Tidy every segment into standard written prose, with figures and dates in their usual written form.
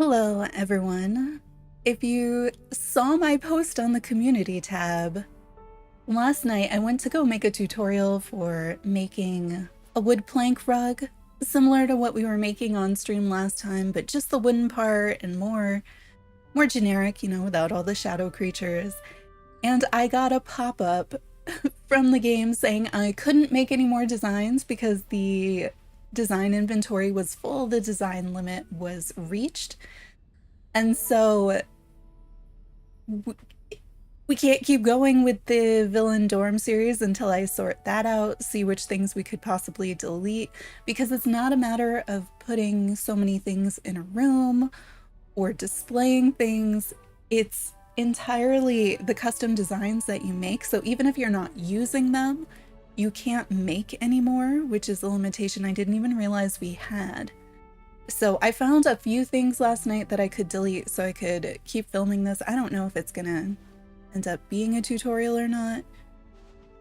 Hello, everyone. If you saw my post on the community tab, last night I went to go make a tutorial for making a wood plank rug, similar to what we were making on stream last time, but just the wooden part and more generic, without all the shadow creatures. And I got a pop-up from the game saying I couldn't make any more designs because the design inventory was full, the design limit was reached. And so we can't keep going with the villain dorm series until I sort that out, see which things we could possibly delete, because it's not a matter of putting so many things in a room or displaying things. It's entirely the custom designs that you make. So even if you're not using them, you can't make anymore, which is a limitation I didn't even realize we had. So I found a few things last night that I could delete so I could keep filming this. I don't know if it's gonna end up being a tutorial or not.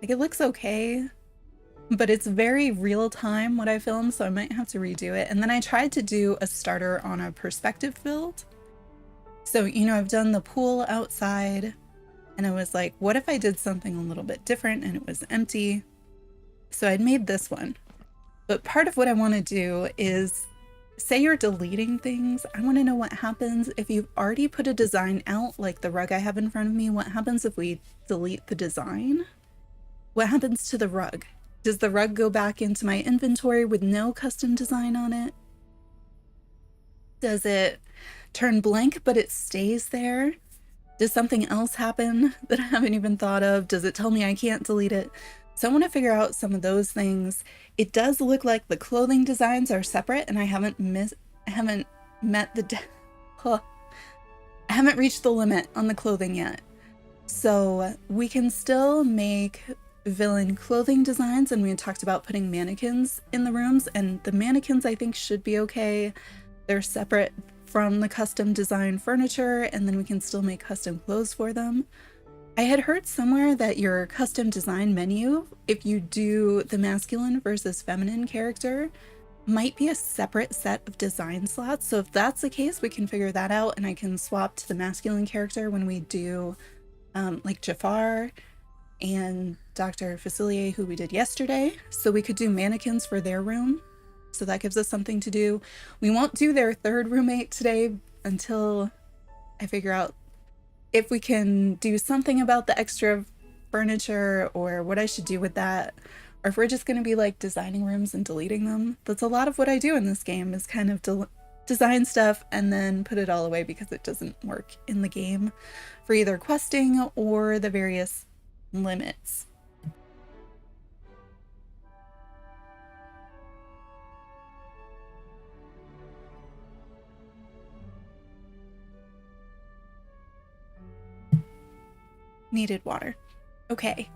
Like, it looks okay, but it's very real time what I filmed, so I might have to redo it. And then I tried to do a starter on a perspective build. So, I've done the pool outside, and I was like, what if I did something a little bit different and it was empty? So I'd made this one. But part of what I want to do is, say you're deleting things, I want to know what happens if you've already put a design out, like the rug I have in front of me. What happens if we delete the design? What happens to the rug? Does the rug go back into my inventory with no custom design on it? Does it turn blank but it stays there? Does something else happen that I haven't even thought of? Does it tell me I can't delete it? So I want to figure out some of those things. It does look like the clothing designs are separate, and I haven't reached the limit on the clothing yet. So we can still make villain clothing designs, and we had talked about putting mannequins in the rooms, and the mannequins I think should be okay. They're separate from the custom design furniture, and then we can still make custom clothes for them. I had heard somewhere that your custom design menu, if you do the masculine versus feminine character, might be a separate set of design slots. So if that's the case, we can figure that out, and I can swap to the masculine character when we do like Jafar and Dr. Facilier, who we did yesterday. So we could do mannequins for their room. So that gives us something to do. We won't do their third roommate today until I figure out if we can do something about the extra furniture or what I should do with that, or if we're just going to be like designing rooms and deleting them. That's a lot of what I do in this game, is kind of design stuff and then put it all away because it doesn't work in the game for either questing or the various limits. Needed water. Okay.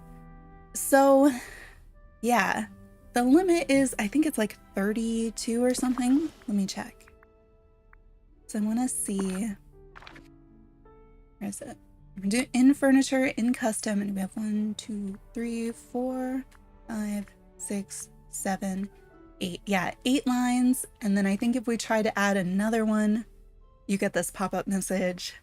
So, yeah. The limit is, I think it's like 32 or something. Let me check. So I want to see. Where is it? We're doing in furniture, in custom, and we have 1, 2, 3, 4, 5, 6, 7, 8. Yeah, 8 lines. And then I think if we try to add another one, you get this pop-up message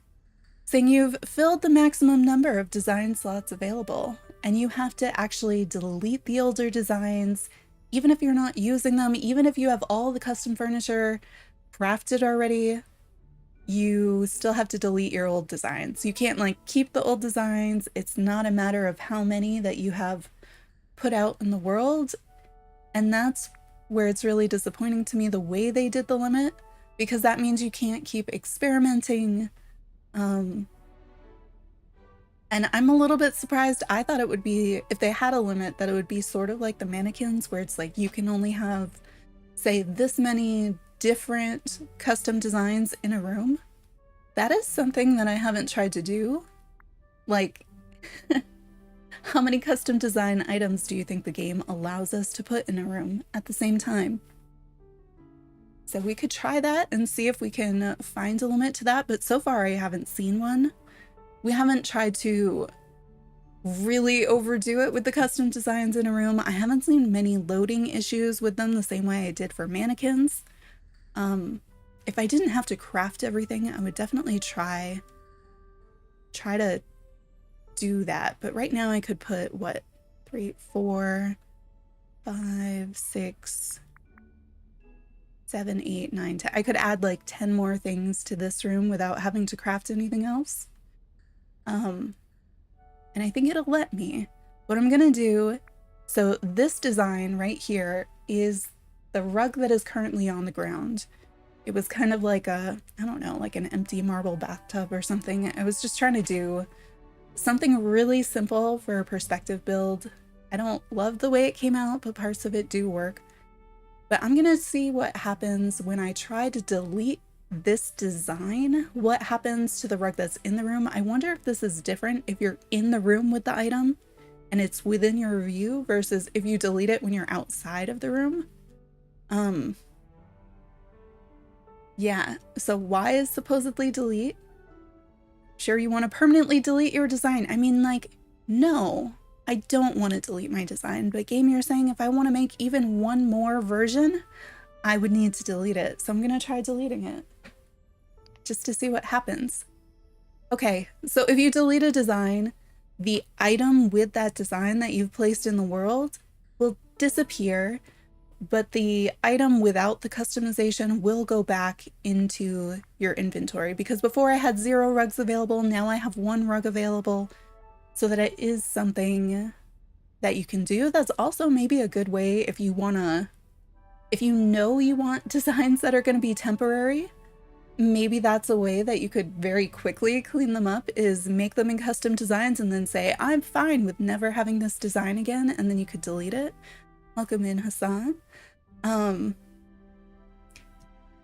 saying you've filled the maximum number of design slots available, and you have to actually delete the older designs, even if you're not using them, even if you have all the custom furniture crafted already, you still have to delete your old designs. You can't like keep the old designs. It's not a matter of how many that you have put out in the world. And that's where it's really disappointing to me, the way they did the limit, because that means you can't keep experimenting. And I'm a little bit surprised. I thought it would be, if they had a limit, that it would be sort of like the mannequins, where it's like you can only have, say, this many different custom designs in a room. That is something that I haven't tried to do. Like, how many custom design items do you think the game allows us to put in a room at the same time? So we could try that and see if we can find a limit to that, but so far I haven't seen one. We haven't tried to really overdo it with the custom designs in a room. I haven't seen many loading issues with them the same way I did for mannequins. if I didn't have to craft everything, I would definitely try to do that. But right now I could put, what, 3, 4, 5, 6, 7, 8, 9, 10. I could add like 10 more things to this room without having to craft anything else. And I think it'll let me. What I'm gonna do, so this design right here is the rug that is currently on the ground. It was kind of like a, I don't know, like an empty marble bathtub or something. I was just trying to do something really simple for a perspective build. I don't love the way it came out, but parts of it do work. But I'm gonna see what happens when I try to delete this design. What happens to the rug that's in the room? I wonder if this is different if you're in the room with the item and it's within your view versus if you delete it when you're outside of the room. Yeah, so why is supposedly delete? Sure, you want to permanently delete your design. I mean, like, no, I don't want to delete my design, but game, you're saying if I want to make even one more version, I would need to delete it. So I'm going to try deleting it just to see what happens. Okay, so if you delete a design, the item with that design that you've placed in the world will disappear, but the item without the customization will go back into your inventory, because before I had 0 rugs available, now I have 1 rug available, so that it is something that you can do. That's also maybe a good way if you wanna, if you know you want designs that are gonna be temporary, maybe that's a way that you could very quickly clean them up, is make them in custom designs and then say, I'm fine with never having this design again, and then you could delete it. Welcome in, Hassan.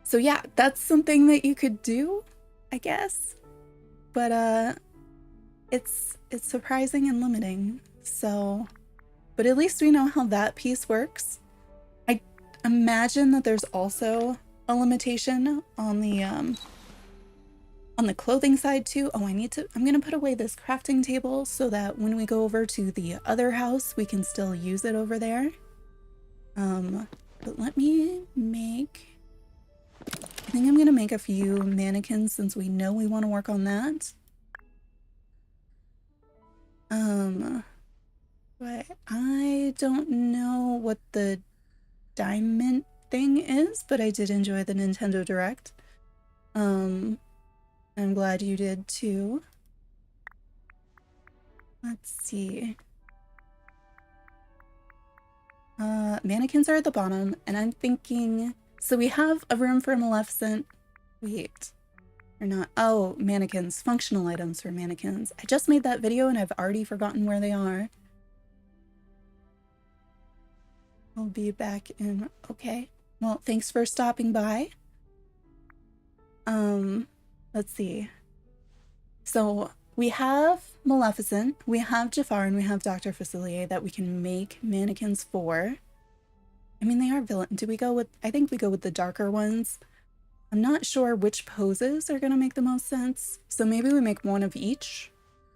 So yeah, that's something that you could do, I guess. But it's surprising and limiting. So, but at least we know how that piece works. I imagine that there's also a limitation on the clothing side too. Oh, I'm gonna put away this crafting table so that when we go over to the other house, we can still use it over there. But let me make, I think I'm gonna make a few mannequins since we know we want to work on that. But I don't know what the diamond thing is, but I did enjoy the Nintendo Direct. I'm glad you did too. Let's see. Mannequins are at the bottom, and I'm thinking, so we have a room for Maleficent. Wait, or not. Oh, mannequins, functional items for mannequins. I just made that video and I've already forgotten where they are. I'll be back in, okay. Well, thanks for stopping by. Let's see. So we have Maleficent, we have Jafar, and we have Dr. Facilier that we can make mannequins for. I mean, they are villain. Do we go with, I think we go with the darker ones. I'm not sure which poses are gonna make the most sense. So maybe we make one of each.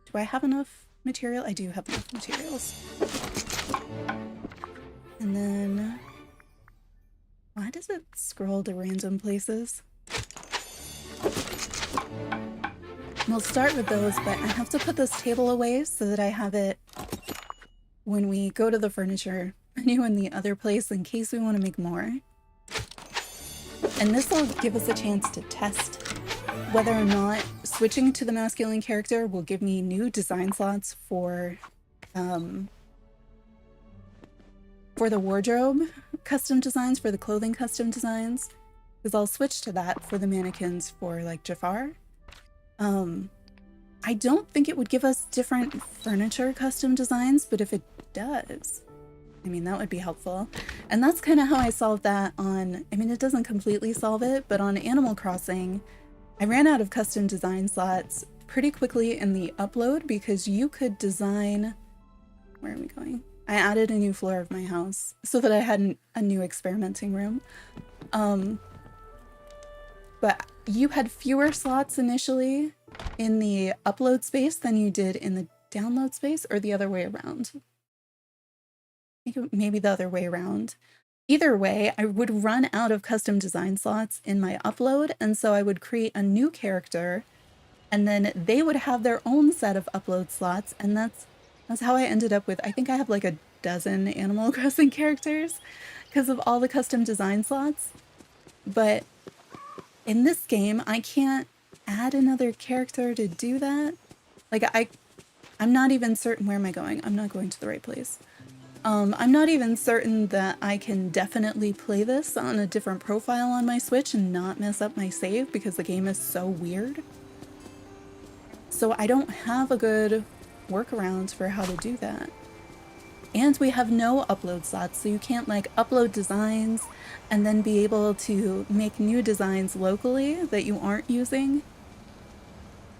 Do I have enough material? I do have enough materials. And then, why does it scroll to random places? We'll start with those, but I have to put this table away so that I have it when we go to the furniture menu in the other place in case we want to make more. And this will give us a chance to test whether or not switching to the masculine character will give me new design slots for the wardrobe custom designs, for the clothing custom designs, because I'll switch to that for the mannequins for like Jafar. I don't think it would give us different furniture custom designs, but if it does, I mean, that would be helpful. And that's kind of how I solved that on, I mean, it doesn't completely solve it, but on Animal Crossing, I ran out of custom design slots pretty quickly in the upload because you could design, where are we going? I added a new floor of my house so that I had a new experimenting room. But you had fewer slots initially in the upload space than you did in the download space, or the other way around. I think maybe the other way around. Either way, I would run out of custom design slots in my upload, and so I would create a new character, and then they would have their own set of upload slots, and that's how I ended up with, I think I have like a dozen Animal Crossing characters because of all the custom design slots. But in this game, I can't add another character to do that. Like, I'm not even certain, where am I going? I'm not going to the right place. I'm not even certain that I can definitely play this on a different profile on my Switch and not mess up my save because the game is so weird. So I don't have a good workaround for how to do that. And we have no upload slots, so you can't like upload designs and then be able to make new designs locally that you aren't using.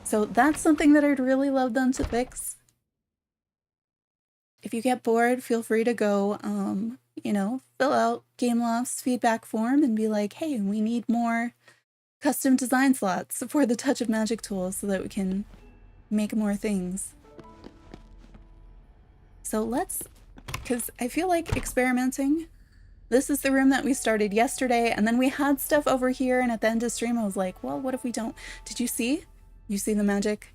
So that's something that I'd really love them to fix. If you get bored, feel free to go, you know, fill out Gameloft's feedback form and be like, hey, we need more custom design slots for the Touch of Magic tools so that we can make more things. So let's, because I feel like experimenting. This is the room that we started yesterday, and then we had stuff over here, and at the end of stream I was like, well, what if we don't? Did you see? You see the magic?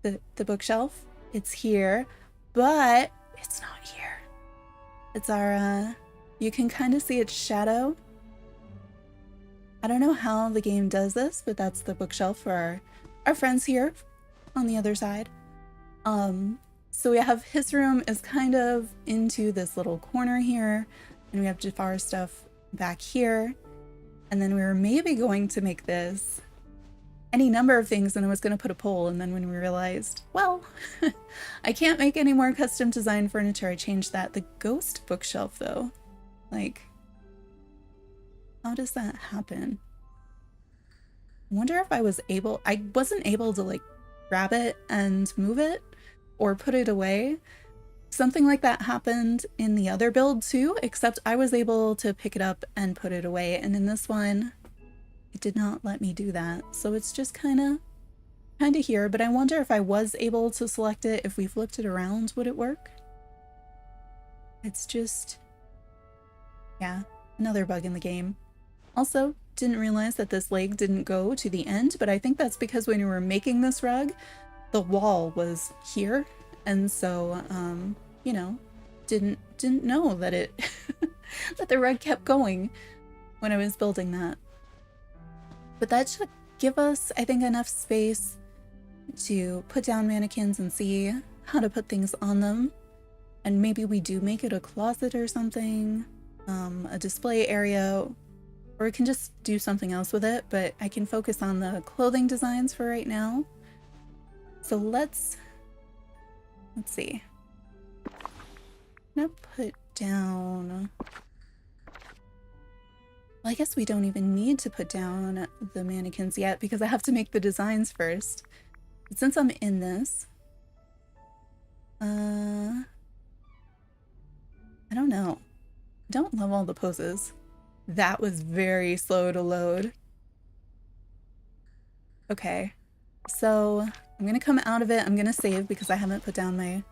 The bookshelf? It's here, but it's not here. It's our, you can kind of see its shadow. I don't know how the game does this, but that's the bookshelf for our friends here on the other side. So we have his room is kind of into this little corner here, and we have Jafar's stuff back here. And then we were maybe going to make this any number of things, and I was going to put a poll, and then when we realized, well, I can't make any more custom design furniture, I changed that. The ghost bookshelf, though, like, how does that happen? I wonder if I wasn't able to like grab it and move it or put it away. Something like that happened in the other build too, except I was able to pick it up and put it away, and in this one it did not let me do that. So it's just kind of here, but I wonder if I was able to select it, if we flipped it around, would it work? It's just, yeah, another bug in the game. Also, didn't realize that this leg didn't go to the end, but I think that's because when we were making this rug, the wall was here, and so, you know, didn't know that it that the rug kept going when I was building that. But that should give us, I think, enough space to put down mannequins and see how to put things on them. And maybe we do make it a closet or something, a display area, or we can just do something else with it, but I can focus on the clothing designs for right now. So let's see. I'm gonna put down, well, I guess we don't even need to put down the mannequins yet because I have to make the designs first. But since I'm in this, I don't know. I don't love all the poses. That was very slow to load. Okay, so I'm gonna come out of it. I'm gonna save because I haven't put down my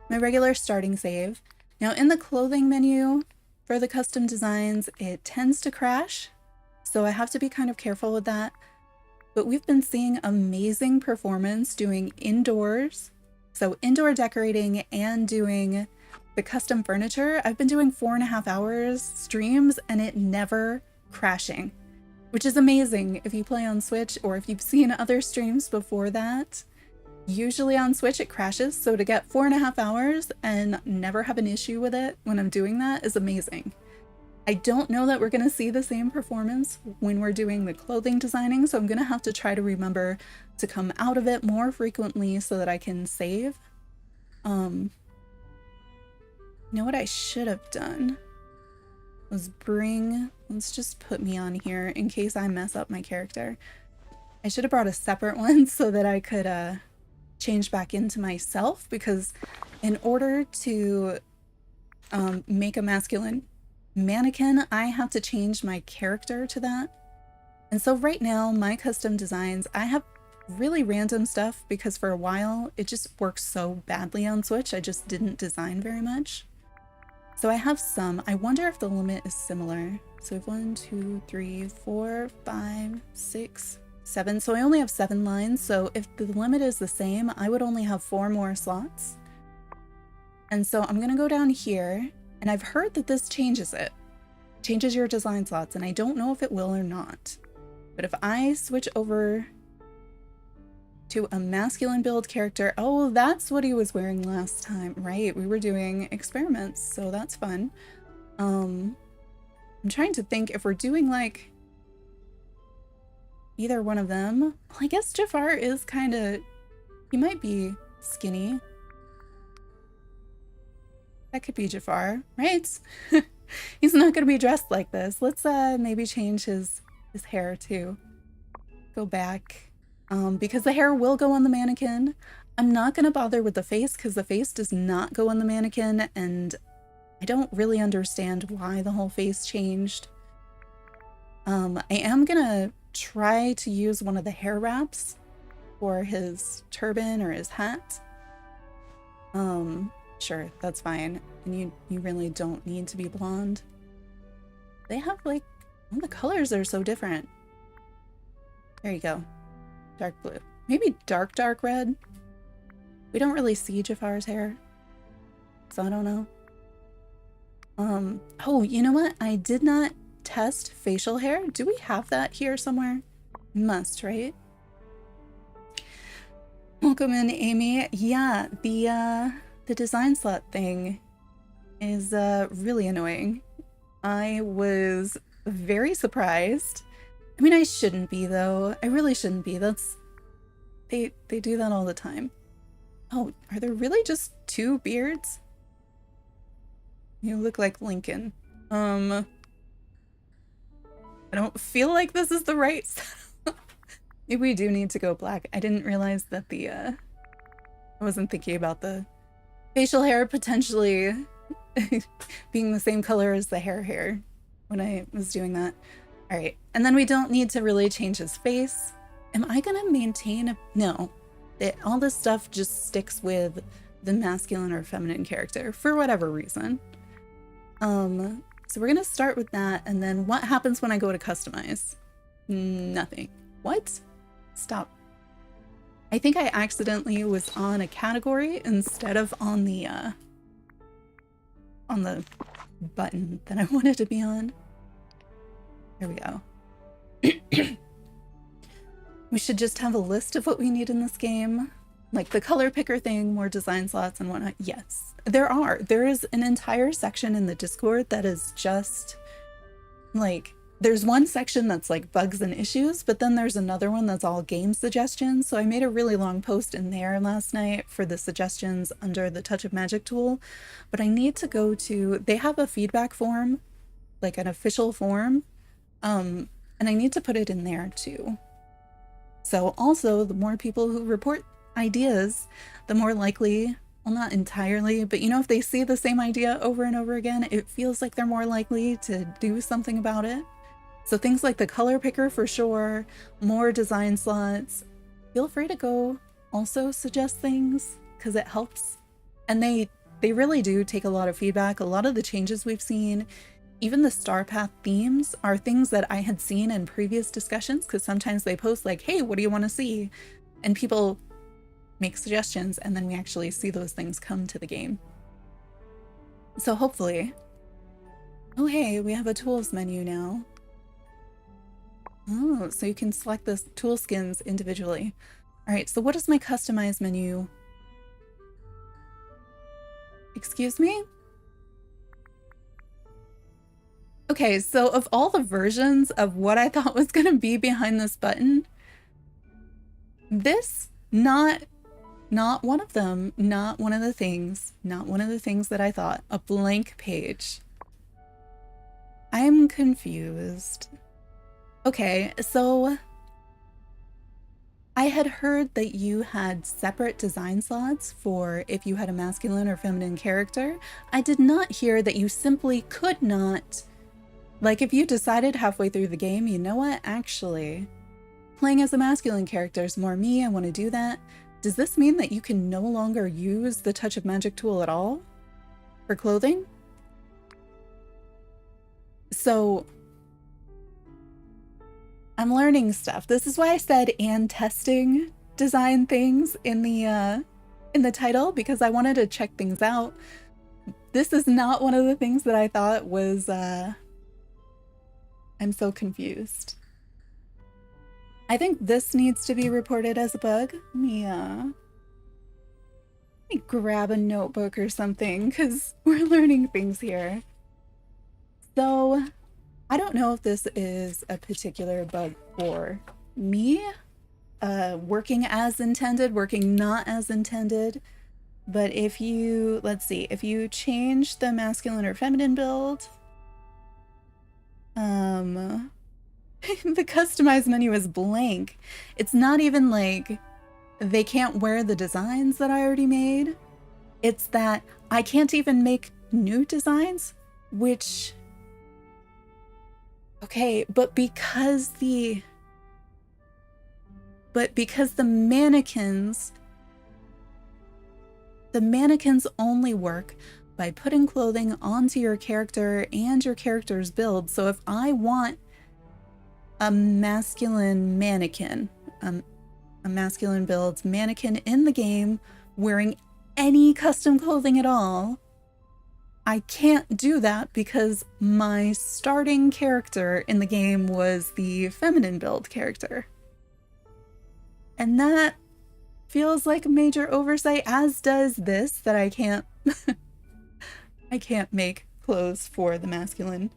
regular starting save. Now in the clothing menu for the custom designs, it tends to crash, so I have to be kind of careful with that. But we've been seeing amazing performance doing indoors, so indoor decorating and doing the custom furniture. I've been doing 4.5 hours streams and it never crashing, which is amazing if you play on Switch or if you've seen other streams before that. Usually on Switch it crashes, so to get 4.5 hours and never have an issue with it when I'm doing that is amazing. I don't know that we're going to see the same performance when we're doing the clothing designing, so I'm going to have to try to remember to come out of it more frequently so that I can save. You know what I should have done was let's just put me on here in case I mess up my character. I should have brought a separate one so that I could change back into myself, because in order to make a masculine mannequin, I have to change my character to that. And so right now, my custom designs, I have really random stuff because for a while it just works so badly on Switch, I just didn't design very much. So I have some. I wonder if the limit is similar. So we have 1, 2, 3, 4, 5, 6, 7. So I only have 7 lines. So if the limit is the same, I would only have 4 more slots. And so I'm going to go down here, and I've heard that this changes it. Changes your design slots, and I don't know if it will or not. But if I switch over to a masculine build character, oh, that's what he was wearing last time, right? We were doing experiments, so that's fun. I'm trying to think if we're doing like either one of them. Well, I guess Jafar is kind of, he might be skinny. That could be Jafar, right? He's not going to be dressed like this. Let's maybe change his hair too. Go back. Because the hair will go on the mannequin. I'm not going to bother with the face because the face does not go on the mannequin, and I don't really understand why the whole face changed. I am going to try to use one of the hair wraps for his turban or his hat. Sure, that's fine. And you really don't need to be blonde. They have like, oh, the colors are so different. There you go. Dark blue. Maybe dark red. We don't really see Jafar's hair, so I don't know. Oh, you know what? I did not test facial hair. Do we have that here somewhere? Must, right? Welcome in, Amy. Yeah, the design slot thing is really annoying. I was very surprised. I mean, I shouldn't be though. I really shouldn't be. They do that all the time. Oh, are there really just 2 beards? You look like Lincoln. I don't feel like this is the right setup. Maybe we do need to go black. I didn't realize that I wasn't thinking about the facial hair potentially being the same color as the hair when I was doing that. All right, and then we don't need to really change his face. Am I gonna maintain no, all this stuff just sticks with the masculine or feminine character for whatever reason. So we're gonna start with that, and then what happens when I go to customize? Nothing. What? Stop. I think I accidentally was on a category instead of on the button that I wanted to be on. There we go. We should just have a list of what we need in this game. Like the color picker thing, more design slots and whatnot. Yes, there is an entire section in the Discord that is just like, there's one section that's like bugs and issues, but then there's another one that's all game suggestions. So I made a really long post in there last night for the suggestions under the Touch of Magic tool, but I need to go to, they have a feedback form, like an official form. And I need to put it in there too. So also, the more people who report ideas, the more likely, well, not entirely, but you know, if they see the same idea over and over again, it feels like they're more likely to do something about it. So things like the color picker for sure, more design slots, feel free to go also suggest things because it helps. And they really do take a lot of feedback. A lot of the changes we've seen, even the Star Path themes, are things that I had seen in previous discussions, because sometimes they post like, hey, what do you want to see? And people make suggestions, and then we actually see those things come to the game. So hopefully... Oh, hey, we have a tools menu now. Oh, so you can select the tool skins individually. All right, so what is my customize menu? Excuse me? Okay, so of all the versions of what I thought was going to be behind this button, this, not one of them, not one of the things that I thought. A blank page. I'm confused. Okay, so I had heard that you had separate design slots for if you had a masculine or feminine character. I did not hear that you simply could not, like if you decided halfway through the game, you know what, actually, playing as a masculine character is more me, I want to do that. Does this mean that you can no longer use the Touch of Magic tool at all for clothing? So I'm learning stuff. This is why I said and testing design things in the title, because I wanted to check things out. This is not one of the things that I thought was I'm so confused. I think this needs to be reported as a bug. Let me grab a notebook or something, because we're learning things here. So I don't know if this is a particular bug for me, working as intended, working not as intended. But if you, let's see, if you change the masculine or feminine build, the customize menu is blank. It's not even like they can't wear the designs that I already made. It's that I can't even make new designs, which, okay, but because the mannequins only work by putting clothing onto your character and your character's build. So if I want a masculine mannequin, a masculine build mannequin in the game wearing any custom clothing at all, I can't do that because my starting character in the game was the feminine build character. And that feels like a major oversight, as does this, that I can't I can't make clothes for the masculine.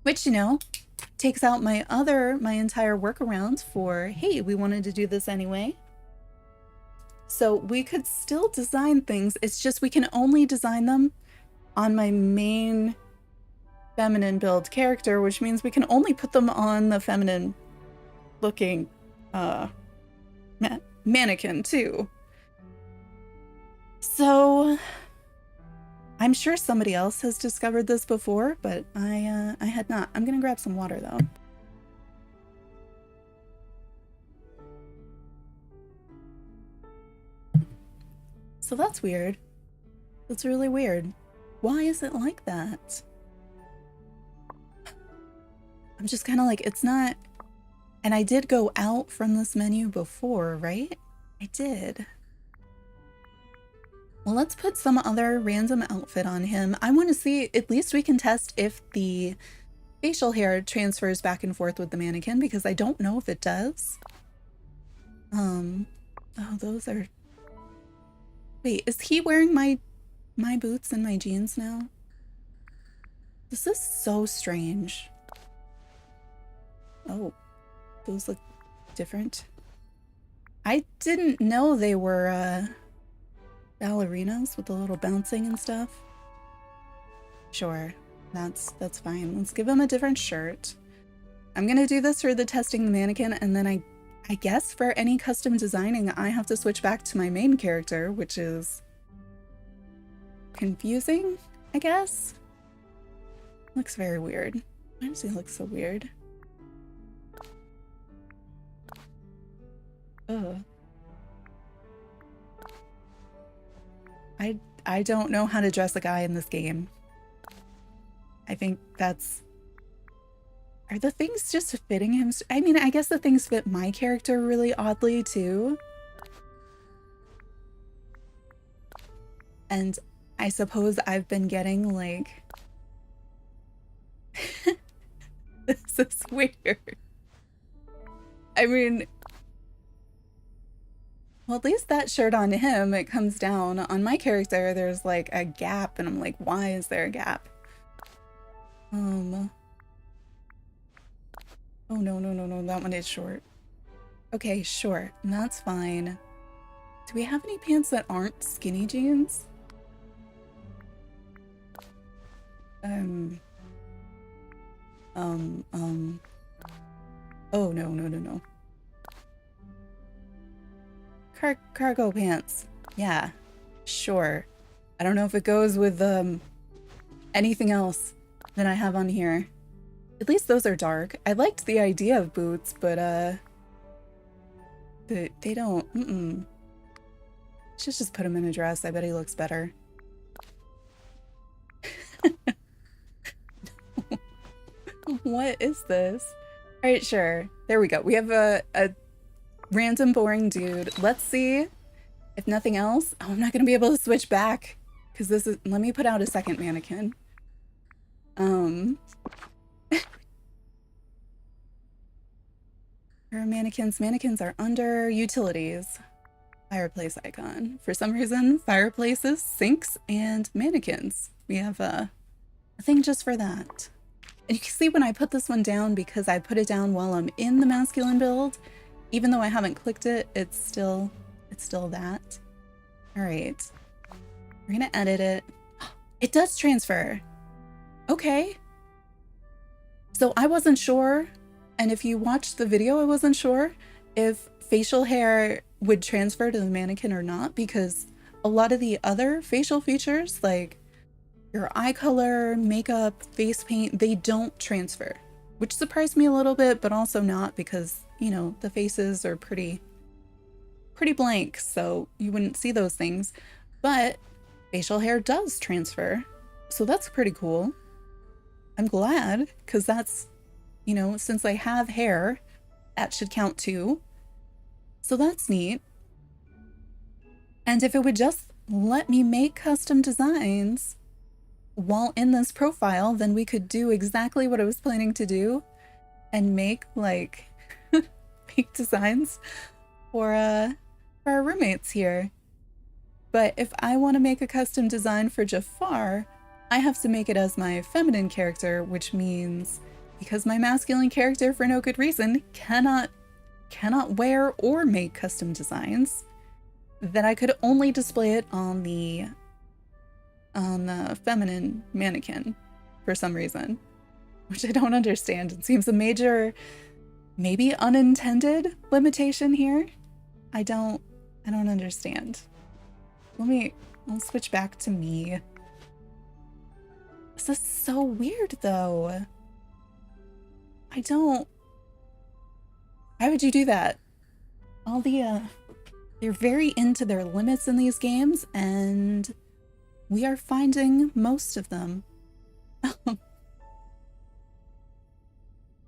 Which, you know, takes out my entire workaround for, hey, we wanted to do this anyway. So we could still design things. It's just we can only design them on my main feminine build character, which means we can only put them on the feminine looking mannequin too. So I'm sure somebody else has discovered this before, but I had not. I'm gonna grab some water though. So that's weird. That's really weird. Why is it like that? I'm just kind of like, it's not. And I did go out from this menu before, right? I did. Well, let's put some other random outfit on him. I want to see, at least we can test if the facial hair transfers back and forth with the mannequin, because I don't know if it does. Oh, those are... Wait, is he wearing my boots and my jeans now? This is so strange. Oh, those look different. I didn't know they were ballerinas with the little bouncing and stuff. Sure, that's fine. Let's give him a different shirt. I'm gonna do this for the testing the mannequin, and then I guess for any custom designing, I have to switch back to my main character, which is confusing, I guess. Looks very weird. Why does he look so weird? Ugh. I don't know how to dress a guy in this game. I think that's... Are the things just fitting him? I mean, I guess the things fit my character really oddly too. And I suppose I've been getting like... This is weird. I mean... Well, at least that shirt on him, it comes down. On my character, there's like a gap, and I'm like, why is there a gap? Oh, no, that one is short. Okay, short, that's fine. Do we have any pants that aren't skinny jeans? Oh, no. Cargo pants. Yeah, sure. I don't know if it goes with anything else that I have on here. At least those are dark. I liked the idea of boots, but they don't. Should just put him in a dress. I bet he looks better. What is this? All right, sure. There we go. We have a random boring dude. Let's see if nothing else. Oh, I'm not gonna be able to switch back because this is. Let me put out a second mannequin. Where are mannequins? Mannequins are under utilities. Fireplace icon. For some reason, fireplaces, sinks, and mannequins. We have a thing just for that. And you can see when I put this one down, because I put it down while I'm in the masculine build, even though I haven't clicked it, it's still that. All right, we're gonna edit it. It does transfer. Okay. So I wasn't sure, and if you watched the video, I wasn't sure if facial hair would transfer to the mannequin or not, because a lot of the other facial features, like your eye color, makeup, face paint, they don't transfer, which surprised me a little bit, but also not, because, you know, the faces are pretty blank, so you wouldn't see those things. But facial hair does transfer, so that's pretty cool. I'm glad, because that's, you know, since I have hair, that should count too. So that's neat. And if it would just let me make custom designs while in this profile, then we could do exactly what I was planning to do and make like fake designs for our roommates here. But if I want to make a custom design for Jafar, I have to make it as my feminine character, which means because my masculine character, for no good reason, cannot wear or make custom designs, that I could only display it on the feminine mannequin for some reason, which I don't understand. It seems a major, maybe unintended limitation here. I don't understand. I'll switch back to me. This is so weird though. Why would you do that? All the, they're very into their limits in these games, and we are finding most of them.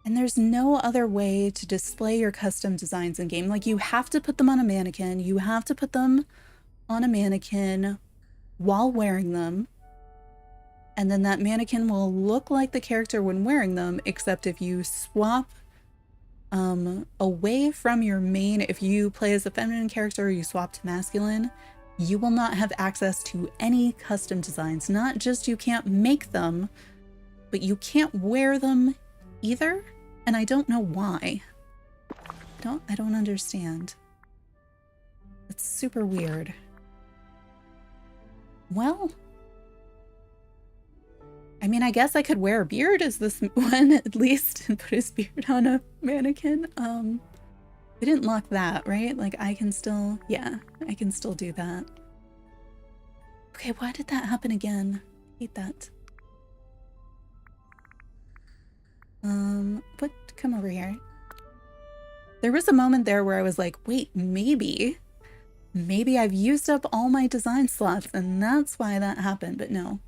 And there's no other way to display your custom designs in game. Like, you have to put them on a mannequin. You have to put them on a mannequin while wearing them. And then that mannequin will look like the character when wearing them, except if you swap away from your main, if you play as a feminine character or you swap to masculine, you will not have access to any custom designs. Not just you can't make them, but you can't wear them either. And I don't know why. I don't understand. It's super weird. Well, I mean, I guess I could wear a beard as this one at least and put his beard on a mannequin. We didn't lock that, right? Like, I can still, yeah, I can still do that. Okay, why did that happen again? I hate that. Come over here. There was a moment there where I was like, wait, maybe I've used up all my design slots and that's why that happened, but no.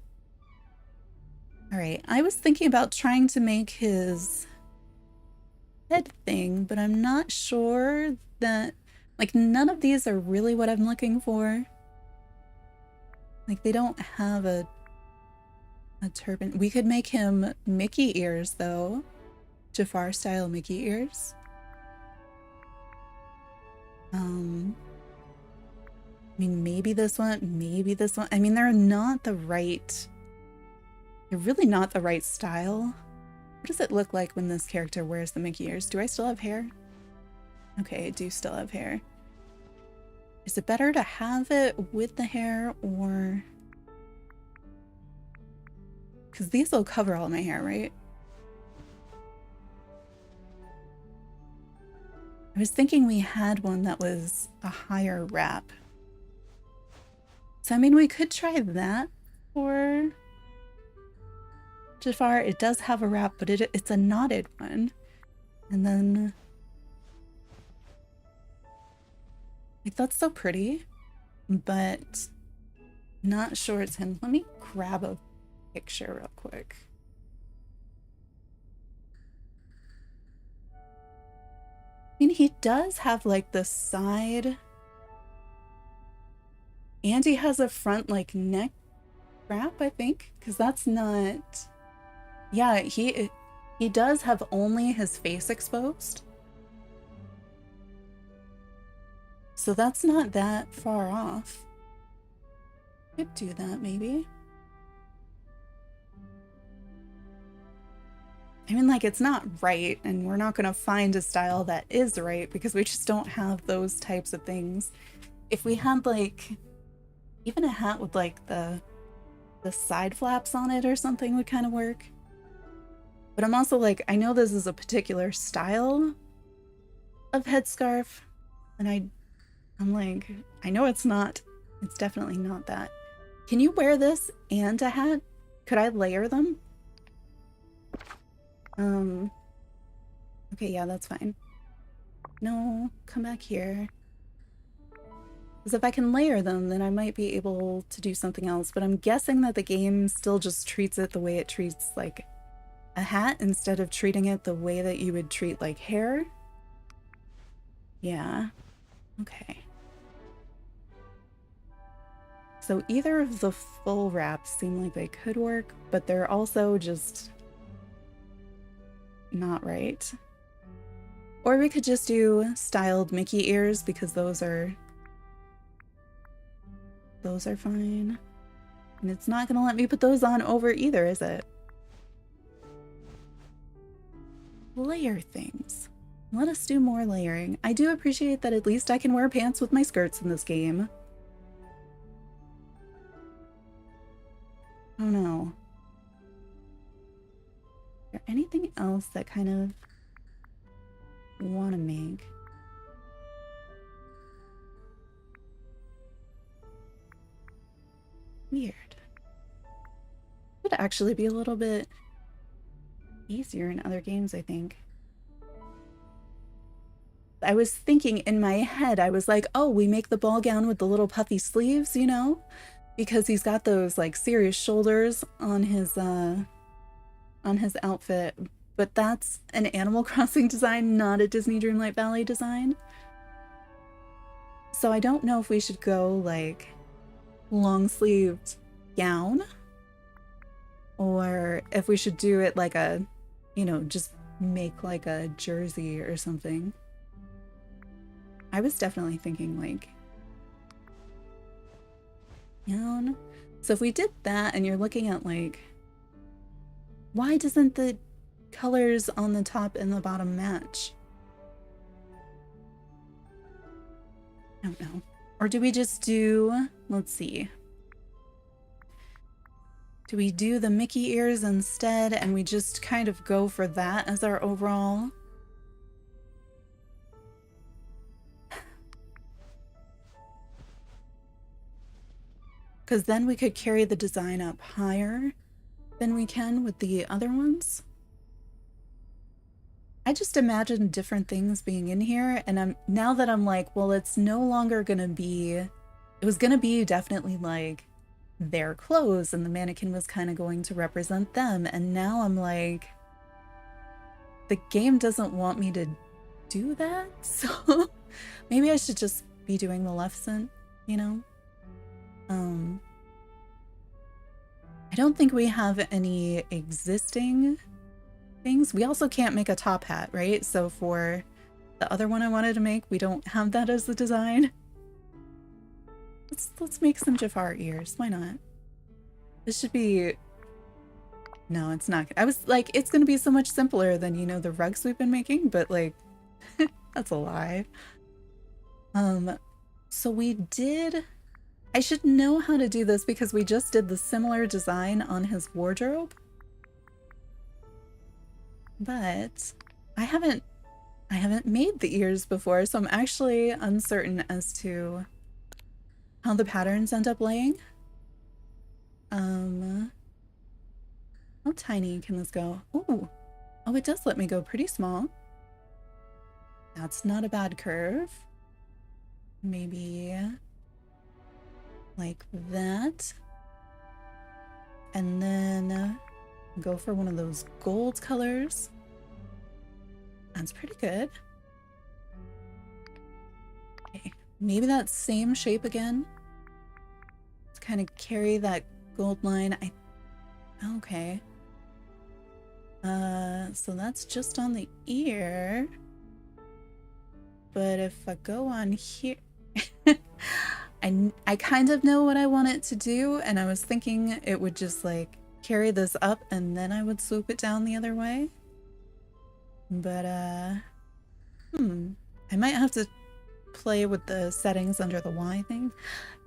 All right, I was thinking about trying to make his head thing, but I'm not sure that, like, none of these are really what I'm looking for. Like, they don't have a turban. We could make him Mickey ears though. Jafar style Mickey ears. I mean, maybe this one, maybe this one. I mean, they're really not the right style. What does it look like when this character wears the Mickey ears? Do I still have hair? Okay, I do still have hair. Is it better to have it with the hair, or... because these will cover all my hair, right? I was thinking we had one that was a higher wrap. So, I mean, we could try that for Jafar. It does have a wrap, but it's a knotted one. And then... like, that's so pretty, but not sure it's him. Let me grab a picture real quick. mean, he does have like the side, and he has a front like neck wrap, I think, because that's not. Yeah, he does have only his face exposed. So that's not that far off. Could do that, maybe. I mean, like, it's not right, and we're not gonna find a style that is right because we just don't have those types of things. If we had, like, even a hat with, like, the side flaps on it or something would kind of work. But I'm also like, I know this is a particular style of headscarf, and I'm like, I know it's not. It's definitely not that. Can you wear this and a hat? Could I layer them? Okay, yeah, that's fine. No, come back here. Because if I can layer them, then I might be able to do something else. But I'm guessing that the game still just treats it the way it treats, like, a hat instead of treating it the way that you would treat, like, hair. Yeah. Okay. So either of the full wraps seem like they could work, but they're also just not right. Or we could just do styled Mickey ears because those are fine. And it's not gonna let me put those on over either, is it? Layer things. Let us do more layering. I do appreciate that at least I can wear pants with my skirts in this game. Oh no. Is there anything else that kind of want to make? Weird. Would actually be a little bit easier in other games, I think. I was thinking in my head, I was like, oh, we make the ball gown with the little puffy sleeves, you know? Because he's got those like serious shoulders on his outfit. But that's an Animal Crossing design, not a Disney Dreamlight Valley design. So I don't know if we should go like long-sleeved gown or if we should do it like a, you know, just make like a jersey or something. I was definitely thinking like gown. So if we did that and you're looking at like, why doesn't the colors on the top and the bottom match? I don't know. Or do we just do, let's see. Do we do the Mickey ears instead and we just kind of go for that as our overall? Because then we could carry the design up higher than we can with the other ones. I just imagine different things being in here, and now that I'm like, well, it's no longer gonna be, it was gonna be definitely like their clothes and the mannequin was kind of going to represent them, and now I'm like, the game doesn't want me to do that, so maybe I should just be doing the left scent, you know? I don't think we have any existing things. We also can't make a top hat, right? So for the other one I wanted to make, we don't have that as the design. Let's make some Jafar ears. Why not? This should be... No, it's not. I was like, it's gonna be so much simpler than, you know, the rugs we've been making, but like, that's a lie. So we did... I should know how to do this because we just did the similar design on his wardrobe. But I haven't made the ears before, so I'm actually uncertain as to how the patterns end up laying. How tiny can this go? Oh, it does let me go pretty small. That's not a bad curve. Maybe like that. And then go for one of those gold colors. That's pretty good. maybe that same shape again. To kind of carry that gold line. Okay. So that's just on the ear. But if I go on here, I kind of know what I want it to do, and I was thinking it would just like carry this up and then I would swoop it down the other way. But I might have to play with the settings under the Y thing.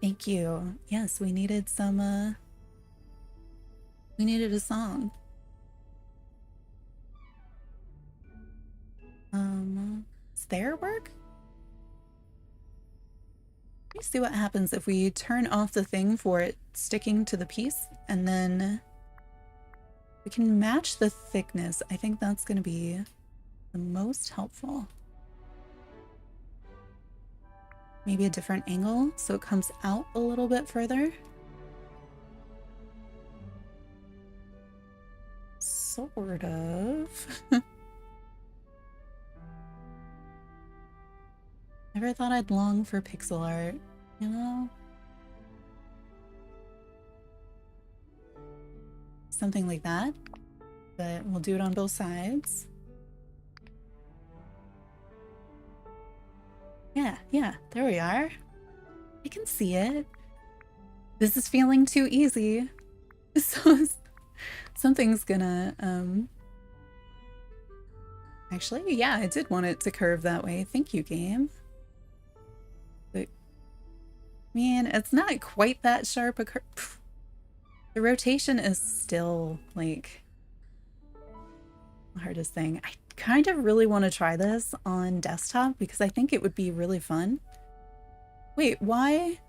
Thank you. Yes, we needed some we needed a song. Does there work? Let me see what happens if we turn off the thing for it sticking to the piece, and then we can match the thickness. I think that's going to be the most helpful. Maybe a different angle so it comes out a little bit further. Sort of. Never thought I'd long for pixel art, you know? Something like that, but we'll do it on both sides. Yeah, there we are. I can see it. This is feeling too easy. So something's gonna, actually, yeah, I did want it to curve that way. Thank you, game. But, man, it's not quite that sharp a curve. The rotation is still, like, the hardest thing. I kind of really want to try this on desktop because I think it would be really fun. Wait, why?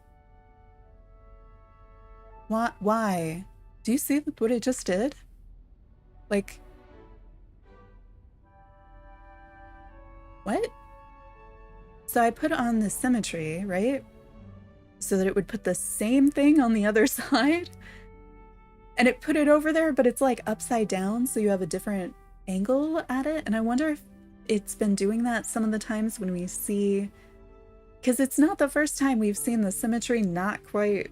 Why? Do you see what it just did? Like, what? So I put on the symmetry, right? So that it would put the same thing on the other side. And it put it over there, but it's like upside down, so you have a different angle at it. And I wonder if it's been doing that some of the times when we see, because it's not the first time we've seen the symmetry not quite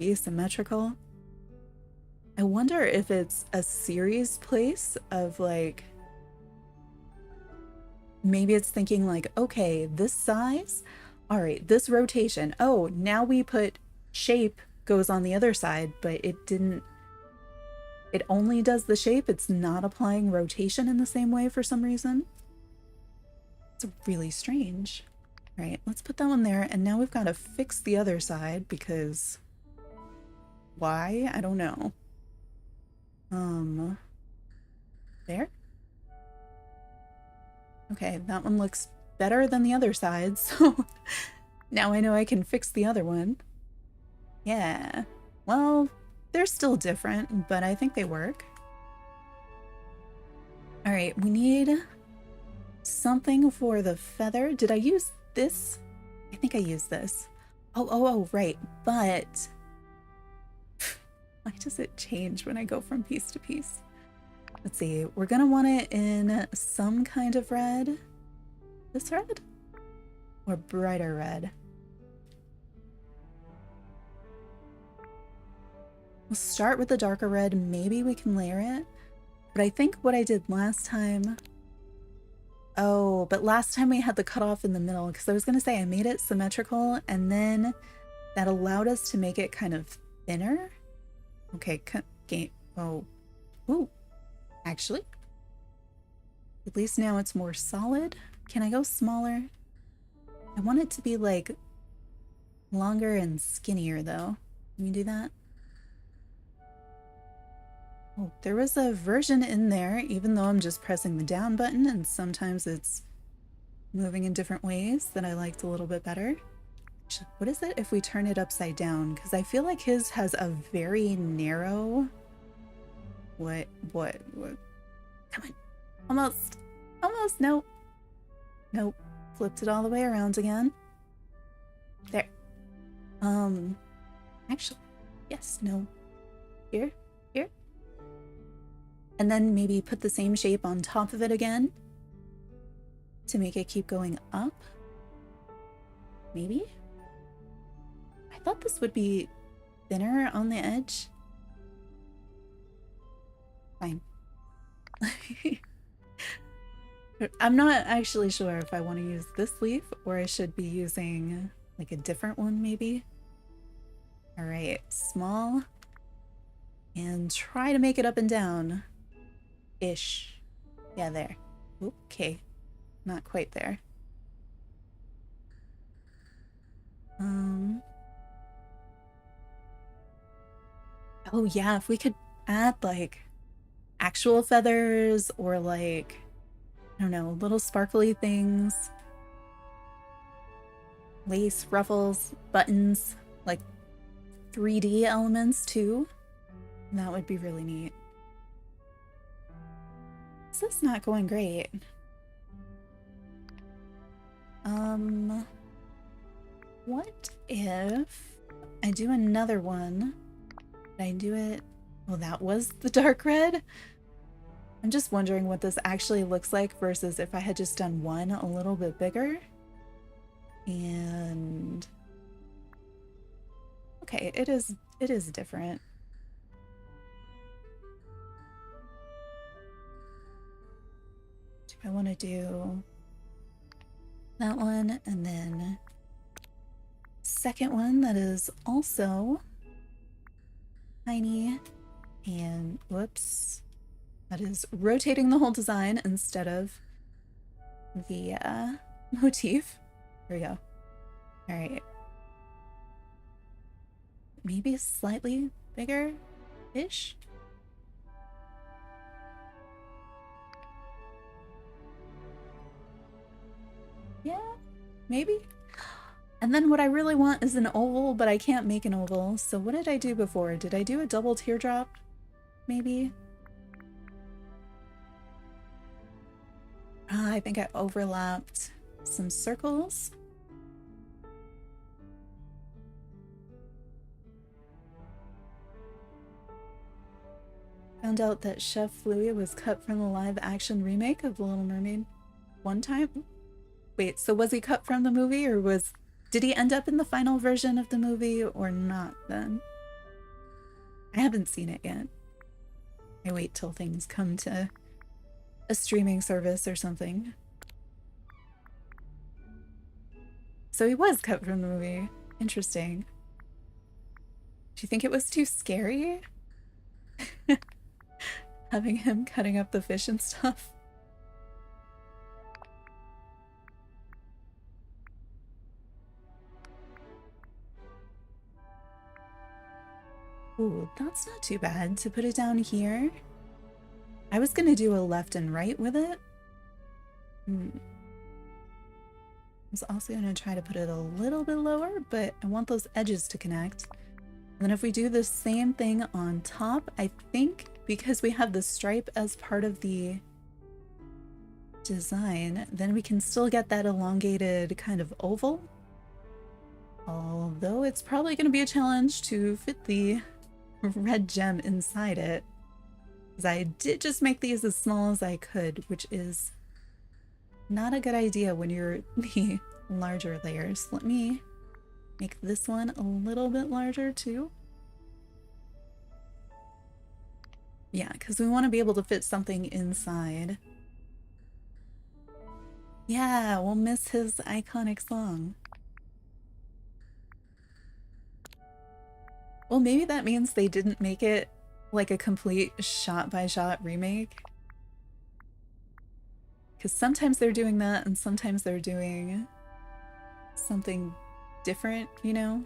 asymmetrical. I wonder if it's a series place of like, maybe it's thinking like, okay, this size, all right, this rotation. Oh, now we put shape goes on the other side, but it didn't, it only does the shape. It's not applying rotation in the same way for some reason. It's really strange. All right, let's put that one there. And now we've got to fix the other side because why? I don't know. There? Okay, that one looks better than the other side, so now I know I can fix the other one. Yeah, well, they're still different, but I think they work. All right, we need something for the feather. Did I use this? I think I used this. Oh, right, but why does it change when I go from piece to piece? Let's see, we're gonna want it in some kind of red. This red? Or brighter red? We'll start with the darker red, maybe we can layer it. But I think what I did last time... Oh, but last time we had the cutoff in the middle, because I was gonna say I made it symmetrical, and then that allowed us to make it kind of thinner. Okay, oh, ooh. Actually, at least now it's more solid. Can I go smaller? I want it to be like longer and skinnier though. Can we do that? Oh, there was a version in there, even though I'm just pressing the down button and sometimes it's moving in different ways that I liked a little bit better. What is it if we turn it upside down? Because I feel like his has a very narrow... What? Come on. Almost. Nope. Flipped it all the way around again. There. Actually, yes, no. Here. And then maybe put the same shape on top of it again to make it keep going up. Maybe? I thought this would be thinner on the edge. Fine. I'm not actually sure if I want to use this leaf or I should be using like a different one maybe. All right, small. And try to make it up and down. Ish. Yeah, there. Okay. Not quite there. Oh yeah, if we could add like actual feathers or like, I don't know, little sparkly things. Lace, ruffles, buttons, like 3D elements too. That would be really neat. This is not going great. What if I do another one? Did I do it? Well, that was the dark red. I'm just wondering what this actually looks like versus if I had just done one a little bit bigger. And okay, it is different. Do I want to do that one and then second one that is also tiny and whoops, that is rotating the whole design instead of the motif. There we go. All right. Maybe slightly bigger-ish? Yeah, maybe. And then what I really want is an oval, but I can't make an oval. So what did I do before? Did I do a double teardrop? Maybe? I think I overlapped some circles. Found out that Chef Louis was cut from the live-action remake of The Little Mermaid one time. Wait, so was he cut from the movie or did he end up in the final version of the movie or not then? I haven't seen it yet. I wait till things come to a streaming service or something. So he was cut from the movie. Interesting. Do you think it was too scary? Having him cutting up the fish and stuff? Ooh, that's not too bad to put it down here. I was gonna do a left and right with it. I was also gonna try to put it a little bit lower, but I want those edges to connect. And then if we do the same thing on top, I think because we have the stripe as part of the design, then we can still get that elongated kind of oval. Although it's probably gonna be a challenge to fit the red gem inside it, because I did just make these as small as I could, which is not a good idea when you're the larger layers. Let me make this one a little bit larger too. Yeah, because we want to be able to fit something inside. Yeah, we'll miss his iconic song. Well, maybe that means they didn't make it like a complete shot-by-shot remake. Because sometimes they're doing that and sometimes they're doing something different, you know?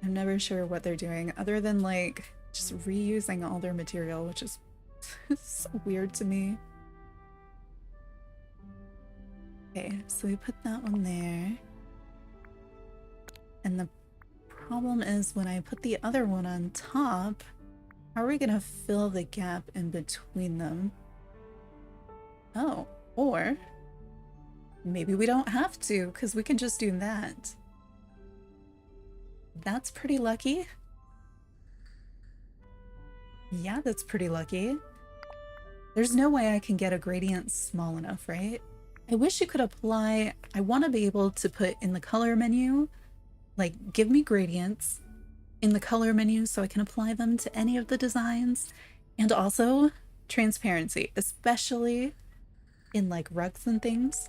I'm never sure what they're doing other than like just reusing all their material, which is so weird to me. Okay, so we put that one there. And the problem is when I put the other one on top, how are we gonna fill the gap in between them? Oh, or maybe we don't have to because we can just do that. That's pretty lucky. Yeah, that's pretty lucky. There's no way I can get a gradient small enough, right? I wish you could apply, I want to be able to put in the color menu, like give me gradients in the color menu so I can apply them to any of the designs, and also transparency, especially in like rugs and things.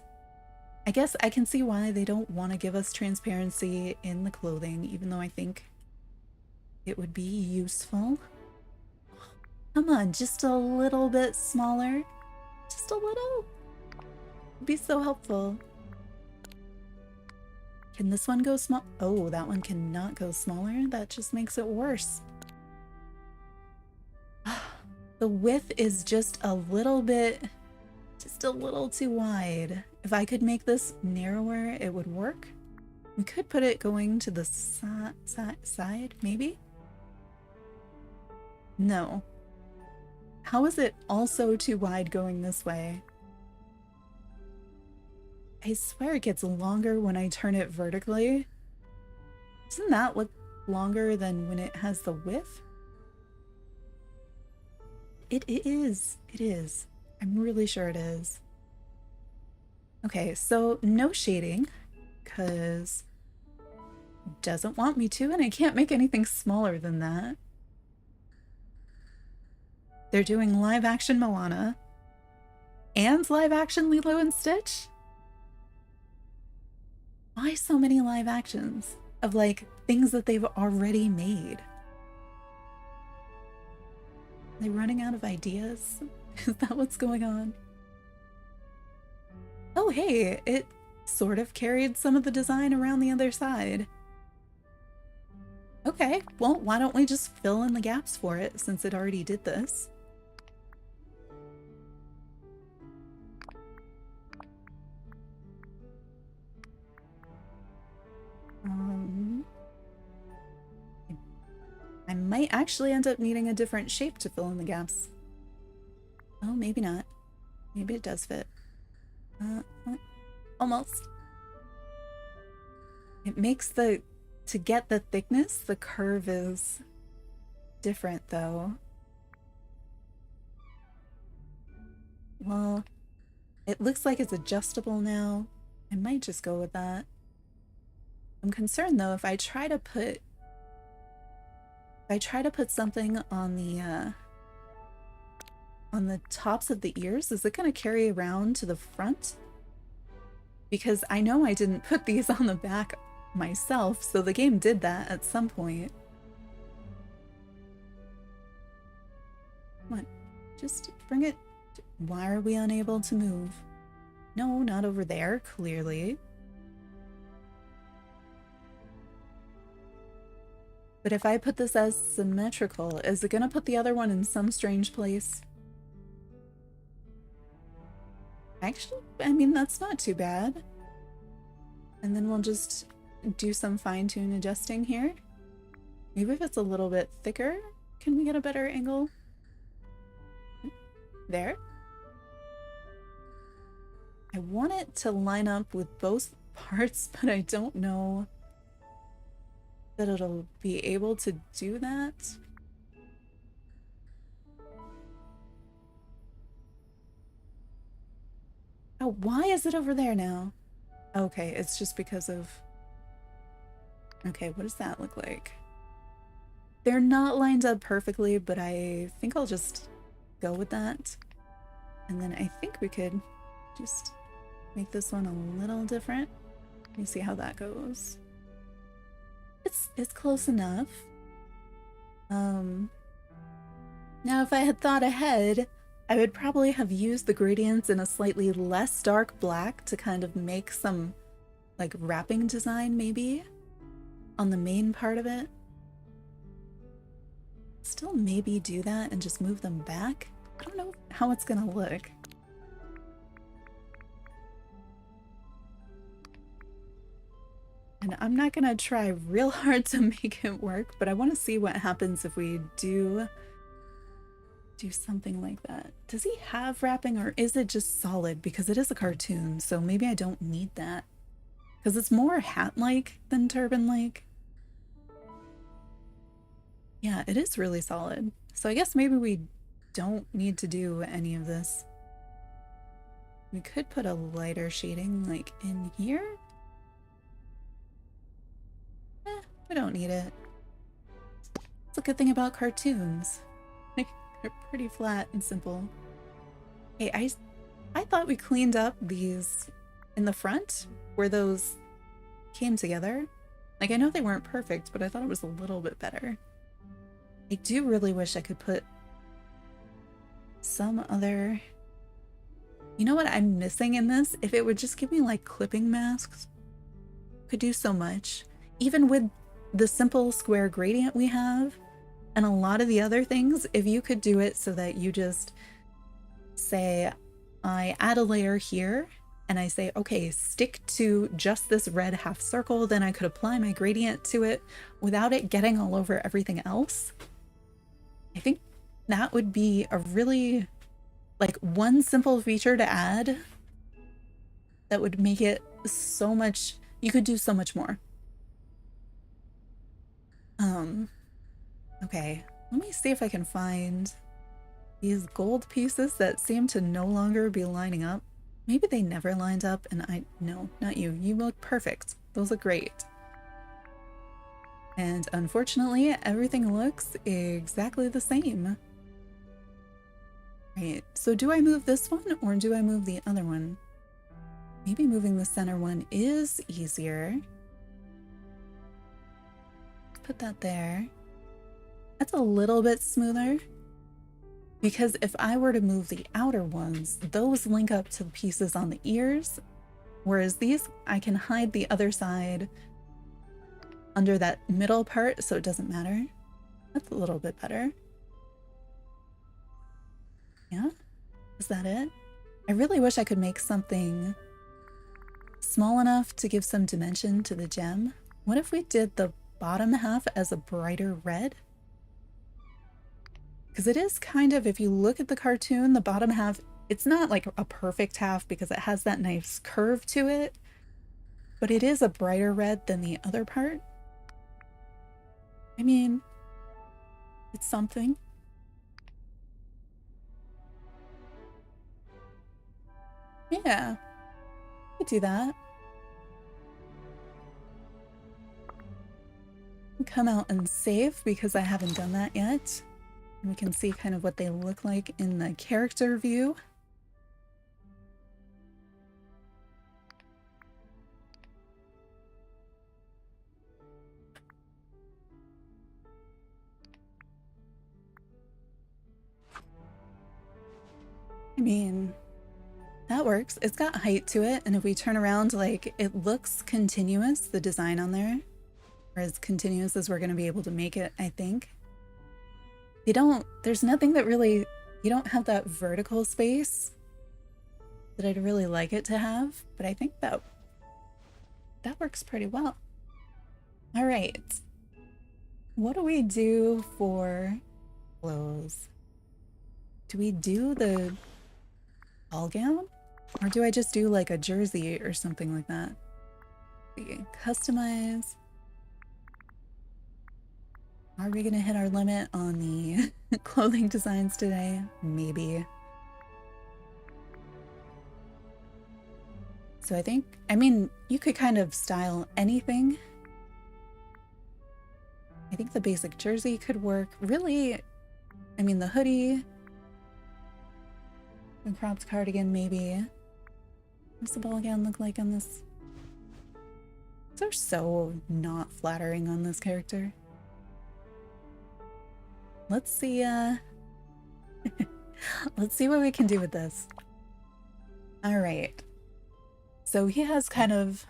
I guess I can see why they don't want to give us transparency in the clothing, even though I think it would be useful. Come on, just a little bit smaller. Just a little. It'd be so helpful. Can this one go small? Oh, that one cannot go smaller. That just makes it worse. The width is just a little too wide. If I could make this narrower, it would work. We could put it going to the side, maybe? No. How is it also too wide going this way? I swear it gets longer when I turn it vertically. Doesn't that look longer than when it has the width? It is. It is. I'm really sure it is. Okay, so no shading, because it doesn't want me to, and I can't make anything smaller than that. They're doing live action Moana and live action Lilo and Stitch? Why so many live actions of like things that they've already made? Are they running out of ideas? Is that what's going on? Oh, hey, it sort of carried some of the design around the other side. Okay, well, why don't we just fill in the gaps for it since it already did this? I might actually end up needing a different shape to fill in the gaps. Oh, maybe not. Maybe it does fit. Almost. It makes to get the thickness, the curve is different though. Well, it looks like it's adjustable now. I might just go with that. I'm concerned though, if I try to put something on the tops of the ears, is it going to carry around to the front? Because I know I didn't put these on the back myself, so the game did that at some point. Come on, just bring it. Why are we unable to move? No, not over there, clearly. But if I put this as symmetrical, is it gonna put the other one in some strange place? Actually, I mean, that's not too bad. And then we'll just do some fine-tune adjusting here. Maybe if it's a little bit thicker, can we get a better angle? There. I want it to line up with both parts, but I don't know that it'll be able to do that. Oh, why is it over there now? Okay, it's just because of... Okay, what does that look like? They're not lined up perfectly, but I think I'll just go with that. And then I think we could just make this one a little different. Let me see how that goes. It's close enough. Now if I had thought ahead, I would probably have used the gradients in a slightly less dark black to kind of make some like wrapping design maybe on the main part of it. Still maybe do that and just move them back. I don't know how it's gonna look. And I'm not gonna try real hard to make it work, but I want to see what happens if we do something like that. Does he have wrapping or is it just solid? Because it is a cartoon, so maybe I don't need that. Because it's more hat-like than turban-like. Yeah, it is really solid. So I guess maybe we don't need to do any of this. We could put a lighter shading like in here. We don't need it. It's a good thing about cartoons. Like, they're pretty flat and simple. Hey, I thought we cleaned up these in the front where those came together. Like, I know they weren't perfect, but I thought it was a little bit better. I do really wish I could put some other... You know what I'm missing in this? If it would just give me like clipping masks, could do so much. Even with the simple square gradient we have and a lot of the other things, if you could do it so that you just say, I add a layer here and I say, okay, stick to just this red half circle, then I could apply my gradient to it without it getting all over everything else. I think that would be a really, like, one simple feature to add that would make it so much, you could do so much more. Okay, let me see if I can find these gold pieces that seem to no longer be lining up. Maybe they never lined up and no, not you. You look perfect. Those look great. And unfortunately, everything looks exactly the same. Right, so do I move this one or do I move the other one? Maybe moving the center one is easier. Put that there. That's a little bit smoother. Because if I were to move the outer ones, those link up to the pieces on the ears. Whereas these, I can hide the other side under that middle part so it doesn't matter. That's a little bit better. Yeah, is that it? I really wish I could make something small enough to give some dimension to the gem. What if we did the bottom half as a brighter red? Because it is kind of, if you look at the cartoon, the bottom half, it's not like a perfect half because it has that nice curve to it, but it is a brighter red than the other part. I mean, it's something. Yeah, I could do that. Come out and save because I haven't done that yet. We can see kind of what they look like in the character view. I mean, that works. It's got height to it, and if we turn around, like, it looks continuous, the design on there. Or as continuous as we're going to be able to make it, I think. There's nothing that really, you don't have that vertical space that I'd really like it to have, but I think that works pretty well. All right. What do we do for clothes? Do we do the ball gown? Or do I just do like a jersey or something like that? Customize. Are we gonna hit our limit on the clothing designs today? Maybe. So I mean, you could kind of style anything. I think the basic jersey could work. Really, I mean, the hoodie, the cropped cardigan, maybe. What's the ball gown look like on this? They're so not flattering on this character. Let's see, let's see what we can do with this. All right. So he has kind of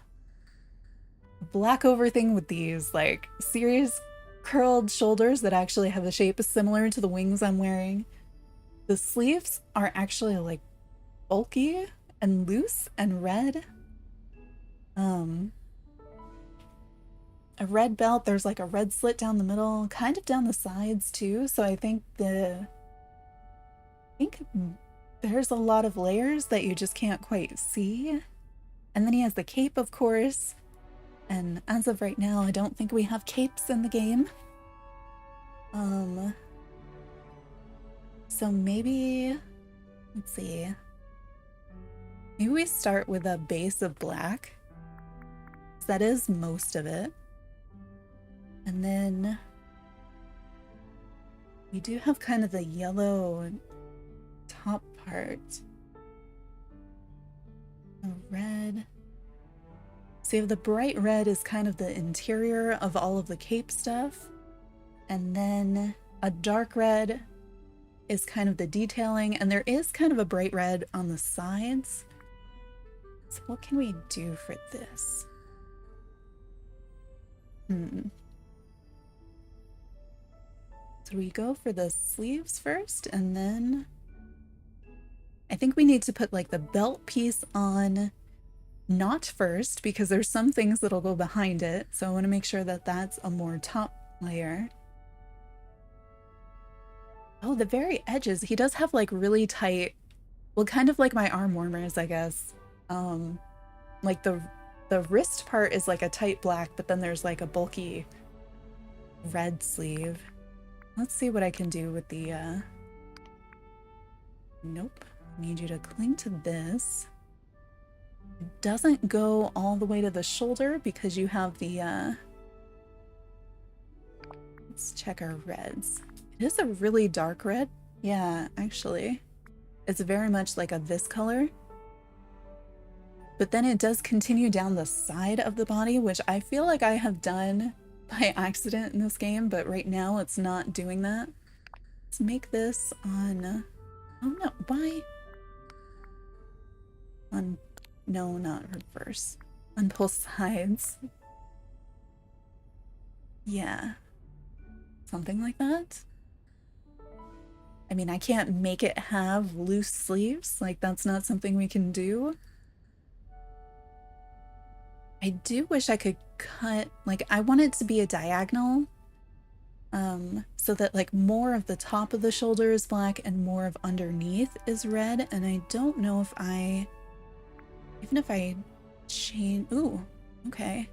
black over thing with these, like, serious curled shoulders that actually have a shape similar to the wings I'm wearing. The sleeves are actually, like, bulky and loose and red. A red belt, there's like a red slit down the middle, kind of down the sides too, so I think there's a lot of layers that you just can't quite see. And then he has the cape, of course, and as of right now, I don't think we have capes in the game. So maybe, let's see. Maybe we start with a base of black. That is most of it. And then we do have kind of the yellow top part. A red. So the bright red is kind of the interior of all of the cape stuff. And then a dark red is kind of the detailing. And there is kind of a bright red on the sides. So what can we do for this? So we go for the sleeves first, and then I think we need to put like the belt piece on not first, because there's some things that'll go behind it. So I want to make sure that that's a more top layer. Oh, the very edges. He does have like really tight, well, kind of like my arm warmers, I guess. Like the wrist part is like a tight black, but then there's like a bulky red sleeve. Let's see what I can do with the, nope. I need you to cling to this. It doesn't go all the way to the shoulder because you have the, let's check our reds. It is a really dark red. Yeah, actually. It's very much like a this color. But then it does continue down the side of the body, which I feel like I have done by accident in this game, but right now it's not doing that. Let's make this on, oh no, why? On, no, not reverse. On both sides. Yeah. Something like that. I mean, I can't make it have loose sleeves. Like, that's not something we can do. I do wish I could cut, like, I want it to be a diagonal, so that like more of the top of the shoulder is black and more of underneath is red. And I don't know if even if I change, ooh, okay.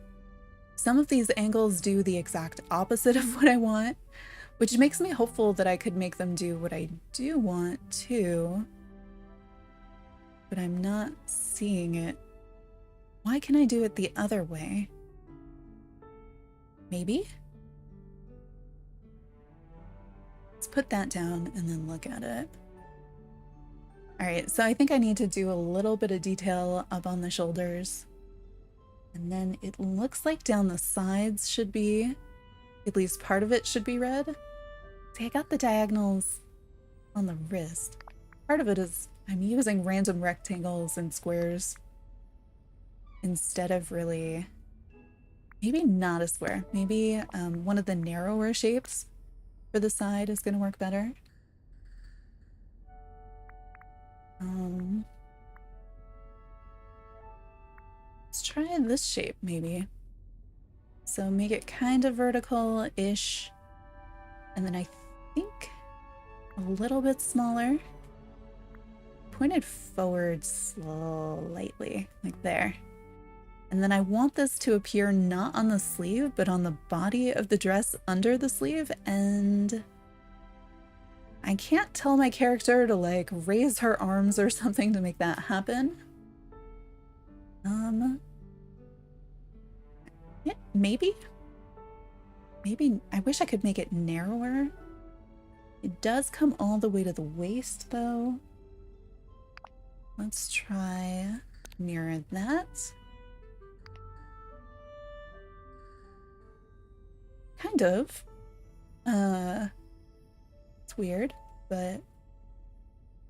Some of these angles do the exact opposite of what I want, which makes me hopeful that I could make them do what I do want too, but I'm not seeing it. Why can I do it the other way? Maybe? Let's put that down and then look at it. All right, so I think I need to do a little bit of detail up on the shoulders. And then it looks like down the sides should be, at least part of it should be red. See, I got the diagonals on the wrist. Part of it is I'm using random rectangles and squares instead of really, maybe not a square. Maybe one of the narrower shapes for the side is going to work better. Let's try this shape maybe. So make it kind of vertical-ish. And then I think a little bit smaller. Pointed forward slightly, like there. And then I want this to appear not on the sleeve, but on the body of the dress under the sleeve. And I can't tell my character to like raise her arms or something to make that happen. Yeah, maybe I wish I could make it narrower. It does come all the way to the waist though. Let's try mirror that. Kind of. It's weird, but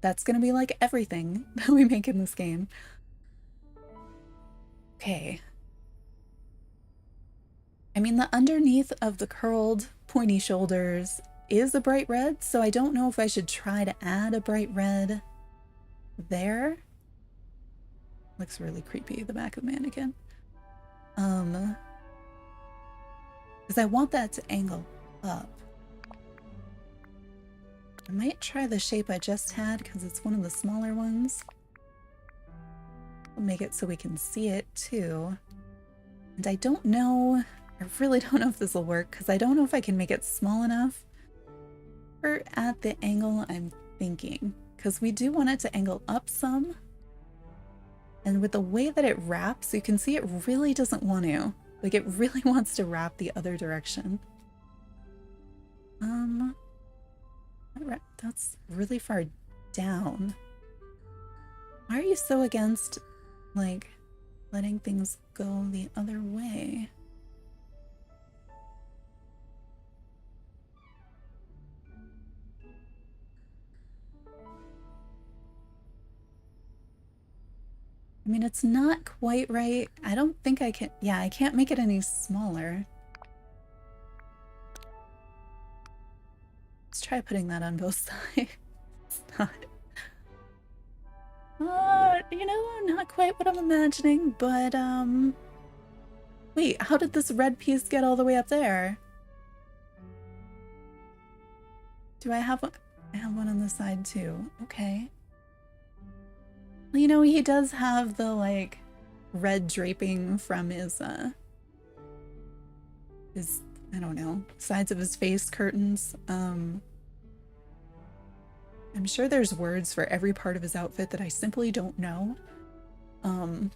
that's gonna be like everything that we make in this game. Okay. I mean, the underneath of the curled pointy shoulders is a bright red, so I don't know if I should try to add a bright red there. Looks really creepy, the back of the mannequin. Because I want that to angle up. I might try the shape I just had because it's one of the smaller ones. We'll make it so we can see it too. And I don't know, I really don't know if this will work because I don't know if I can make it small enough or at the angle I'm thinking, because we do want it to angle up some. And with the way that it wraps, you can see it really doesn't want to. Like, it really wants to wrap the other direction. That's really far down. Why are you so against, like, letting things go the other way? I mean, it's not quite right. I don't think I can. Yeah, I can't make it any smaller. Let's try putting that on both sides. It's not. You know, not quite what I'm imagining, but, wait, how did this red piece get all the way up there? Do I have one? I have one on the side too. Okay. Well, you know, he does have the, like, red draping from his, I don't know, sides of his face curtains. I'm sure there's words for every part of his outfit that I simply don't know. But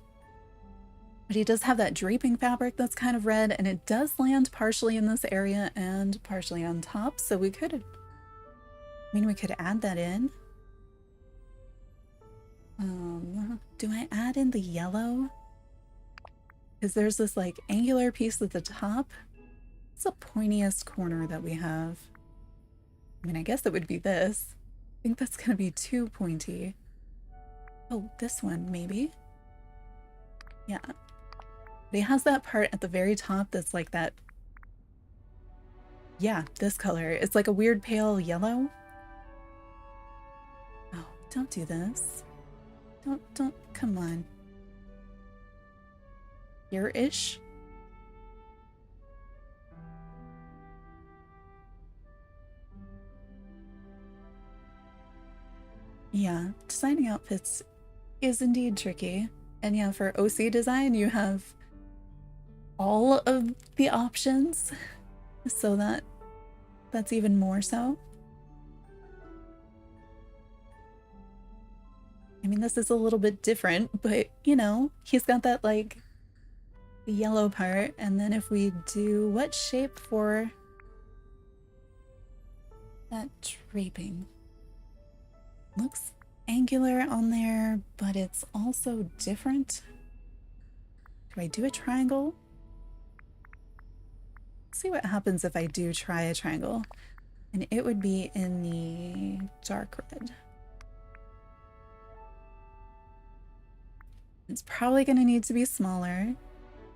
he does have that draping fabric that's kind of red, and it does land partially in this area and partially on top, so we could, I mean, we could add that in. Do I add in the yellow? Because there's this, like, angular piece at the top. It's the pointiest corner that we have. I mean, I guess it would be this. I think that's gonna be too pointy. Oh, this one, maybe? Yeah. But he has that part at the very top that's like that. Yeah, this color. It's like a weird pale yellow. Oh, don't do this. Don't, come on. Here-ish? Yeah, designing outfits is indeed tricky. And yeah, for OC design, you have all of the options, so that's even more so. I mean, this is a little bit different, but, you know, he's got that, like, the yellow part, and then if we do what shape for that draping? Looks angular on there, but it's also different. Do I do a triangle? Let's see what happens if I do try a triangle. And it would be in the dark red. It's probably going to need to be smaller.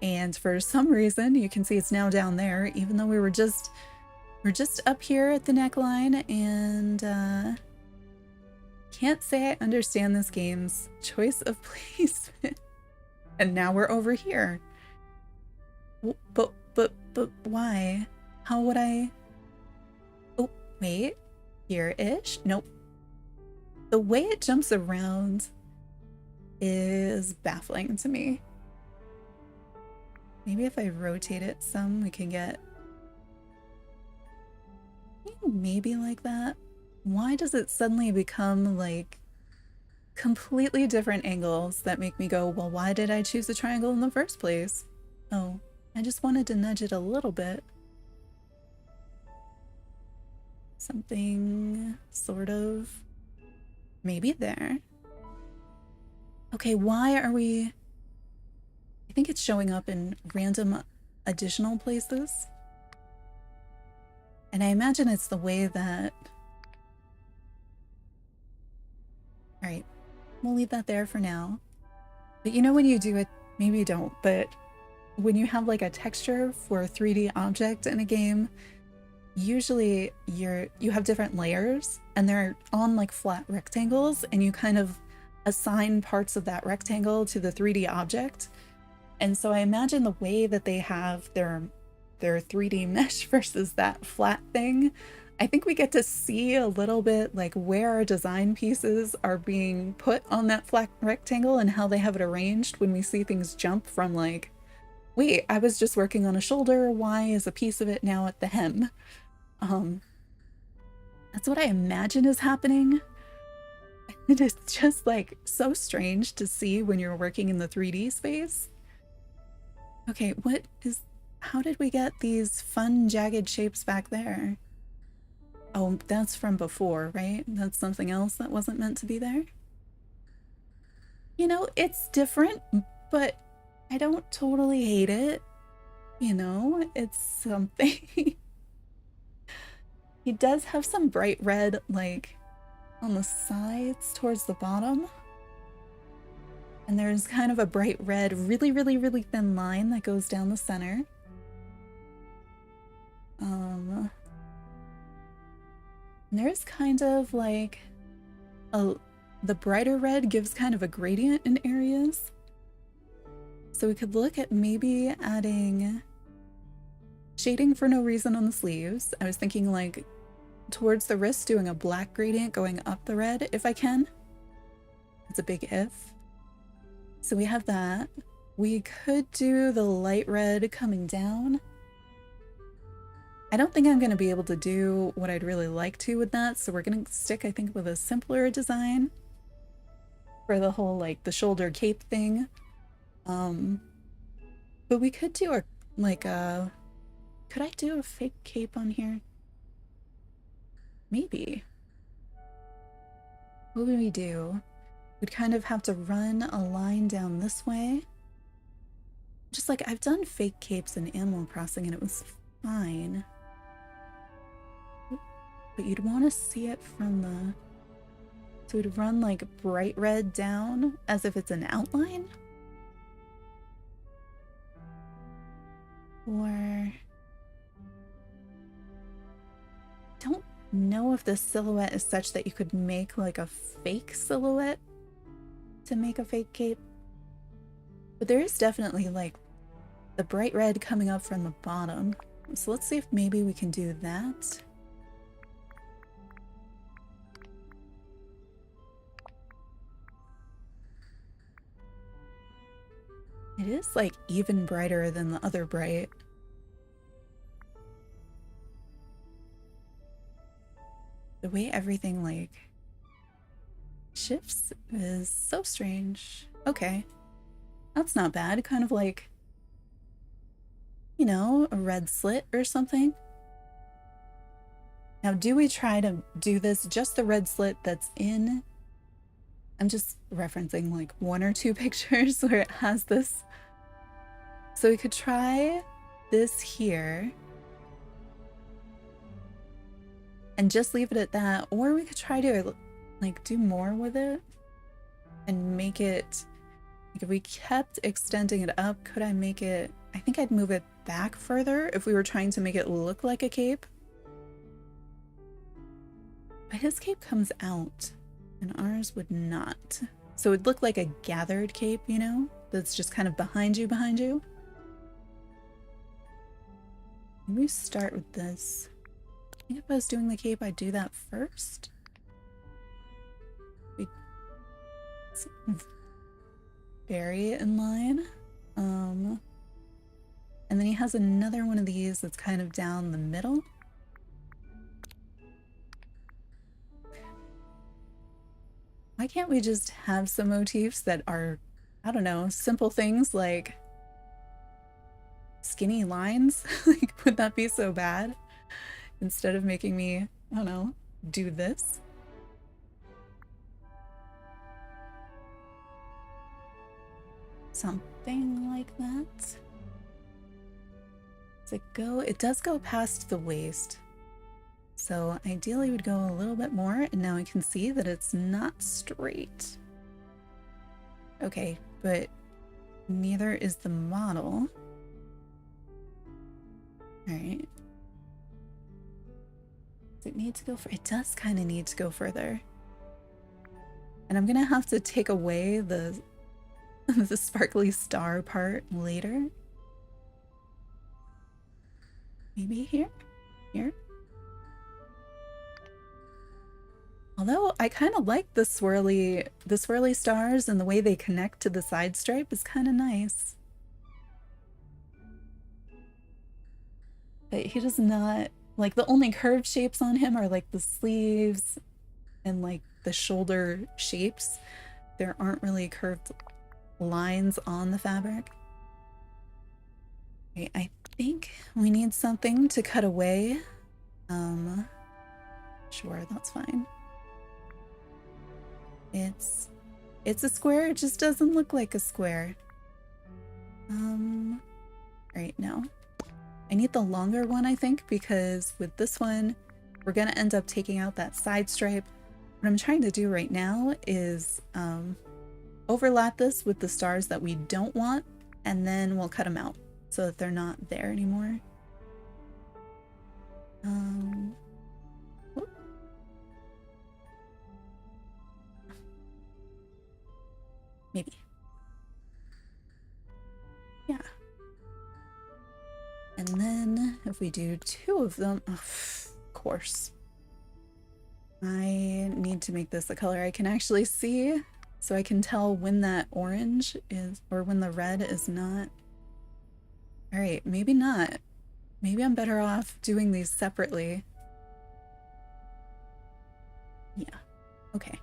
And for some reason, you can see it's now down there, even though we're just up here at the neckline, and can't say I understand this game's choice of placement. And now we're over here. But why? How would I? Oh, wait. Here-ish? Nope. The way it jumps around is baffling to me. Maybe if I rotate it some, we can get maybe like that. Why does it suddenly become like completely different angles that make me go, well, why did I choose a triangle in the first place? Oh, I just wanted to nudge it a little bit. Something sort of maybe there. Okay, why are we? I think it's showing up in random additional places. And I imagine it's the way that... All right, we'll leave that there for now. But you know when you do it, maybe you don't, but when you have like a texture for a 3D object in a game, usually you have different layers and they're on like flat rectangles, and you kind of assign parts of that rectangle to the 3D object. And so I imagine the way that they have their 3D mesh versus that flat thing, I think we get to see a little bit like where our design pieces are being put on that flat rectangle and how they have it arranged when we see things jump from like, wait, I was just working on a shoulder, why is a piece of it now at the hem? That's what I imagine is happening. I It is just like so strange to see when you're working in the 3D space. Okay, how did we get these fun jagged shapes back there? Oh, that's from before, right? That's something else that wasn't meant to be there? You know, it's different, but I don't totally hate it. You know, it's something. He does have some bright red, like, on the sides towards the bottom. And there's kind of a bright red, really, really, really thin line that goes down the center. There's kind of like the brighter red gives kind of a gradient in areas. So we could look at maybe adding shading for no reason on the sleeves. I was thinking like towards the wrist doing a black gradient going up the red if I can. It's a big if. So we have that. We could do the light red coming down. I don't think I'm going to be able to do what I'd really like to with that, so we're going to stick, I think, with a simpler design for the whole, like, the shoulder cape thing. But we could do could I do a fake cape on here? Maybe. What would we do? We'd kind of have to run a line down this way. Just like, I've done fake capes in Animal Crossing and it was fine. But you'd want to see it from the... So we'd run like bright red down as if it's an outline? Or... I don't know if the silhouette is such that you could make like a fake silhouette to make a fake cape. But there is definitely like the bright red coming up from the bottom. So let's see if maybe we can do that. It is like even brighter than the other bright. The way everything like shifts is so strange. Okay, that's not bad. Kind of like, you know, a red slit or something. Now, do we try to do this just the red slit that's in? I'm just referencing like one or two pictures where it has this. So we could try this here and just leave it at that, or we could try to like do more with it and make it like, if we kept extending it up, could I make it, I think I'd move it back further if we were trying to make it look like a cape. But his cape comes out and ours would not. So it'd look like a gathered cape, you know, that's just kind of behind you. We start with this. I think if I was doing the cape, I'd do that first. We bury it in line. And then he has another one of these that's kind of down the middle. Why can't we just have some motifs that are, I don't know, simple things like skinny lines? Like, would that be so bad? Instead of making me, I don't know, do this. Something like that. Does it go? It does go past the waist. So ideally we'd go a little bit more, and now I can see that it's not straight. Okay, but neither is the model. All right. Does it need to go it does kind of need to go further. And I'm gonna have to take away the the sparkly star part later. Maybe here? Here? Although I kind of like the swirly stars, and the way they connect to the side stripe is kind of nice. But he does not, like, the only curved shapes on him are like the sleeves and like the shoulder shapes, there aren't really curved lines on the fabric. Okay, I think we need something to cut away. Sure, that's fine. It's a square, it just doesn't look like a square. Right, no. I need the longer one, I think, because with this one, we're gonna end up taking out that side stripe. What I'm trying to do right now is overlap this with the stars that we don't want, and then we'll cut them out so that they're not there anymore. Maybe. Yeah. And then if we do 2 of them, of course. I need to make this a color I can actually see so I can tell when that orange is, or when the red is not. All right, maybe not. Maybe I'm better off doing these separately. Yeah, okay.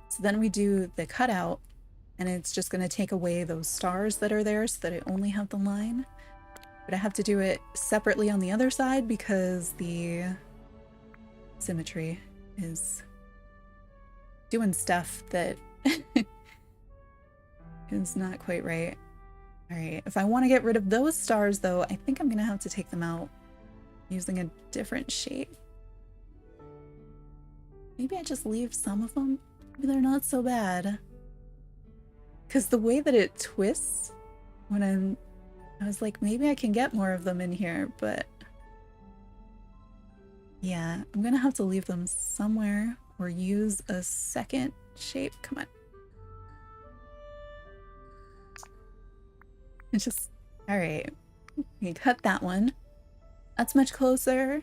So then we do the cutout, and it's just gonna take away those stars that are there so that I only have the line. But I have to do it separately on the other side because the symmetry is doing stuff that is not quite right. All right, if I want to get rid of those stars though, I think I'm gonna have to take them out using a different shape. Maybe I just leave some of them. Maybe they're not so bad. Because the way that it twists when I was like, maybe I can get more of them in here, but yeah, I'm gonna have to leave them somewhere or use a second shape. Come on. It's just, all right, we cut that one. That's much closer.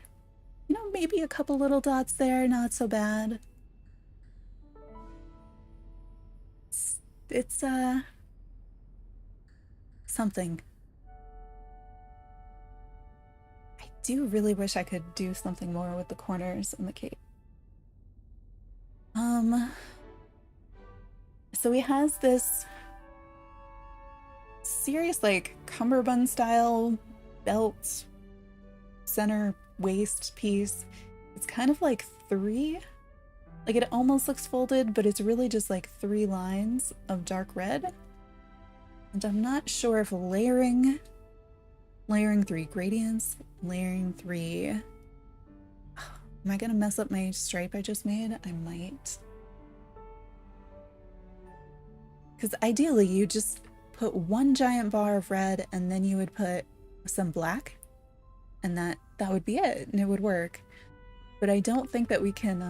You know, maybe a couple little dots there, not so bad. It's something. I do really wish I could do something more with the corners and the cape. So he has this serious, like, cummerbund style belt center waist piece. It's kind of like 3. Like, it almost looks folded, but it's really just like 3 lines of dark red. And I'm not sure if layering 3 gradients, layering 3... Am I gonna mess up my stripe I just made? I might. Because ideally you just put 1 giant bar of red and then you would put some black, and that would be it, and it would work. But I don't think that we can,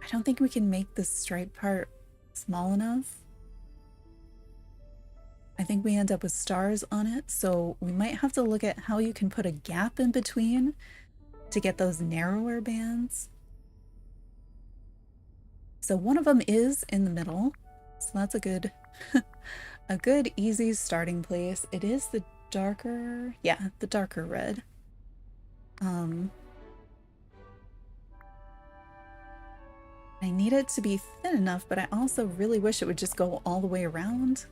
I don't think we can make this stripe part small enough. I think we end up with stars on it, so we might have to look at how you can put a gap in between to get those narrower bands. So one of them is in the middle, so that's a good a good easy starting place. It is the darker, yeah, the darker red. I need it to be thin enough, but I also really wish it would just go all the way around.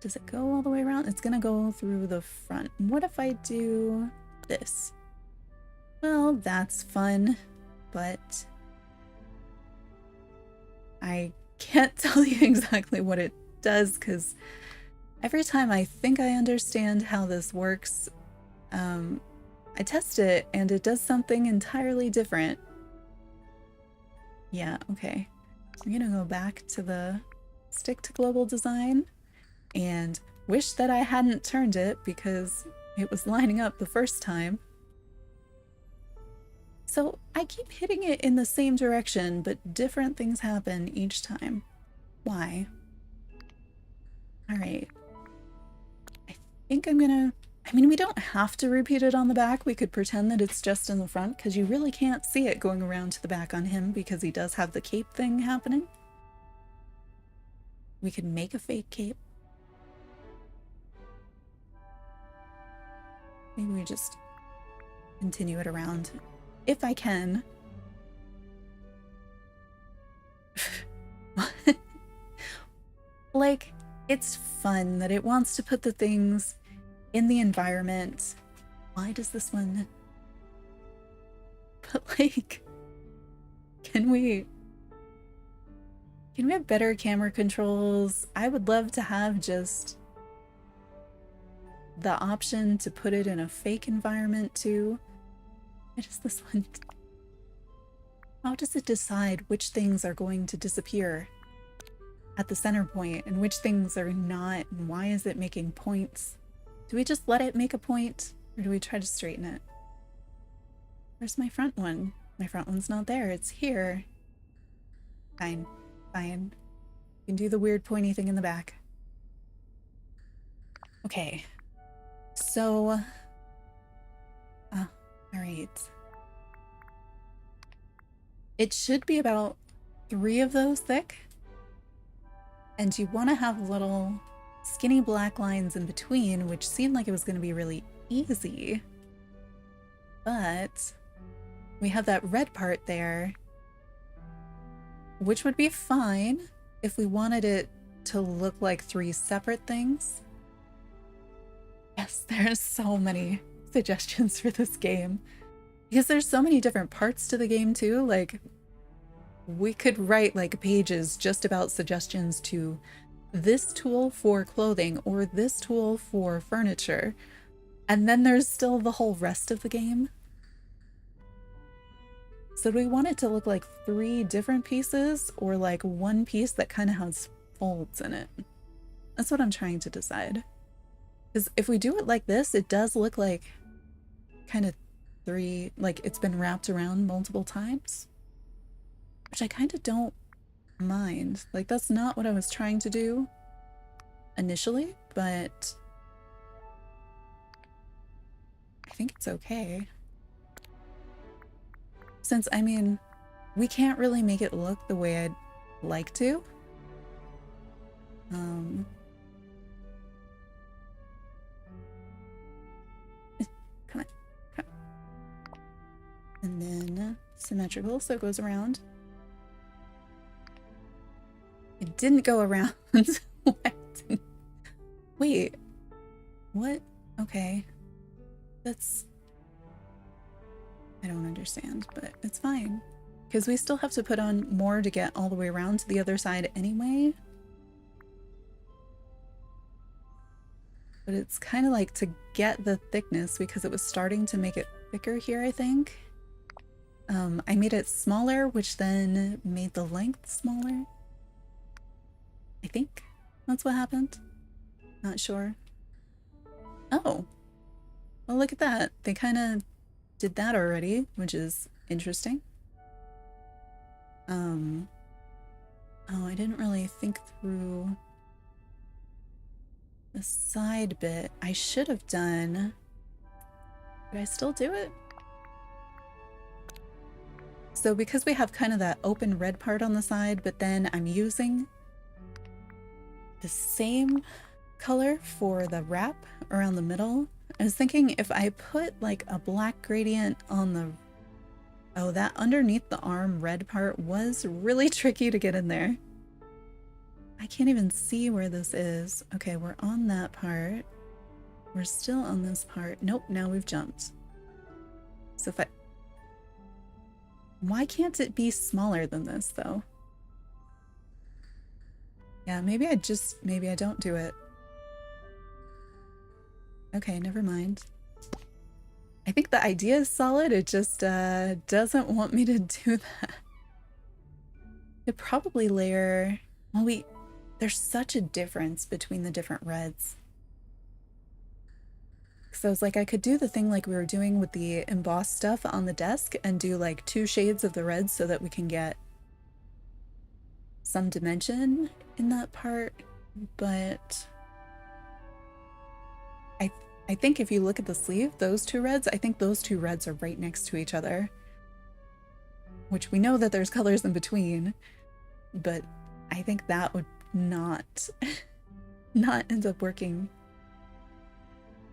Does it go all the way around? It's gonna go through the front. What if I do this? Well, that's fun, but I can't tell you exactly what it does because every time I think I understand how this works, I test it and it does something entirely different. Yeah, okay. I'm gonna go back to the stick to global design and wish that I hadn't turned it because it was lining up the first time. So I keep hitting it in the same direction, but different things happen each time. Why? All right. I think I'm gonna... I mean, we don't have to repeat it on the back. We could pretend that it's just in the front because you really can't see it going around to the back on him because he does have the cape thing happening. We could make a fake cape. Maybe we just continue it around if I can. it's fun that it wants to put the things in the environment. Why does this one... But like, can we have better camera controls? I would love to have just the option to put it in a fake environment too. Why does this one... How does it decide which things are going to disappear at the center point and which things are not? And why is it making points? Do we just let it make a point, or do we try to straighten it? Where's my front one? My front one's not there. It's here. Fine. Fine. You can do the weird pointy thing in the back. Okay. So... alright. It should be about 3 of those thick. And you want to have little skinny black lines in between, which seemed like it was going to be really easy. But we have that red part there, which would be fine if we wanted it to look like 3 separate things. Yes, there's so many suggestions for this game. Because there's so many different parts to the game too. Like, we could write like pages just about suggestions to this tool for clothing or this tool for furniture. And then there's still the whole rest of the game. So do we want it to look like 3 different pieces or like 1 piece that kind of has folds in it? That's what I'm trying to decide. Because if we do it like this, it does look like kind of 3, like it's been wrapped around multiple times, which I kind of don't mind. Like, that's not what I was trying to do initially, but I think it's okay. Since, I mean, we can't really make it look the way I'd like to. Come on. And then symmetrical, so it goes around. It didn't go around. Wait. What? Okay. That's... I don't understand, but it's fine. Because we still have to put on more to get all the way around to the other side anyway. But it's kind of like to get the thickness, because it was starting to make it thicker here, I think. I made it smaller, which then made the length smaller. I think that's what happened. Not sure. Oh. Well, look at that. They kind of did that already, which is interesting. Oh, I didn't really think through the side bit. I should have done... Did I still do it? So because we have kind of that open red part on the side, but then I'm using the same color for the wrap around the middle, I was thinking if I put like a black gradient on the... Oh, that underneath the arm red part was really tricky to get in there. I can't even see where this is. Okay, we're on that part. We're still on this part. Nope, now we've jumped. So if I... Why can't it be smaller than this, though? Yeah, maybe I don't do it. Okay, never mind. I think the idea is solid, it just doesn't want me to do that. Could probably layer... Well, there's such a difference between the different reds. So I was like, I could do the thing like we were doing with the embossed stuff on the desk and do like 2 shades of the red so that we can get some dimension in that part, but I think if you look at the sleeve, those 2 reds, I think those 2 reds are right next to each other, which we know that there's colors in between, but I think that would not end up working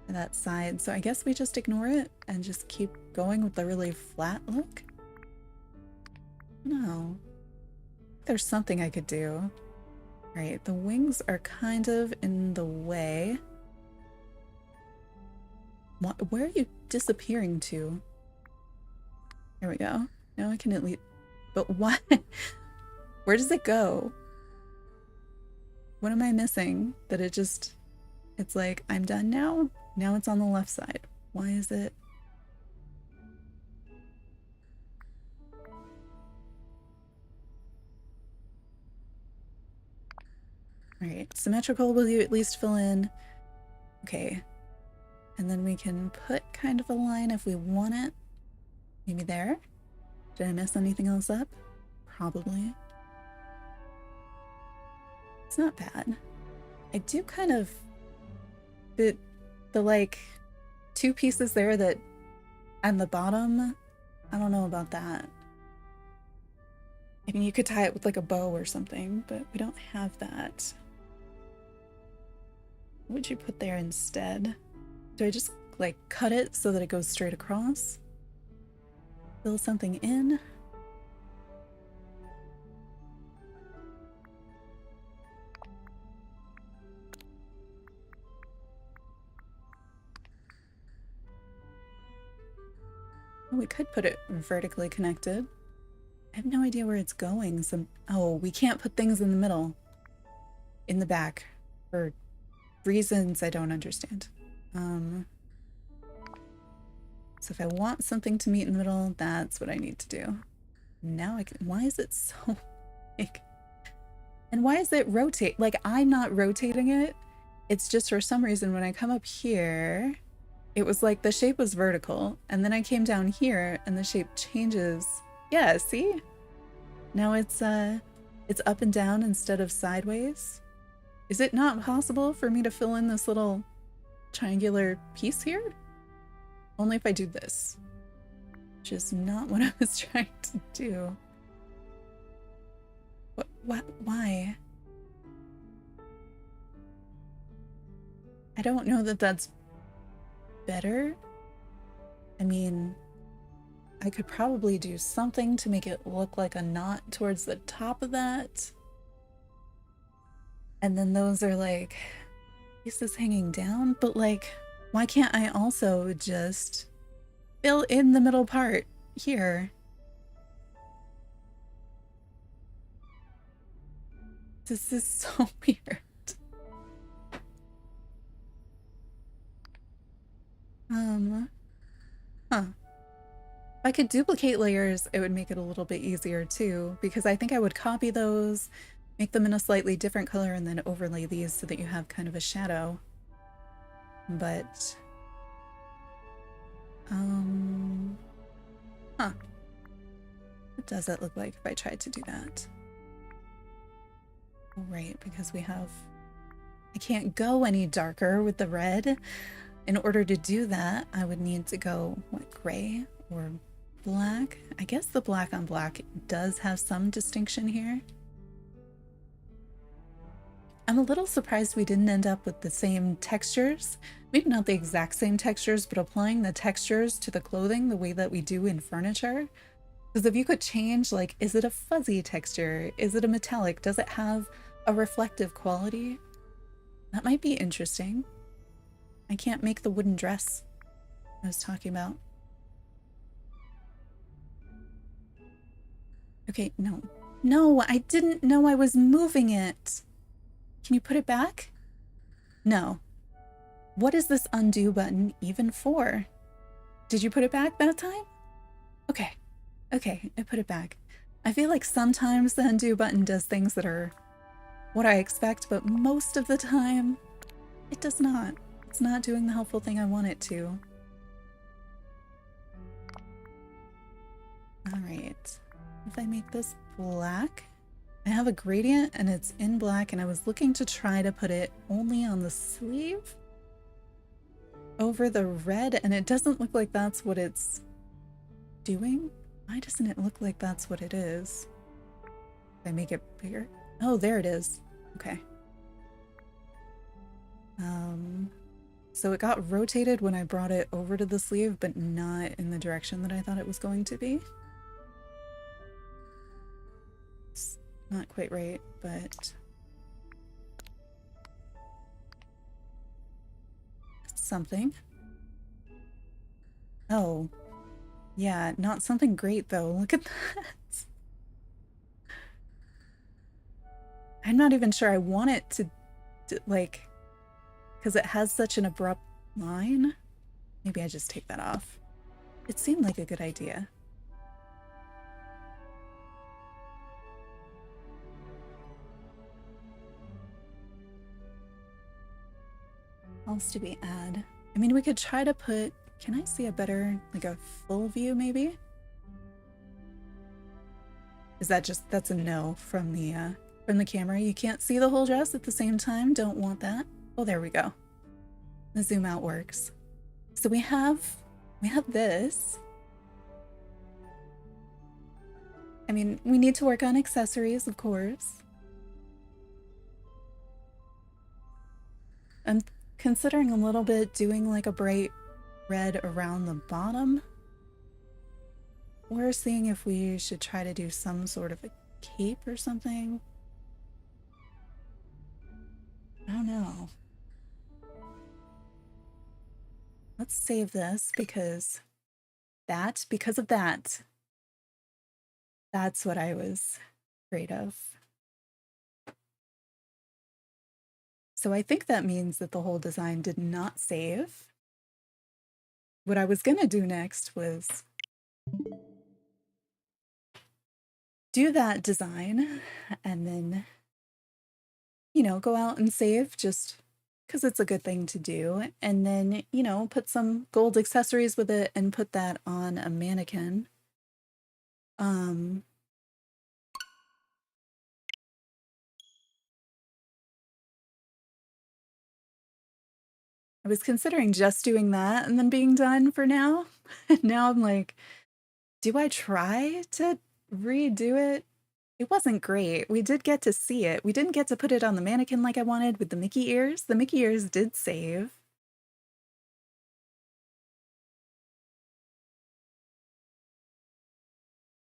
for that side. So I guess we just ignore it and just keep going with the really flat look. No, there's something I could do. Right, the wings are kind of in the way. Where are you disappearing to? There we go. Now I can at least... But what? Where does it go? What am I missing? That it just... It's like, I'm done now? Now it's on the left side. Why is it... Alright, symmetrical will you at least fill in? Okay. And then we can put kind of a line if we want it. Maybe there? Did I mess anything else up? Probably. It's not bad. I do kind of... The like, two pieces there that... And the bottom, I don't know about that. I mean, you could tie it with like a bow or something, but we don't have that. What would you put there instead? Do I just like cut it so that it goes straight across? Fill something in? Oh, we could put it vertically connected. I have no idea where it's going. Oh, we can't put things in the middle. In the back. For reasons I don't understand. So if I want something to meet in the middle, that's what I need to do. Now I can... Why is it so big? And why is it rotate? Like, I'm not rotating it. It's just for some reason when I come up here, it was like the shape was vertical. And then I came down here and the shape changes. Yeah, see? Now it's up and down instead of sideways. Is it not possible for me to fill in this little triangular piece here? Only if I do this. Which is not what I was trying to do. What? Why? I don't know that that's better. I mean, I could probably do something to make it look like a knot towards the top of that. And then those are like pieces hanging down, but like, why can't I also just fill in the middle part here? This is so weird. Huh. If I could duplicate layers, it would make it a little bit easier too, because I think I would copy those, make them in a slightly different color, and then overlay these so that you have kind of a shadow. But, huh. What does that look like if I tried to do that? Oh, right, because we have... I can't go any darker with the red. In order to do that, I would need to go, what, gray or black? I guess the black on black does have some distinction here. I'm a little surprised we didn't end up with the same textures. Maybe not the exact same textures, but applying the textures to the clothing the way that we do in furniture. Because if you could change, like, is it a fuzzy texture? Is it a metallic? Does it have a reflective quality? That might be interesting. I can't make the wooden dress I was talking about. Okay, no. No, I didn't know I was moving it. Can you put it back? No. What is this undo button even for? Did you put it back that time? Okay. Okay, I put it back. I feel like sometimes the undo button does things that are what I expect, but most of the time, it does not. It's not doing the helpful thing I want it to. Alright. If I make this black, I have a gradient and it's in black, and I was looking to try to put it only on the sleeve over the red, and it doesn't look like that's what it's doing. Why doesn't it look like that's what it is? If I make it bigger? Oh, there it is. Okay. So it got rotated when I brought it over to the sleeve, but not in the direction that I thought it was going to be. It's not quite right, but something. Oh, yeah, not something great though. Look at that. I'm not even sure I want it to, like, because it has such an abrupt line. Maybe I just take that off. It seemed like a good idea. What else do we add? I mean, we could try to put, can I see a better, like a full view maybe? Is that just, that's a no from the camera. You can't see the whole dress at the same time. Don't want that. Oh, there we go. The zoom out works. So we have this. I mean, we need to work on accessories, of course. I'm considering a little bit doing like a bright red around the bottom. We're seeing if we should try to do some sort of a cape or something. I don't know. Let's save this because of that. That's what I was afraid of. So I think that means that the whole design did not save. What I was gonna do next was do that design and then, you know, go out and save just because it's a good thing to do. And then, you know, put some gold accessories with it and put that on a mannequin. I was considering just doing that and then being done for now. And now I'm like, do I try to redo it? It wasn't great. We did get to see it. We didn't get to put it on the mannequin like I wanted with the Mickey ears. The Mickey ears did save.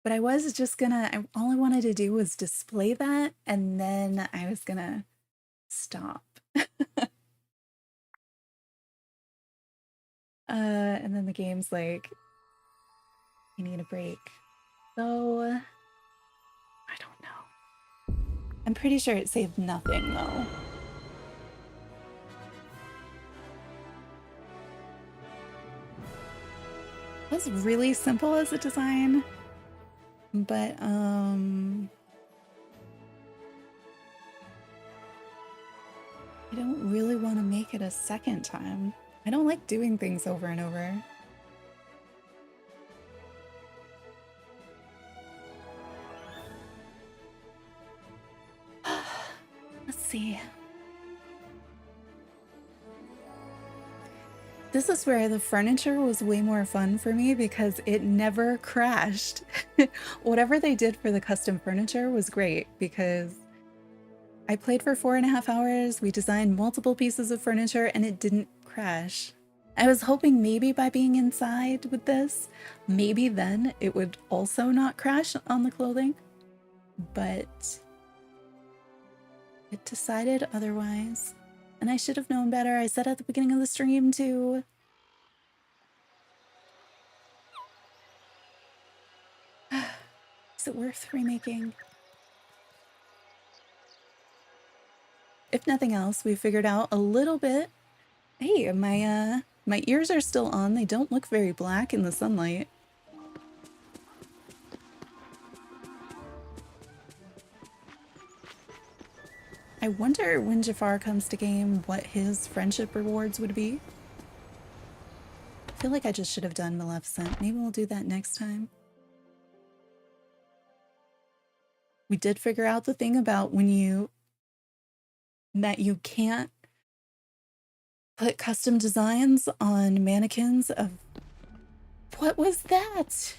But I was just gonna, all I wanted to do was display that, and then I was gonna stop. And then the game's like, you need a break. So, I don't know. I'm pretty sure it saved nothing, though. It was really simple as a design, but, I don't really want to make it a second time. I don't like doing things over and over. Let's see. This is where the furniture was way more fun for me because it never crashed. Whatever they did for the custom furniture was great because I played for 4.5 hours, we designed multiple pieces of furniture, and it didn't crash. I was hoping maybe by being inside with this, maybe then it would also not crash on the clothing, but it decided otherwise. And I should have known better. I said at the beginning of the stream too. Is it worth remaking? If nothing else, we figured out a little bit. Hey, my ears are still on. They don't look very black in the sunlight. I wonder when Jafar comes to game what his friendship rewards would be. I feel like I just should have done Maleficent. Maybe we'll do that next time. We did figure out the thing about that you can't put custom designs on mannequins of... What was that?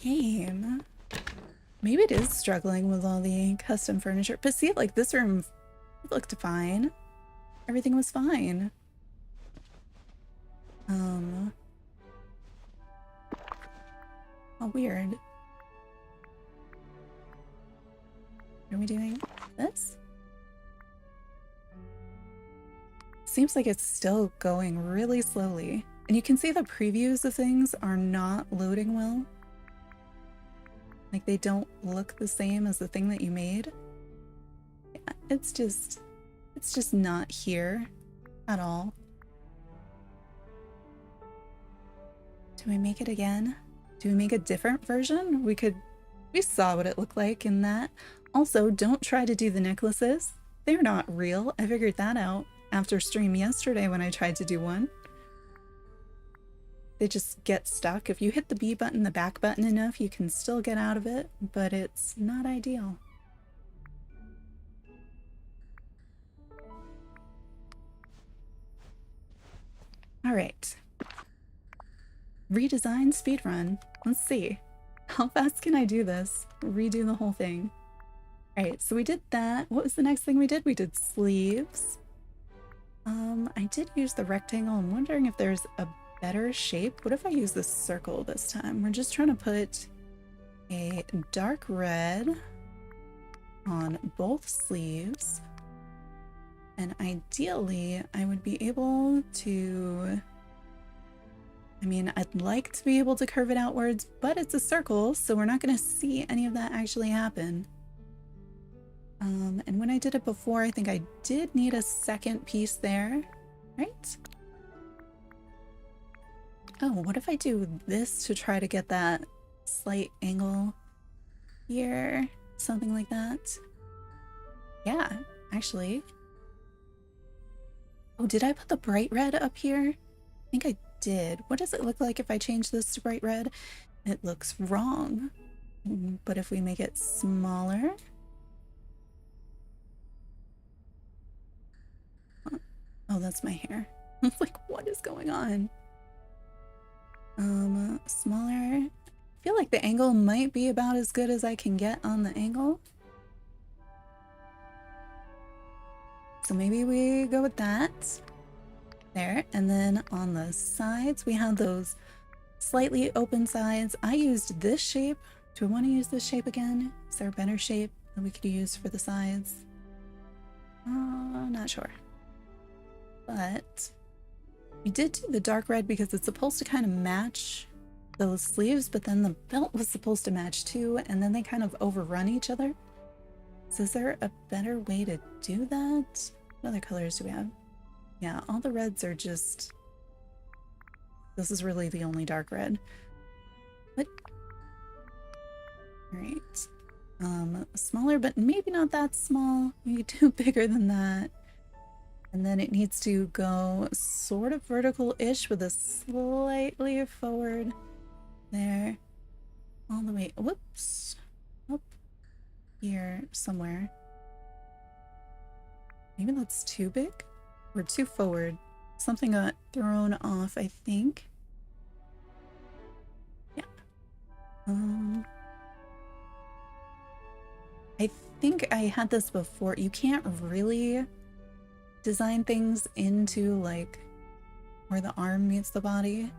Game. Maybe it is struggling with all the custom furniture. But see, like this room looked fine. Everything was fine. Oh, weird. Are we doing this? seems like it's still going really slowly. And you can see the previews of things are not loading well. Like they don't look the same as the thing that you made. Yeah, it's just not here at all. Do we make it again? Do we make a different version? We saw what it looked like in that. Also, don't try to do the necklaces. They're not real. I figured that out after stream yesterday when I tried to do one. They just get stuck. If you hit the B button, the back button enough, you can still get out of it, but it's not ideal. All right. Redesign speedrun. Let's see. How fast can I do this? Redo the whole thing. All right, so we did that. What was the next thing we did? We did sleeves. I did use the rectangle. I'm wondering if there's a better shape. What if I use the circle this time? We're just trying to put a dark red on both sleeves. And ideally, I would be able to... I mean, I'd like to be able to curve it outwards, but it's a circle, so we're not going to see any of that actually happen. And when I did it before, I think I did need a second piece there, right? Oh, what if I do this to try to get that slight angle here? Something like that. Yeah, actually. Oh, did I put the bright red up here? I think I did. What does it look like if I change this to bright red? It looks wrong. But if we make it smaller... Oh, that's my hair. I was like, what is going on? Smaller. I feel like the angle might be about as good as I can get on the angle. So maybe we go with that. There. And then on the sides, we have those slightly open sides. I used this shape. Do I want to use this shape again? Is there a better shape that we could use for the sides? Not sure. But we did do the dark red because it's supposed to kind of match those sleeves, but then the belt was supposed to match too, and then they kind of overrun each other. So is there a better way to do that? What other colors do we have? Yeah, all the reds are just... This is really the only dark red. What? Alright. Smaller, but maybe not that small. We could do bigger than that. And then it needs to go sort of vertical-ish with a slightly forward there. All the way, whoops, up here somewhere. Maybe that's too big or too forward. Something got thrown off, I think. Yeah. I think I had this before. You can't really design things into like where the arm meets the body.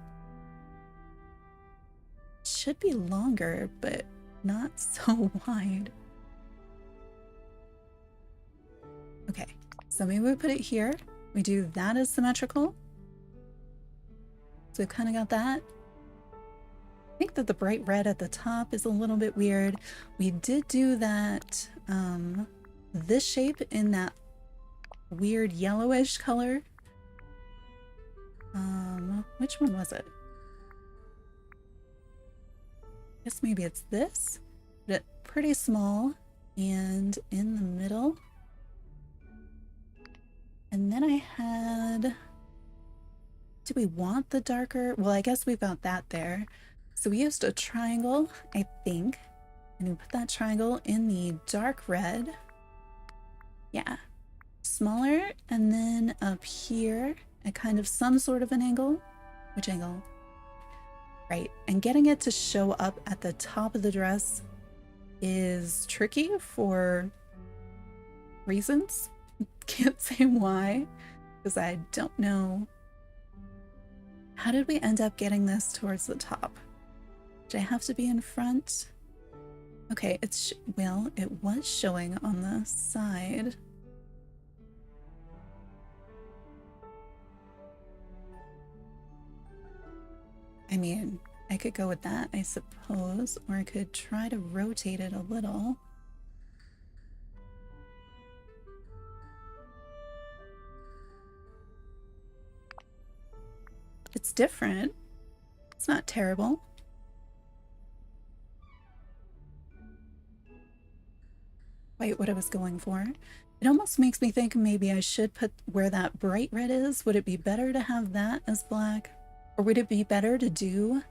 It should be longer, but not so wide. Okay, so maybe we put it here. We do that as symmetrical. So we kind of got that. I think that the bright red at the top is a little bit weird. We did do that, this shape in that weird yellowish color. Which one was it? I guess maybe it's this, but pretty small and in the middle. And then I had, do we want the darker? Well, I guess we've got that there. So we used a triangle, I think, and we put that triangle in the dark red. Yeah. Smaller, and then up here at kind of some sort of an angle. Which angle? Right, and getting it to show up at the top of the dress is tricky for reasons. Can't say why, because I don't know. How did we end up getting this towards the top? Did I have to be in front? Okay, it's well, it was showing on the side. I mean, I could go with that, I suppose, or I could try to rotate it a little. It's different. It's not terrible. Quite what I was going for. It almost makes me think maybe I should put where that bright red is. Would it be better to have that as black? Or would it be better to do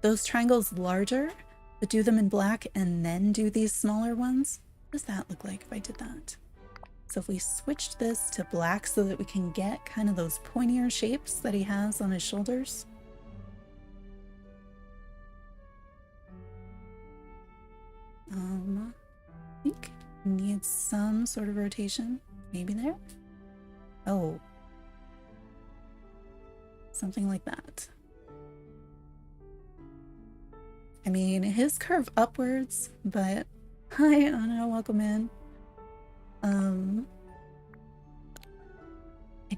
those triangles larger, but do them in black and then do these smaller ones? What does that look like if I did that? So if we switched this to black so that we can get kind of those pointier shapes that he has on his shoulders. I think needs some sort of rotation. Maybe there? Oh. Something like that. I mean, his curve upwards, but hi Anna, welcome in. I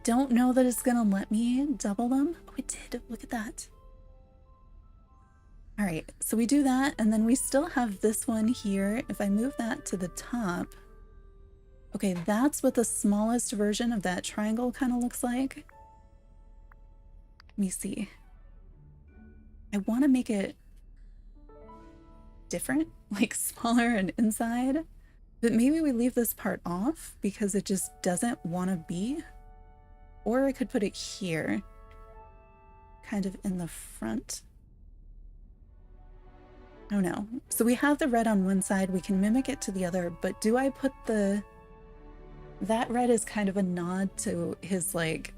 don't know that it's gonna let me double them. Oh, it did. Look at that. All right, so we do that, and then we still have this one here. If I move that to the top, okay, that's what the smallest version of that triangle kind of looks like. Let me see. I want to make it different, like smaller and inside, but maybe we leave this part off because it just doesn't want to be. Or I could put it here, kind of in the front. Oh no. So we have the red on one side, we can mimic it to the other, but do I put that red is kind of a nod to his, like,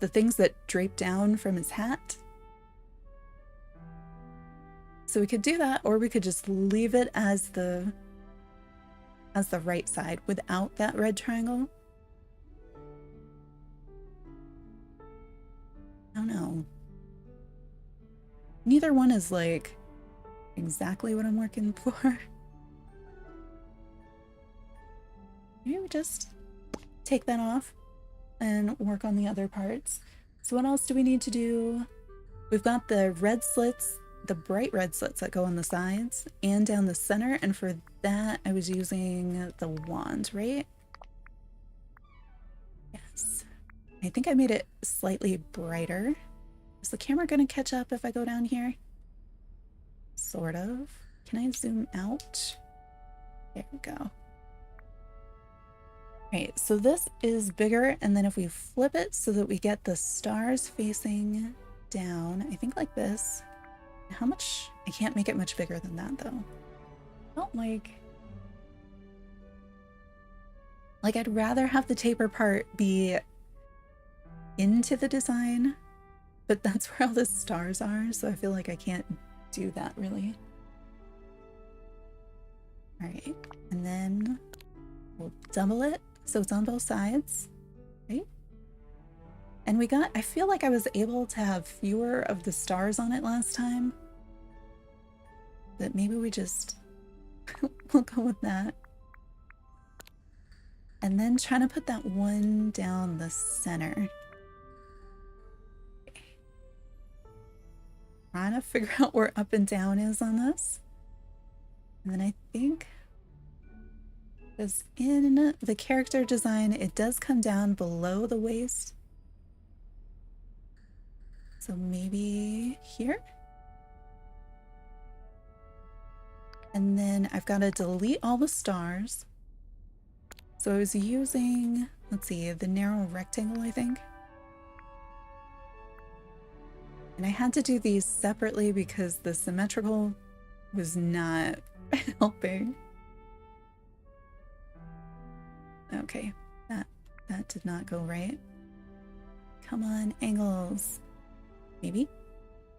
the things that drape down from his hat? So we could do that, or we could just leave it as the right side without that red triangle. I don't know. Neither one is like exactly what I'm working for. Maybe we just take that off and work on the other parts. So what else do we need to do? We've got the red slits, the bright red slits that go on the sides and down the center, and for that I was using the wand, right? Yes. I think I made it slightly brighter. Is the camera gonna catch up if I go down here? Sort of. Can I zoom out? There we go. Right, so this is bigger, and then if we flip it so that we get the stars facing down, I think like this. How much? I can't make it much bigger than that though. Not like I'd rather have the taper part be into the design, but that's where all the stars are, so I feel like I can't do that really. All right, and then we'll double it so it's on both sides, right? And we got, I feel like I was able to have fewer of the stars on it last time, but maybe we just we'll go with that. And then trying to put that one down the center. Trying to figure out where up and down is on this. And then I think, because in the character design, it does come down below the waist. So maybe here? And then I've got to delete all the stars. So I was using, let's see, the narrow rectangle, I think. And I had to do these separately because the symmetrical was not helping. Okay, that did not go right. Come on, angles. Maybe?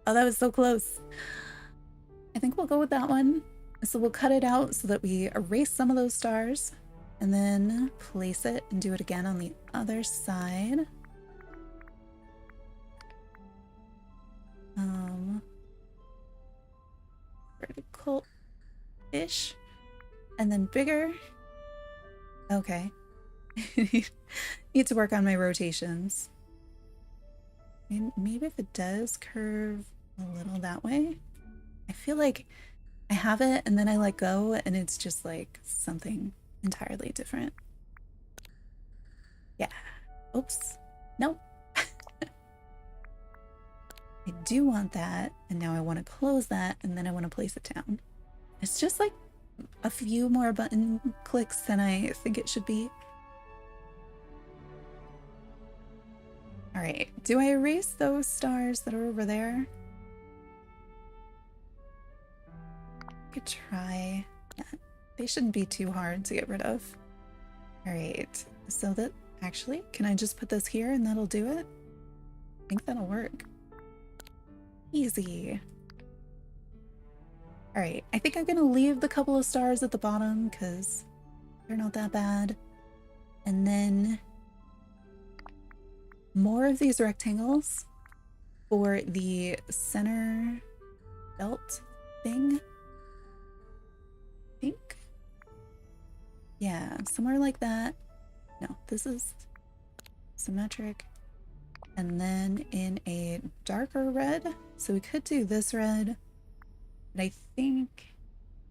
Oh, that was so close. I think we'll go with that one. So we'll cut it out so that we erase some of those stars and then place it and do it again on the other side. Vertical-ish. And then bigger. Okay. Need to work on my rotations. Maybe if it does curve a little that way. I feel like I have it and then I let go and it's just like something entirely different. Yeah. Oops. Nope. I do want that, and now I want to close that, and then I want to place it down. It's just like a few more button clicks than I think it should be. All right, do I erase those stars that are over there? I could try. Yeah, they shouldn't be too hard to get rid of. All right, so that actually, can I just put this here and that'll do it? I think that'll work. Easy. All right, I think I'm gonna leave the couple of stars at the bottom because they're not that bad. And then more of these rectangles for the center belt thing. I think. Yeah, somewhere like that. No, this is symmetric. And then in a darker red. So we could do this red. But I think,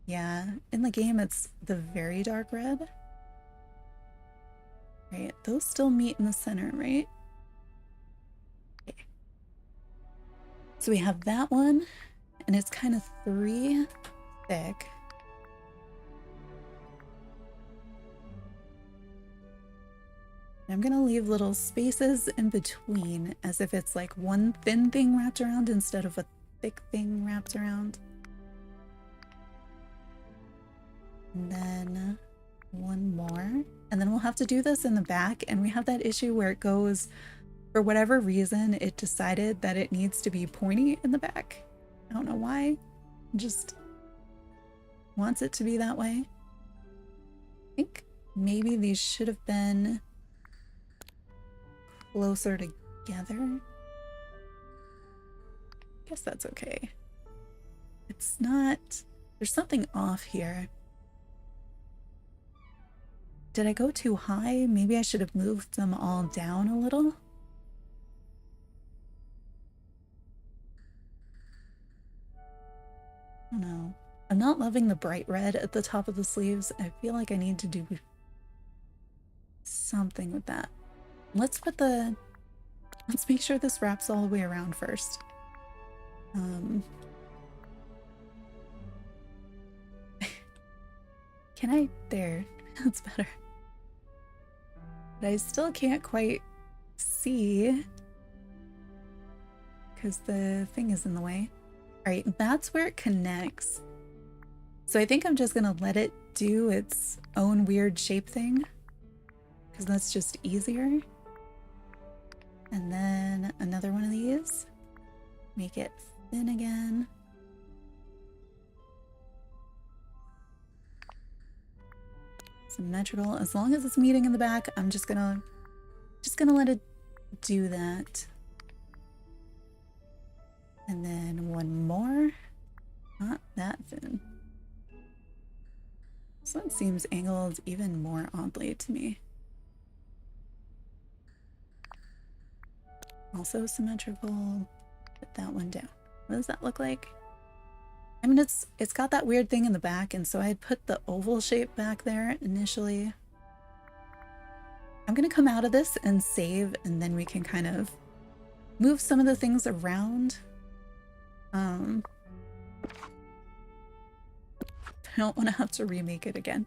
yeah, in the game it's the very dark red. Right, those still meet in the center, right? Okay. So we have that one, and it's kind of 3 thick. I'm gonna leave little spaces in between as if it's like one thin thing wrapped around instead of a thick thing wrapped around. And then one more. And then we'll have to do this in the back, and we have that issue where it goes, for whatever reason, it decided that it needs to be pointy in the back. I don't know why. It just wants it to be that way. I think maybe these should have been closer together. Guess that's okay. It's not, there's something off here. Did I go too high? Maybe I should have moved them all down a little. I don't know. I'm not loving the bright red at the top of the sleeves. I feel like I need to do something with that. Let's make sure this wraps all the way around first. Can I? There. That's better. But I still can't quite see because the thing is in the way. All right, that's where it connects. So I think I'm just gonna let it do its own weird shape thing because that's just easier. And then another one of these. Make it thin again. Symmetrical. As long as it's meeting in the back, I'm just gonna let it do that. And then one more. Not that thin. This one seems angled even more oddly to me. Also symmetrical. Put that one down. What does that look like? I mean, it's got that weird thing in the back, and so I had put the oval shape back there initially. I'm gonna come out of this and save, and then we can kind of move some of the things around. I don't want to have to remake it again.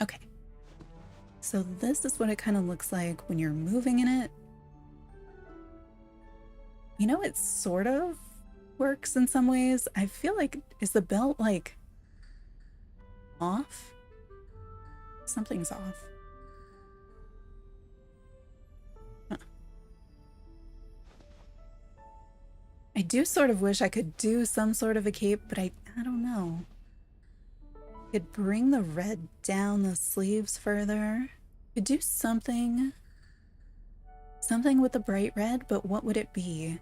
Okay, so this is what it kind of looks like when you're moving in it. You know, it sort of works in some ways. I feel like, is the belt like off? Something's off. Huh. I do sort of wish I could do some sort of a cape, but I don't know. Could bring the red down the sleeves further. Could do something with the bright red, but what would it be?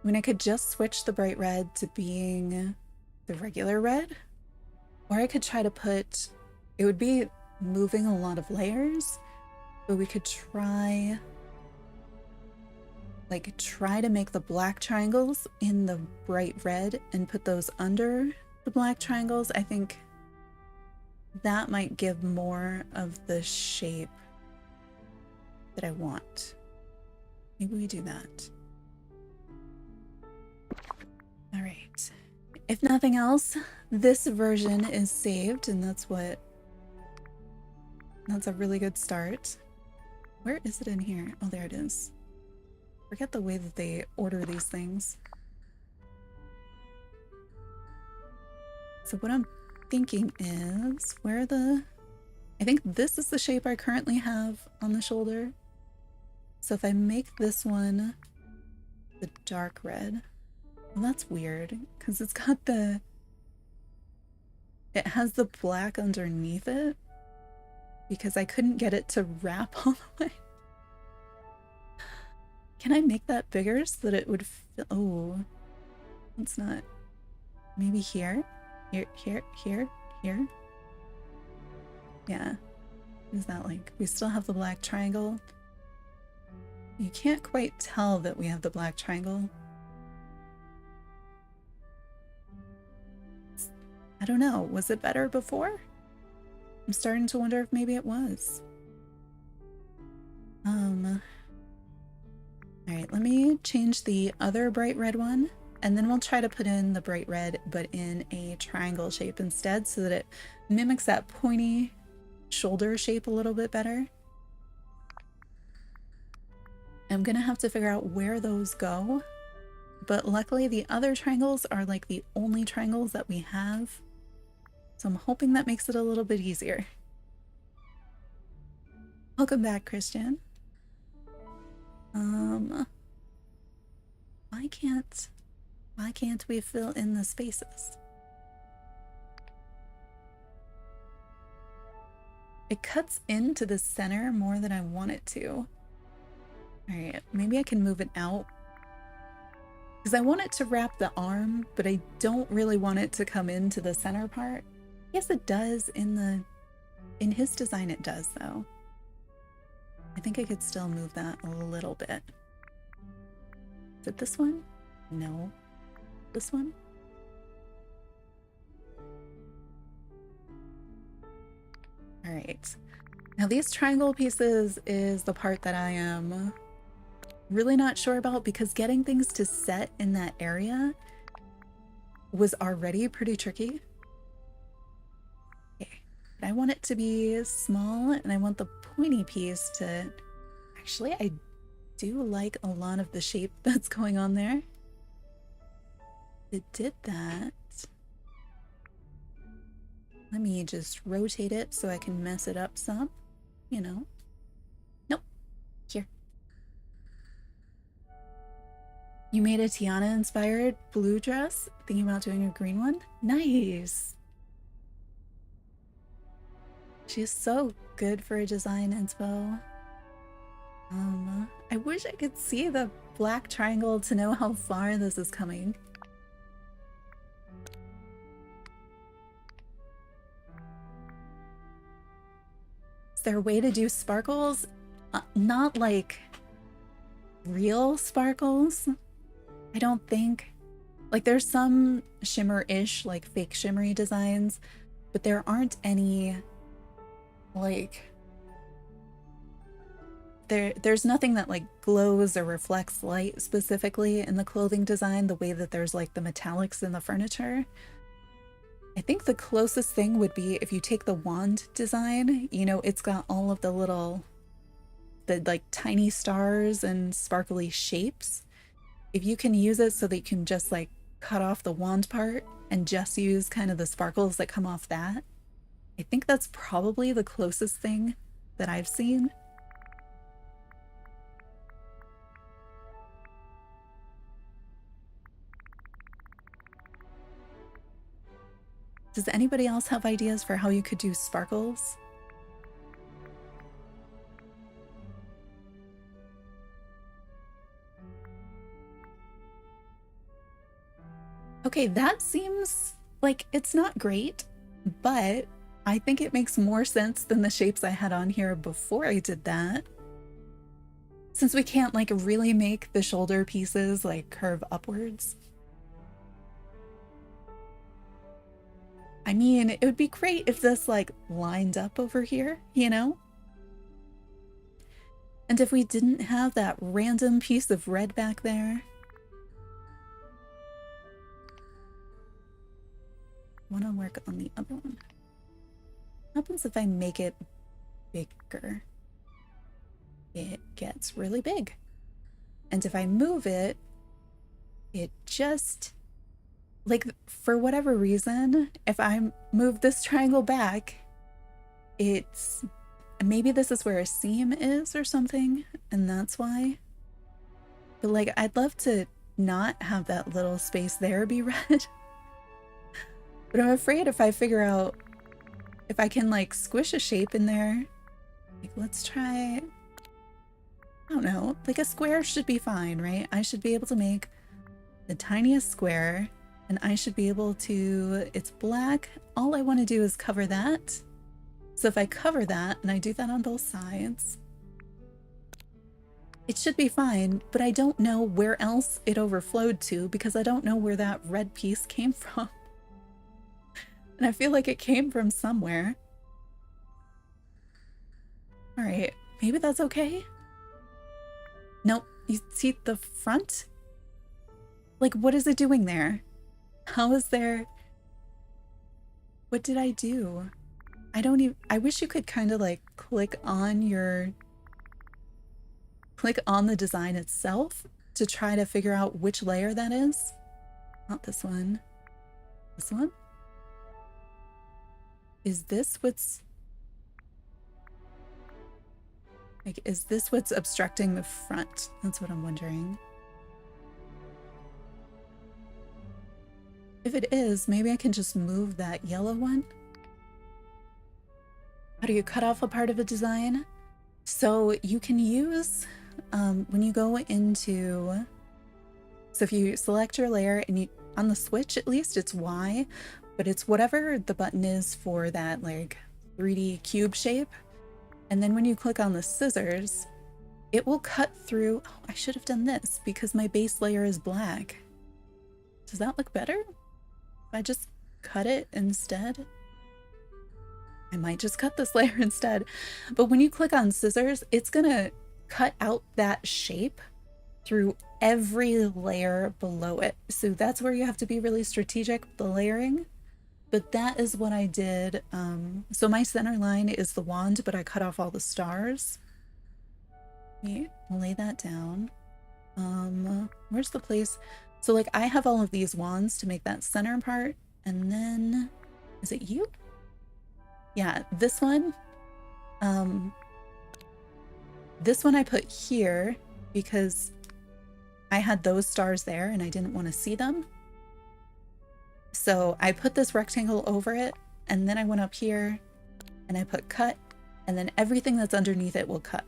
I mean, I could just switch the bright red to being the regular red. Or I could try to put, it would be moving a lot of layers, but we could try to make the black triangles in the bright red and put those under the black triangles. I think that might give more of the shape that I want. Maybe we do that. All right. If nothing else, this version is saved, and that's a really good start. Where is it in here? Oh, there it is. Forget the way that they order these things. So what I'm thinking is, I think this is the shape I currently have on the shoulder. So if I make this one the dark red, well, that's weird because it has the black underneath it because I couldn't get it to wrap all the way. Can I make that bigger so that it would fit? Oh, it's not. Maybe here? Here. Yeah. Is that like, we still have the black triangle? You can't quite tell that we have the black triangle. I don't know. Was it better before? I'm starting to wonder if maybe it was. All right, let me change the other bright red one, and then we'll try to put in the bright red, but in a triangle shape instead, so that it mimics that pointy shoulder shape a little bit better. I'm gonna have to figure out where those go, but luckily the other triangles are like the only triangles that we have, so I'm hoping that makes it a little bit easier. Welcome back, Christian. Why can't we fill in the spaces? It cuts into the center more than I want it to. All right, maybe I can move it out because I want it to wrap the arm, but I don't really want it to come into the center part. Yes, it does in his design. It does though. I think I could still move that a little bit. Is it this one? No. This one? All right. Now these triangle pieces is the part that I am really not sure about because getting things to set in that area was already pretty tricky. Okay. I want it to be small and I want the pointy piece to... Actually, I do like a lot of the shape that's going on there. It did that. Let me just rotate it so I can mess it up some, you know. Nope. Here. You made a Tiana-inspired blue dress? Thinking about doing a green one? Nice! She's so good for a design inspo. I wish I could see the black triangle to know how far this is coming. Is there a way to do sparkles? Not like real sparkles, I don't think. Like there's some shimmer-ish, like fake shimmery designs, but there aren't any like... There's nothing that like glows or reflects light specifically in the clothing design the way that there's like the metallics in the furniture. I think the closest thing would be if you take the wand design, you know, it's got all of the like tiny stars and sparkly shapes. If you can use it so that you can just like cut off the wand part and just use kind of the sparkles that come off that, I think that's probably the closest thing that I've seen. Does anybody else have ideas for how you could do sparkles? Okay, that seems like it's not great, but I think it makes more sense than the shapes I had on here before I did that. Since we can't like really make the shoulder pieces like curve upwards. I mean, it would be great if this like lined up over here, you know? And if we didn't have that random piece of red back there. I want to work on the other one. What happens if I make it bigger? It gets really big. And if I move it, it just, like, for whatever reason, if I move this triangle back, it's, maybe this is where a seam is or something, and that's why. But like, I'd love to not have that little space there be red. But I'm afraid if I figure out if I can like squish a shape in there, like let's try, I don't know, like a square should be fine, right? I should be able to make the tiniest square and I should be able to, it's black. All I want to do is cover that. So if I cover that and I do that on both sides, it should be fine, but I don't know where else it overflowed to because I don't know where that red piece came from. And I feel like it came from somewhere. All right, maybe that's okay. Nope, you see the front? Like, what is it doing there? How is there? What did I do? I don't even, I wish you could kind of like click on the design itself to try to figure out which layer that is. Not this one. This one? Is this what's, like, is this what's obstructing the front? That's what I'm wondering. If it is, maybe I can just move that yellow one. How do you cut off a part of a design? So you can use, when you go into, so if you select your layer and you, on the switch at least, it's Y, but it's whatever the button is for that like 3D cube shape. And then when you click on the scissors, it will cut through. Oh, I should have done this because my base layer is black. Does that look better? If I just cut it instead? I might just cut this layer instead. But when you click on scissors, it's gonna cut out that shape through every layer below it. So that's where you have to be really strategic with the layering. But that is what I did. So my center line is the wand, but I cut off all the stars. Wait, I'll lay that down. Where's the place? So like I have all of these wands to make that center part. And then, is it you? Yeah, this one. This one I put here because I had those stars there and I didn't want to see them. So I put this rectangle over it and then I went up here and I put cut and then everything that's underneath it will cut.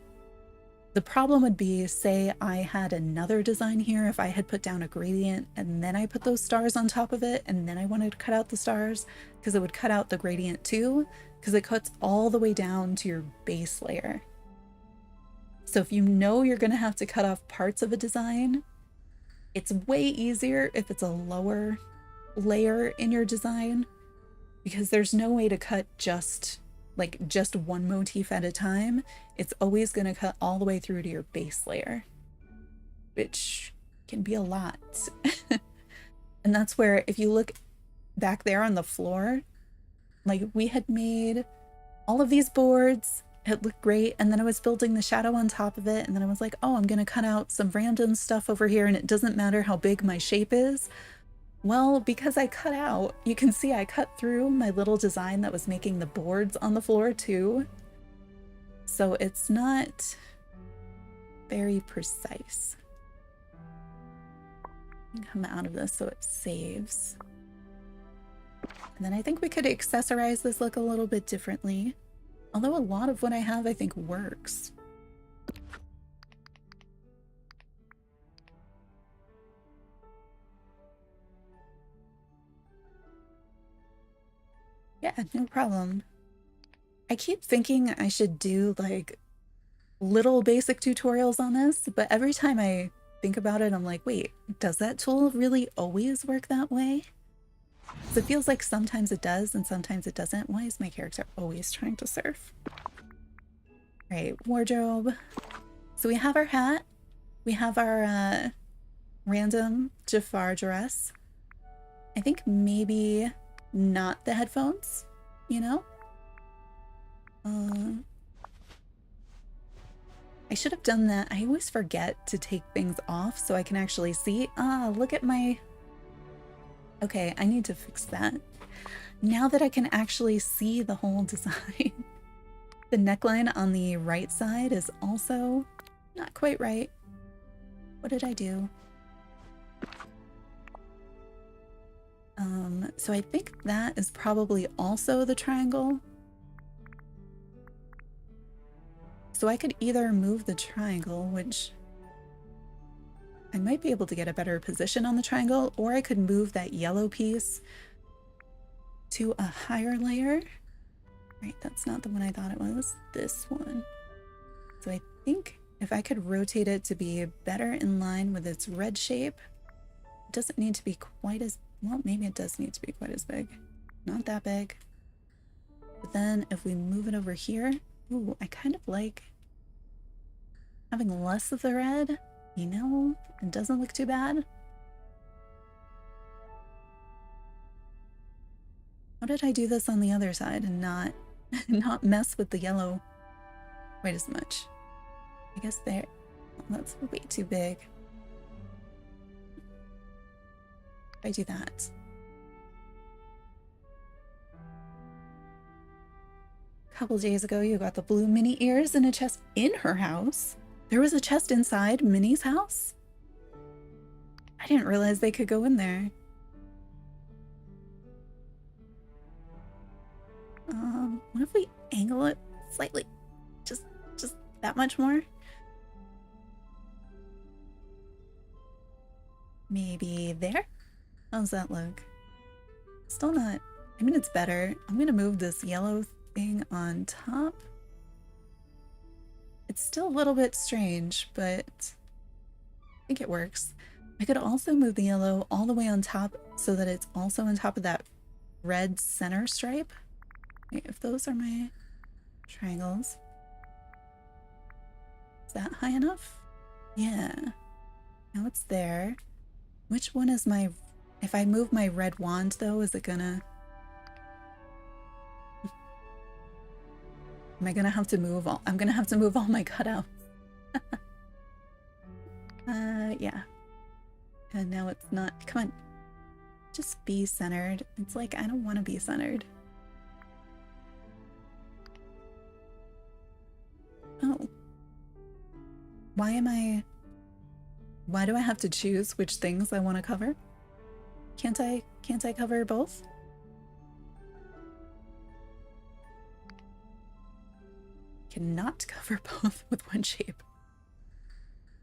The problem would be, say I had another design here, if I had put down a gradient and then I put those stars on top of it and then I wanted to cut out the stars, because it would cut out the gradient too, because it cuts all the way down to your base layer. So if you know you're going to have to cut off parts of a design, it's way easier if it's a lower layer in your design, because there's no way to cut just one motif at a time. It's always going to cut all the way through to your base layer, which can be a lot. And that's where, if you look back there on the floor, like we had made all of these boards, it looked great, and then I was building the shadow on top of it, and then I was like, oh, I'm gonna cut out some random stuff over here and it doesn't matter how big my shape is. Well, because I cut out, you can see I cut through my little design that was making the boards on the floor too. So it's not very precise. Come out of this so it saves. And then I think we could accessorize this look a little bit differently. Although a lot of what I have I think works. Yeah, no problem. I keep thinking I should do like little basic tutorials on this, but every time I think about it, I'm like, wait, does that tool really always work that way? So it feels like sometimes it does and sometimes it doesn't. Why is my character always trying to surf? Right, wardrobe. So we have our hat. We have our random Jafar dress. I think maybe not the headphones, you know? I should have done that. I always forget to take things off so I can actually see. Ah, look at my... Okay, I need to fix that. Now that I can actually see the whole design. The neckline on the right side is also not quite right. What did I do? So I think that is probably also the triangle. So I could either move the triangle, which I might be able to get a better position on the triangle, or I could move that yellow piece to a higher layer. Right, that's not the one I thought it was. This one. So I think if I could rotate it to be better in line with its red shape, it doesn't need to be quite as... Well, maybe it does need to be quite as big. Not that big. But then if we move it over here... Ooh, I kind of like having less of the red. You know, it doesn't look too bad. How did I do this on the other side and not mess with the yellow quite as much? I guess there... That's way too big. If I do that. A couple days ago, you got the blue Minnie ears in a chest in her house. There was a chest inside Minnie's house? I didn't realize they could go in there. What if we angle it slightly? Just that much more? Maybe there? How's that look? Still not... I mean, it's better. I'm gonna move this yellow thing on top. It's still a little bit strange, but I think it works. I could also move the yellow all the way on top so that it's also on top of that red center stripe. Wait, if those are my triangles. Is that high enough? Yeah. Now it's there. Which one is my... If I move my red wand, though, is it gonna... Am I gonna have to move all... I'm gonna have to move all my cutouts. Yeah. And now it's not... Come on. Just be centered. It's like, I don't want to be centered. Oh. Why am I... Why do I have to choose which things I want to cover? Can't I cover both? Cannot cover both with one shape.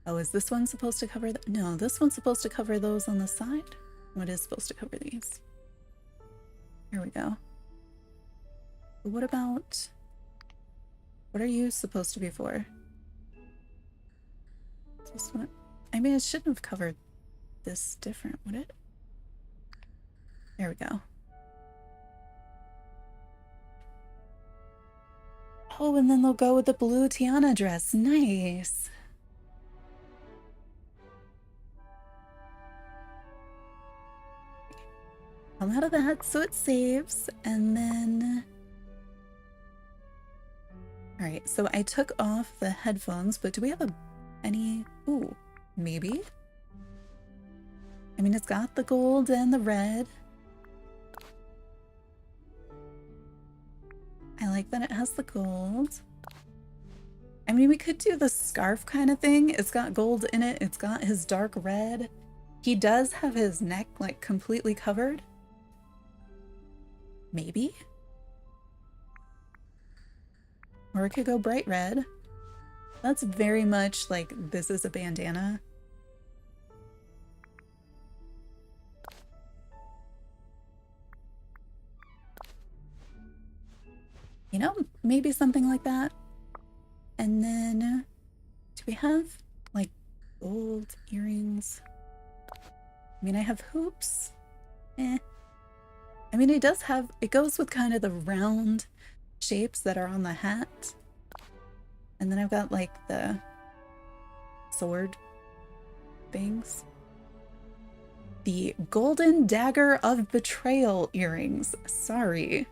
Oh, is this one supposed to cover no, this one's supposed to cover those on the side? What is supposed to cover these? Here we go. But what about... What are you supposed to be for? Is this one... I mean, it shouldn't have covered this different, would it? There we go. Oh, and then they'll go with the blue Tiana dress. Nice. Come out of that so it saves, and then... Alright, so I took off the headphones, but do we have any... Ooh, maybe? I mean, it's got the gold and the red. I like that it has the gold. I mean, we could do the scarf kind of thing. It's got gold in it. It's got his dark red. He does have his neck, like, completely covered. Maybe? Or it could go bright red. That's very much like, this is a bandana. You know, maybe something like that. And then, do we have like gold earrings? I mean, I have hoops. Eh. I mean, it does have, it goes with kind of the round shapes that are on the hat. And then I've got like the sword things. The golden dagger of betrayal earrings. Sorry.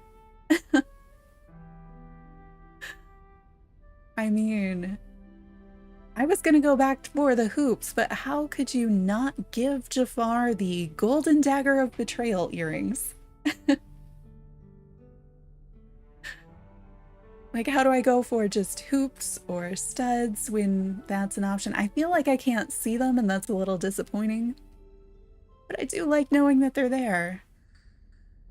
I mean, I was gonna go back for the hoops, but how could you not give Jafar the golden dagger of betrayal earrings? Like, how do I go for just hoops or studs when that's an option? I feel like I can't see them, and that's a little disappointing. But I do like knowing that they're there.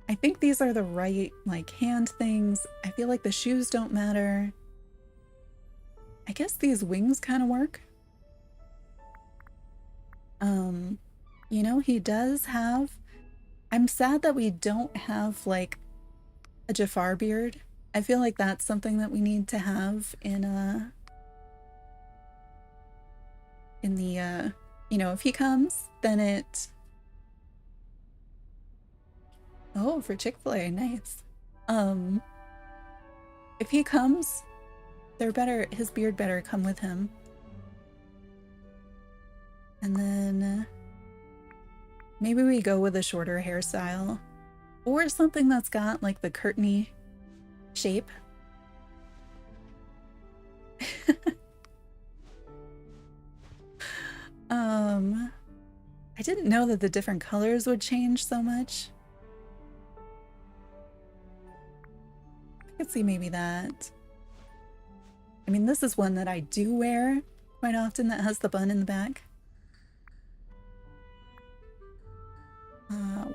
I think these are the right, like, hand things. I feel like the shoes don't matter. I guess these wings kind of work. You know, he does have... I'm sad that we don't have, like, a Jafar beard. I feel like that's something that we need to have in the, you know, if he comes, then it... Oh, for Chick-fil-A, nice. If he comes, his beard better come with him. And then maybe we go with a shorter hairstyle or something that's got like the curtainy shape. I didn't know that the different colors would change so much. I could see maybe that. I mean, this is one that I do wear quite often that has the bun in the back.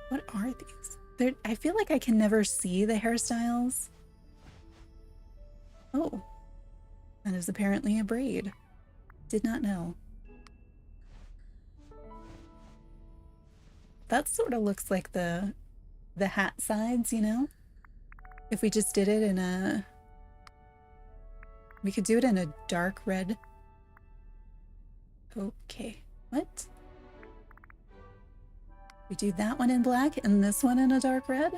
What are these? I feel like I can never see the hairstyles. Oh, that is apparently a braid. Did not know. That sort of looks like the hat sides, you know? If we just did it in a... We could do it in a dark red. Okay, what? We do that one in black and this one in a dark red?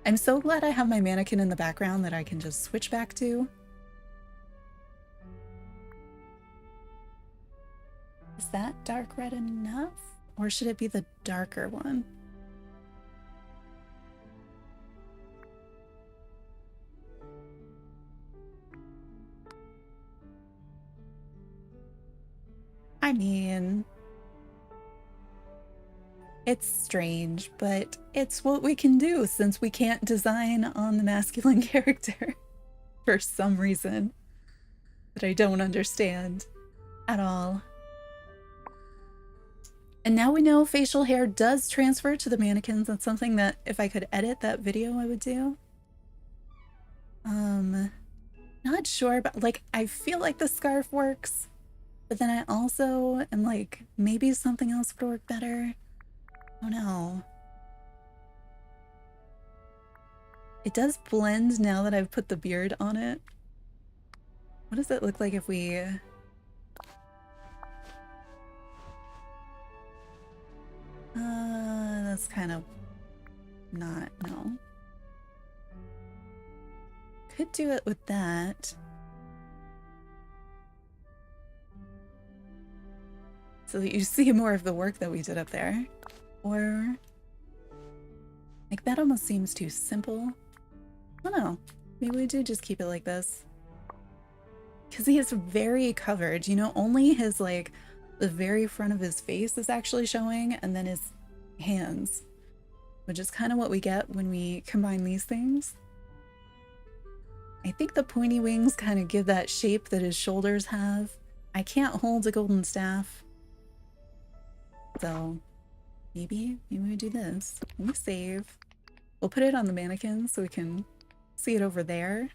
I'm so glad I have my mannequin in the background that I can just switch back to. Is that dark red enough? Or should it be the darker one? I mean, it's strange, but it's what we can do since we can't design on the masculine character for some reason that I don't understand at all. And now we know facial hair does transfer to the mannequins. That's something that if I could edit that video, I would do. Not sure, but like, I feel like the scarf works, but then I also am like, maybe something else would work better. Oh no. It does blend now that I've put the beard on it. What does it look like if we... that's kind of not, no. Could do it with that. So that you see more of the work that we did up there. Or... like, that almost seems too simple. I don't know. Maybe we do just keep it like this. Because he is very covered, you know, only his, like, the very front of his face is actually showing, and then his hands, which is kind of what we get when we combine these things. I think the pointy wings kind of give that shape that his shoulders have. I can't hold a golden staff. So maybe we do this. Let me save. We'll put it on the mannequin so we can see it over there.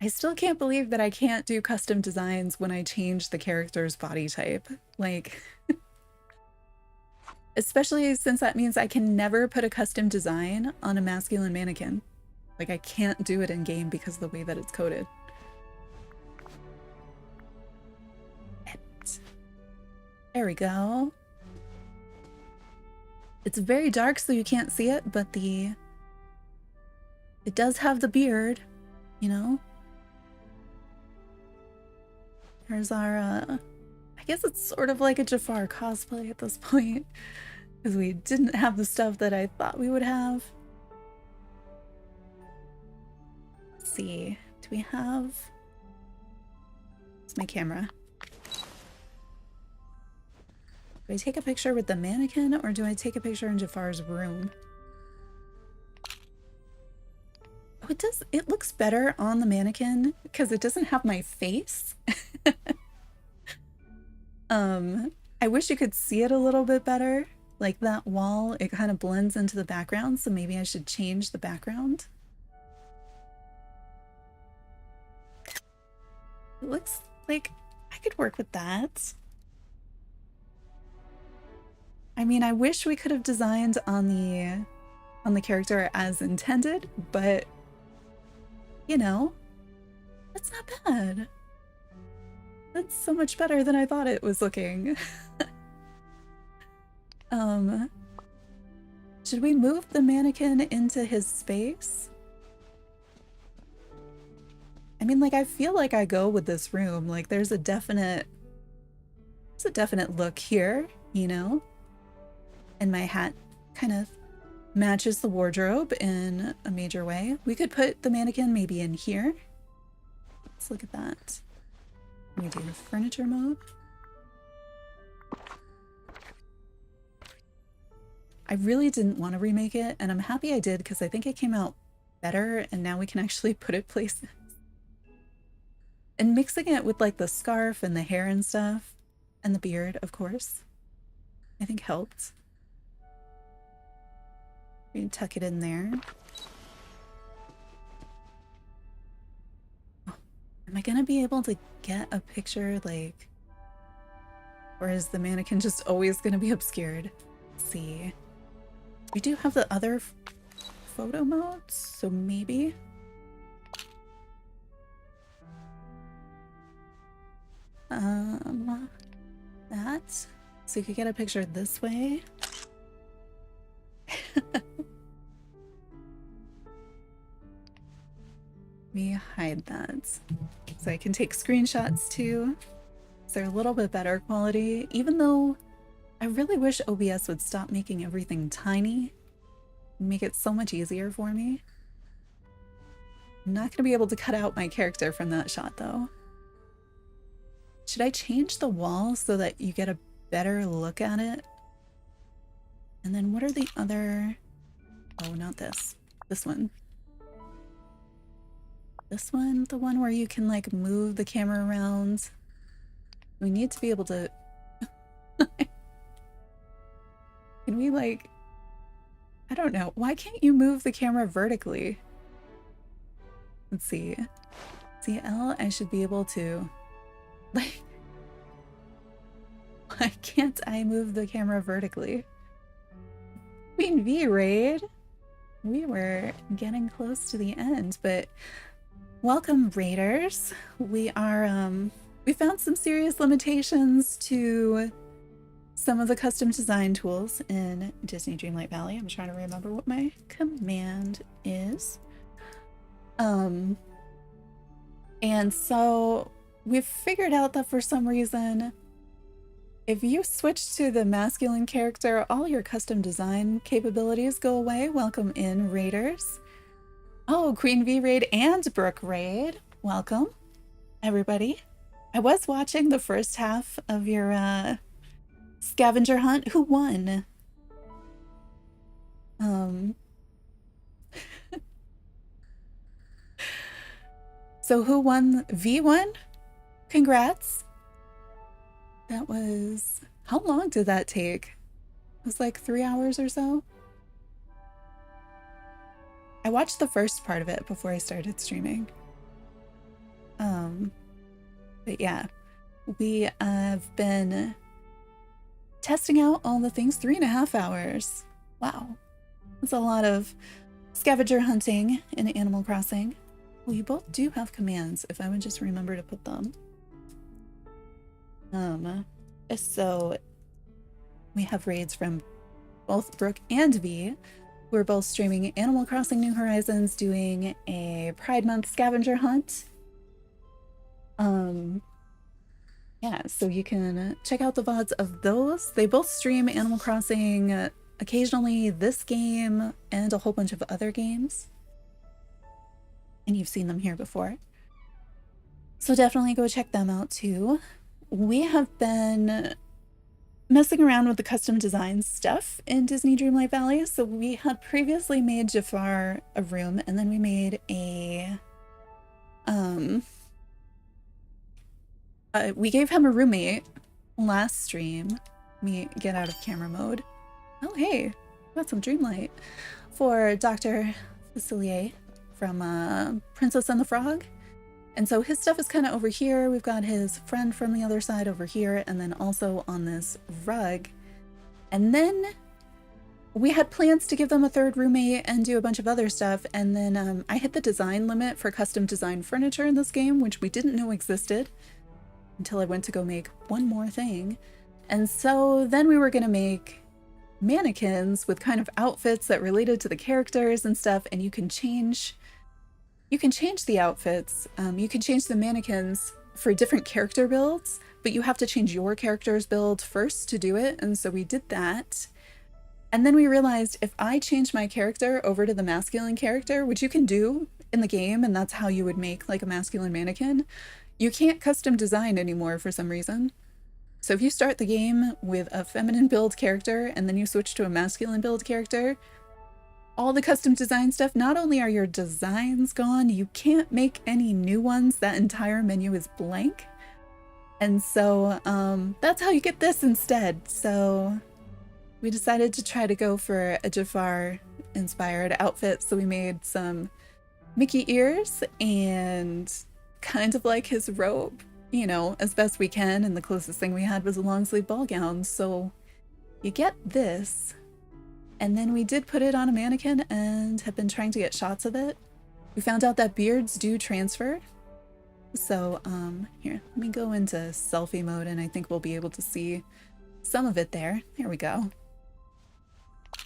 I still can't believe that I can't do custom designs when I change the character's body type. Like, especially since that means I can never put a custom design on a masculine mannequin. Like, I can't do it in game because of the way that it's coded. There we go. It's very dark, so you can't see it, but it does have the beard, you know? There's our, I guess it's sort of like a Jafar cosplay at this point, because we didn't have the stuff that I thought we would have. Let's see, do we have... It's my camera. Do I take a picture with the mannequin, or do I take a picture in Jafar's room? Oh, it looks better on the mannequin, because it doesn't have my face. I wish you could see it a little bit better. Like that wall, it kind of blends into the background, so maybe I should change the background. It looks like I could work with that. I mean, I wish we could have designed on the character as intended, but you know, that's not bad. That's so much better than I thought it was looking. Should we move the mannequin into his space? I mean, like, I feel like I go with this room. Like, there's a definite look here, you know? And my hat kind of matches the wardrobe in a major way. We could put the mannequin maybe in here. Let's look at that. Let me do furniture mode. I really didn't want to remake it, and I'm happy I did because I think it came out better, and now we can actually put it places. And mixing it with like the scarf and the hair and stuff, and the beard, of course, I think helped. We can tuck it in there. Oh, am I gonna be able to get a picture, like, or is the mannequin just always gonna be obscured? Let's see. We do have the other photo modes, so maybe. That. So you could get a picture this way. Me hide that. So I can take screenshots too. So they're a little bit better quality, even though I really wish OBS would stop making everything tiny and make it so much easier for me. I'm not going to be able to cut out my character from that shot though. Should I change the wall so that you get a better look at it? And then what are the other... Oh, not this. This one. This one, the one where you can like move the camera around. We need to be able to... Can we like... I don't know. Why can't you move the camera vertically? Let's see. See, L, I should be able to... Like... Why can't I move the camera vertically? Queen V raid! We were getting close to the end, but... Welcome, raiders. We are, we found some serious limitations to some of the custom design tools in Disney Dreamlight Valley. I'm trying to remember what my command is. And so we've figured out that for some reason, if you switch to the masculine character, all your custom design capabilities go away. Welcome in, raiders. Oh, Queen V raid and Brooke raid. Welcome, everybody. I was watching the first half of your scavenger hunt. Who won? So who won? V won? Congrats. That was... How long did that take? It was like 3 hours or so? I watched the first part of it before I started streaming. But yeah, we have been testing out all the things. 3.5 hours. Wow. That's a lot of scavenger hunting in Animal Crossing. Well, you both do have commands, if I would just remember to put them. So we have raids from both Brooke and V. We're both streaming Animal Crossing New Horizons, doing a Pride Month scavenger hunt. Yeah, so you can check out the VODs of those. They both stream Animal Crossing, occasionally this game, and a whole bunch of other games. And you've seen them here before. So definitely go check them out too. We have been messing around with the custom design stuff in Disney Dreamlight Valley. So we had previously made Jafar a room, and then we made a we gave him a roommate last stream. Let me get out of camera mode. Oh hey, got some Dreamlight for Dr. Facilier from Princess and the Frog. And so his stuff is kind of over here. We've got his friend from the other side over here, and then also on this rug. And then we had plans to give them a third roommate and do a bunch of other stuff. And then I hit the design limit for custom design furniture in this game, which we didn't know existed until I went to go make one more thing. And so then we were going to make mannequins with kind of outfits that related to the characters and stuff, and you can change the outfits. You can change the mannequins for different character builds, but you have to change your character's build first to do it. And so we did that. And then we realized if I change my character over to the masculine character, which you can do in the game, and that's how you would make like a masculine mannequin, you can't custom design anymore for some reason. So if you start the game with a feminine build character and then you switch to a masculine build character, all the custom design stuff, not only are your designs gone, you can't make any new ones. That entire menu is blank. And so that's how you get this instead. So we decided to try to go for a Jafar inspired outfit. So we made some Mickey ears and kind of like his robe, you know, as best we can. And the closest thing we had was a long sleeve ball gown. So you get this. And then we did put it on a mannequin and have been trying to get shots of it. We found out that beards do transfer. So here, let me go into selfie mode and I think we'll be able to see some of it there. There we go.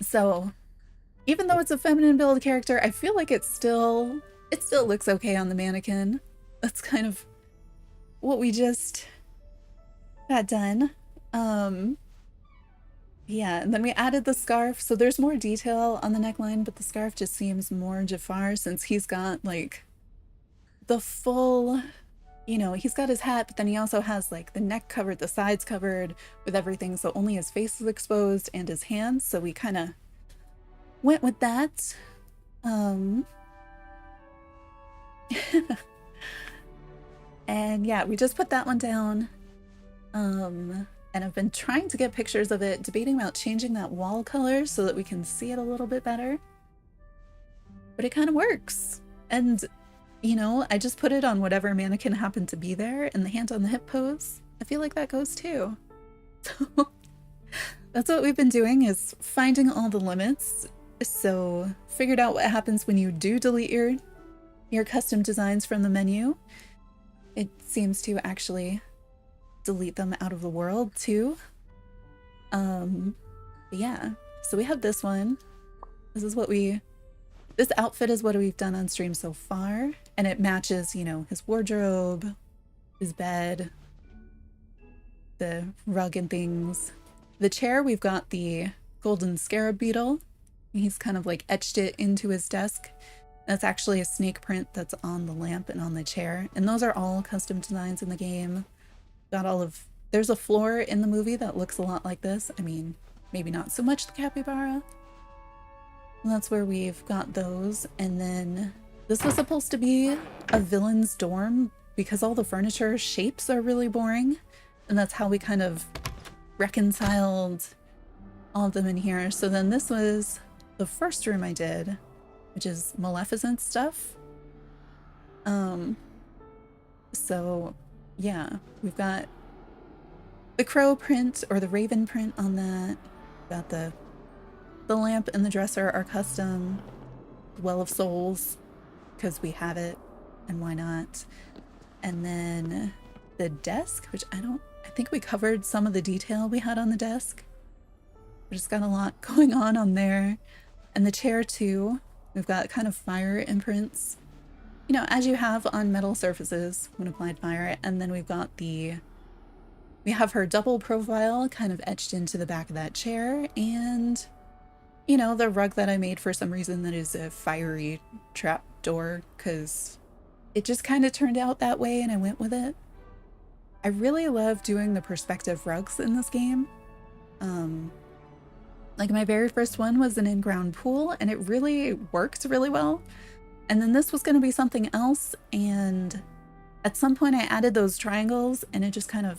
So even though it's a feminine build character, I feel like it still looks okay on the mannequin. That's kind of what we just got done. Yeah, and then we added the scarf. So there's more detail on the neckline, but the scarf just seems more Jafar since he's got like the full, you know, he's got his hat, but then he also has like the neck covered, the sides covered with everything. So only his face is exposed and his hands. So we kind of went with that. And yeah, we just put that one down. And I've been trying to get pictures of it, debating about changing that wall color so that we can see it a little bit better. But it kind of works. And, you know, I just put it on whatever mannequin happened to be there, and the hand on the hip pose, I feel like that goes too. So that's what we've been doing, is finding all the limits. So figured out what happens when you do delete your custom designs from the menu. It seems to actually delete them out of the world too. Yeah, so we have this one. This outfit is what we've done on stream so far, and it matches, you know, his wardrobe, his bed, the rug and things. The chair, we've got the golden scarab beetle. He's kind of like etched it into his desk. That's actually a snake print that's on the lamp and on the chair, and those are all custom designs in the game. There's a floor in the movie that looks a lot like this. I mean, maybe not so much the capybara. And that's where we've got those. And then this was supposed to be a villain's dorm because all the furniture shapes are really boring. And that's how we kind of reconciled all of them in here. So then this was the first room I did, which is Maleficent stuff. So yeah, we've got the crow print or the raven print on that. Got the lamp and the dresser are custom. Well of Souls, because we have it, and why not? And then the desk, which I think we covered some of the detail we had on the desk. We just got a lot going on there. And the chair too, we've got kind of fire imprints, you know, as you have on metal surfaces when applied fire. And then we've got we have her double profile kind of etched into the back of that chair, and you know, the rug that I made for some reason that is a fiery trap door, because it just kind of turned out that way and I went with it. I really love doing the perspective rugs in this game. Like my very first one was an in-ground pool, and it really worked really well. And then this was going to be something else, and at some point I added those triangles and it just kind of,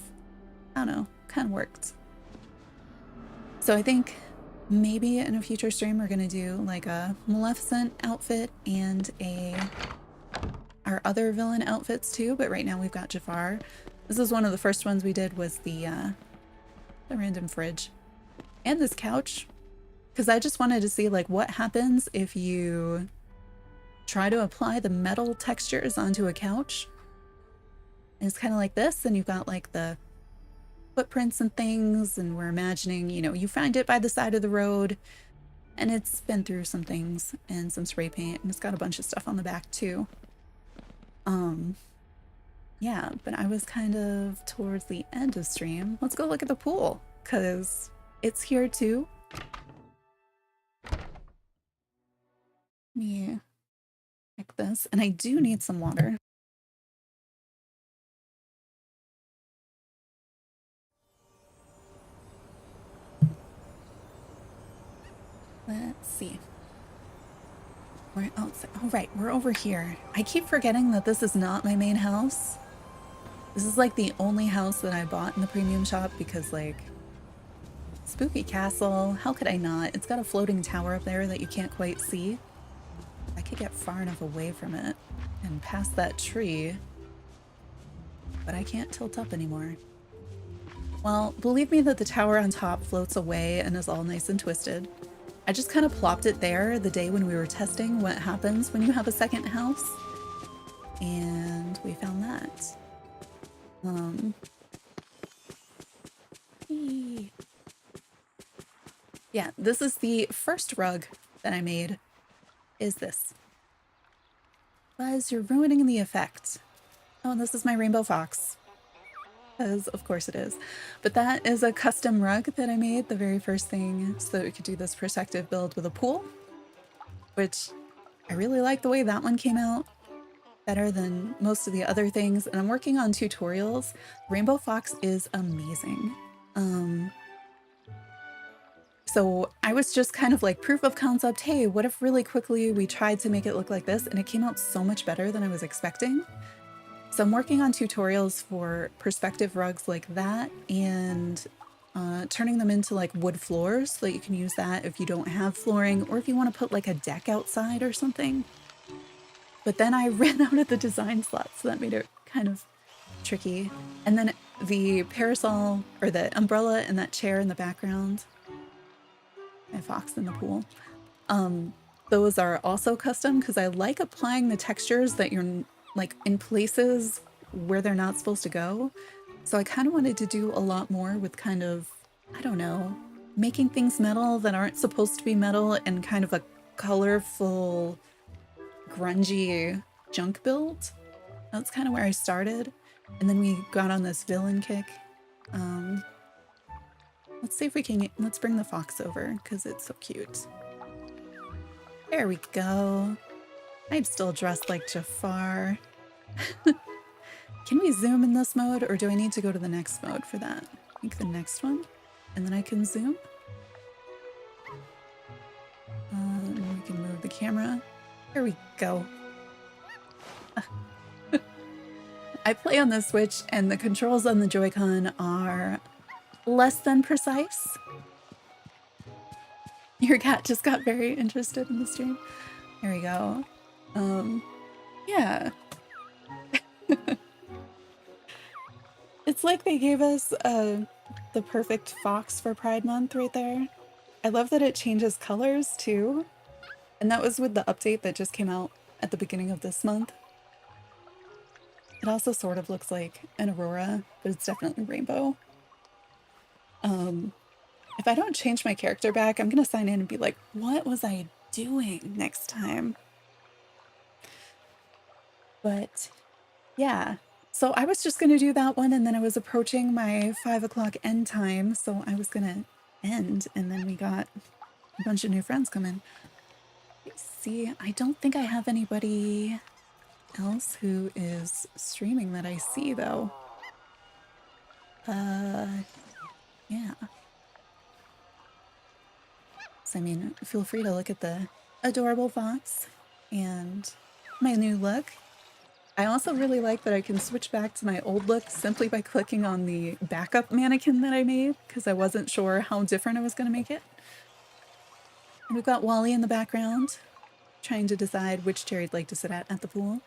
I don't know, kind of worked. So I think maybe in a future stream we're going to do like a Maleficent outfit and our other villain outfits too, but right now we've got Jafar. This is one of the first ones we did, was the random fridge. And this couch, because I just wanted to see like what happens if you try to apply the metal textures onto a couch. And it's kind of like this, and you've got like the footprints and things, and we're imagining, you know, you find it by the side of the road, and it's been through some things and some spray paint, and it's got a bunch of stuff on the back too. Yeah, but I was kind of towards the end of stream. Let's go look at the pool, because it's here too. Yeah, like this, and I do need some water. Let's see. Oh right, we're over here. I keep forgetting that this is not my main house. This is like the only house that I bought in the premium shop, because like, spooky castle, how could I not? It's got a floating tower up there that you can't quite see. I could get far enough away from it and past that tree, but I can't tilt up anymore. Well, believe me that the tower on top floats away and is all nice and twisted. I just kind of plopped it there the day when we were testing what happens when you have a second house, and we found that. Yeah, this is the first rug that I made, is this. Buzz, you're ruining the effect. Oh, this is my rainbow fox. Because of course it is. But that is a custom rug that I made, the very first thing, so that we could do this perspective build with a pool, which I really like the way that one came out, better than most of the other things. And I'm working on tutorials. Rainbow fox is amazing. So I was just kind of like proof of concept, hey, what if really quickly we tried to make it look like this, and it came out so much better than I was expecting. So I'm working on tutorials for perspective rugs like that, and turning them into like wood floors so that you can use that if you don't have flooring, or if you want to put like a deck outside or something. But then I ran out of the design slots, so that made it kind of tricky. And then the parasol, or the umbrella, and that chair in the background, my fox in the pool, those are also custom, because I like applying the textures that you're like in places where they're not supposed to go. So I kind of wanted to do a lot more with kind of, I don't know, making things metal that aren't supposed to be metal, and kind of a colorful, grungy junk build. That's kind of where I started. And then we got on this villain kick. Let's see if we can, let's bring the fox over, because it's so cute. There we go. I'm still dressed like Jafar. Can we zoom in this mode, or do I need to go to the next mode for that? I think the next one, and then I can zoom. And we can move the camera. There we go. I play on the Switch, and the controls on the Joy-Con are less than precise. Your cat just got very interested in the stream. There we go. Yeah. It's like they gave us the perfect fox for Pride Month right there. I love that it changes colors too. And that was with the update that just came out at the beginning of this month. It also sort of looks like an aurora, but it's definitely rainbow. If I don't change my character back, I'm gonna sign in and be like, what was I doing next time? But yeah, so I was just gonna do that one, and then I was approaching my 5 o'clock end time, so I was gonna end, and then we got a bunch of new friends come in. See, I don't think I have anybody else who is streaming that I see, though. Yeah. So, I mean, feel free to look at the adorable fox and my new look. I also really like that I can switch back to my old look simply by clicking on the backup mannequin that I made, because I wasn't sure how different I was going to make it. And we've got Wally in the background, trying to decide which chair he'd like to sit at the pool.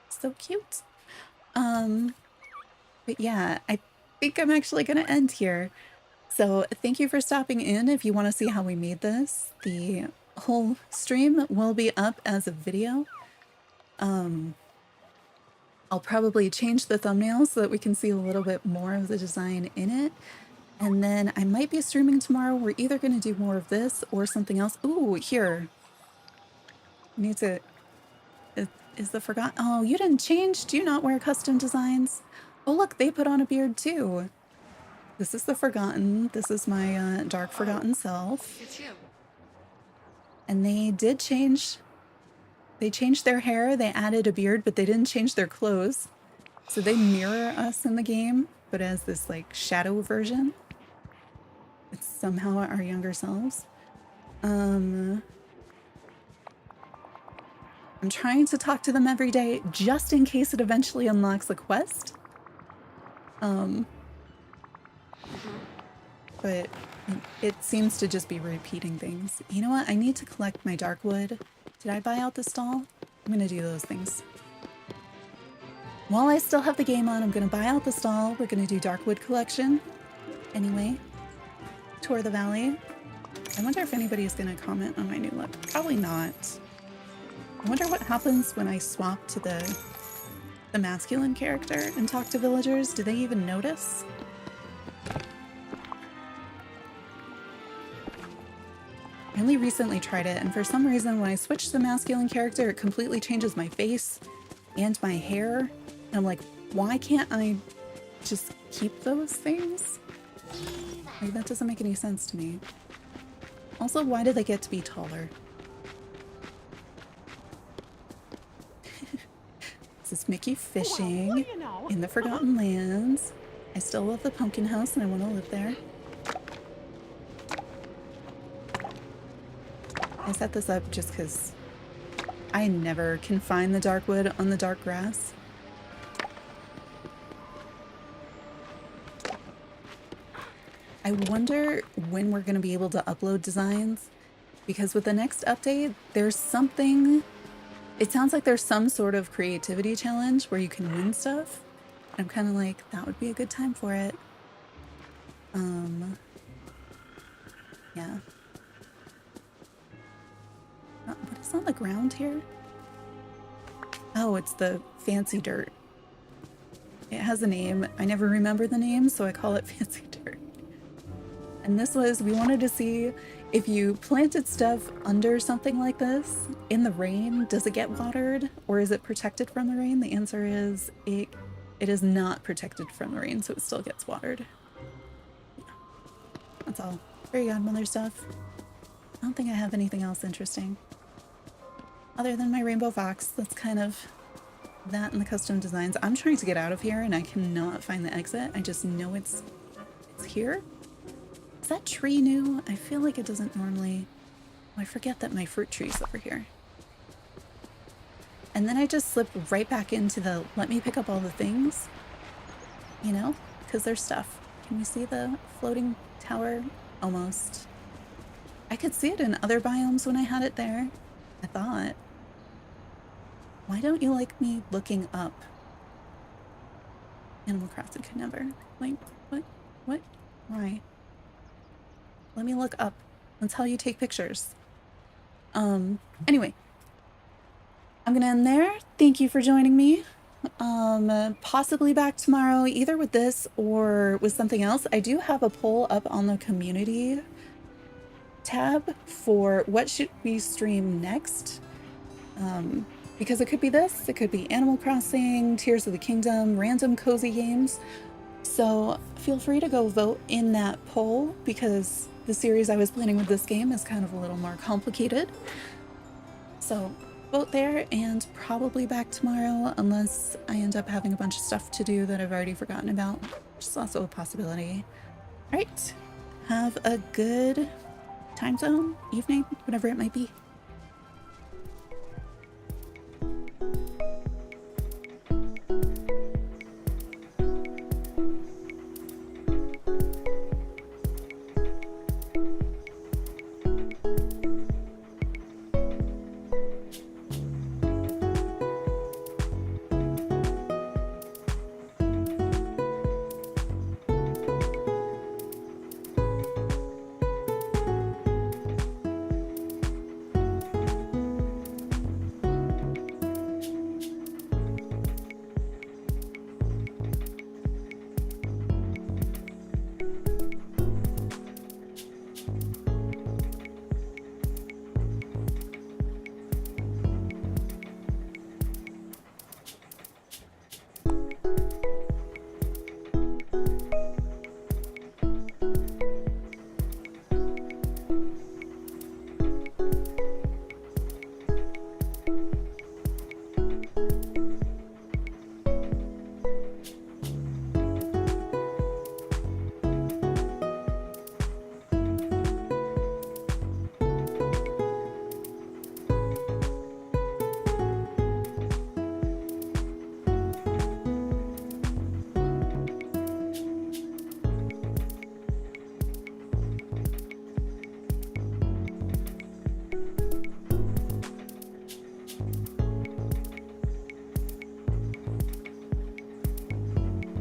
So cute. But yeah, I think I'm actually going to end here. So thank you for stopping in. If you want to see how we made this, the whole stream will be up as a video. I'll probably change the thumbnail so that we can see a little bit more of the design in it. And then I might be streaming tomorrow. We're either going to do more of this or something else. Ooh, here. I need to... Is the forgotten... Oh, you didn't change? Do you not wear custom designs? Oh, look, they put on a beard too. This is the forgotten. This is my dark forgotten self. It's you. And they did change... They changed their hair, they added a beard, but they didn't change their clothes. So they mirror us in the game, but as this like shadow version. It's somehow our younger selves. I'm trying to talk to them every day just in case it eventually unlocks a quest. But it seems to just be repeating things. You know what? I need to collect my dark wood. Did I buy out the stall? I'm gonna do those things. While I still have the game on, I'm gonna buy out the stall. We're gonna do dark wood collection. Anyway, tour the valley. I wonder if anybody's gonna comment on my new look. Probably not. I wonder what happens when I swap to the masculine character and talk to villagers. Do they even notice? I only recently tried it, and for some reason when I switch to the masculine character, it completely changes my face and my hair. And I'm like, why can't I just keep those things? Like, that doesn't make any sense to me. Also, why do they get to be taller? This is Mickey fishing in the Forgotten Lands. I still love the pumpkin house and I want to live there. I set this up just because I never can find the dark wood on the dark grass. I wonder when we're going to be able to upload designs, because with the next update, there's something... It sounds like there's some sort of creativity challenge where you can win stuff. I'm kind of like, that would be a good time for it. Yeah. What is on the ground here? Oh, it's the fancy dirt. It has a name. I never remember the name, so I call it fancy dirt. And this was, we wanted to see if you planted stuff under something like this in the rain, does it get watered or is it protected from the rain? The answer is it is not protected from the rain, so it still gets watered. Yeah. That's all. Fairy godmother stuff. I don't think I have anything else interesting. Other than my rainbow fox, that's kind of that and the custom designs. I'm trying to get out of here and I cannot find the exit. I just know it's here. Is that tree new? I feel like it doesn't normally... Oh, I forget that my fruit tree's over here. And then I just slipped right back into the let me pick up all the things. You know? Because there's stuff. Can we see the floating tower? Almost. I could see it in other biomes when I had it there. I thought. Why don't you like me looking up? Animal Crossing could never. Like, what? Why? Let me look up. That's how you take pictures. Anyway, I'm gonna end there. Thank you for joining me. Possibly back tomorrow, either with this or with something else. I do have a poll up on the community tab for what should we stream next. Because it could be this, it could be Animal Crossing, Tears of the Kingdom, random cozy games. So feel free to go vote in that poll because the series I was planning with this game is kind of a little more complicated. So vote there and probably back tomorrow unless I end up having a bunch of stuff to do that I've already forgotten about, which is also a possibility. All right, have a good time zone, evening, whatever it might be.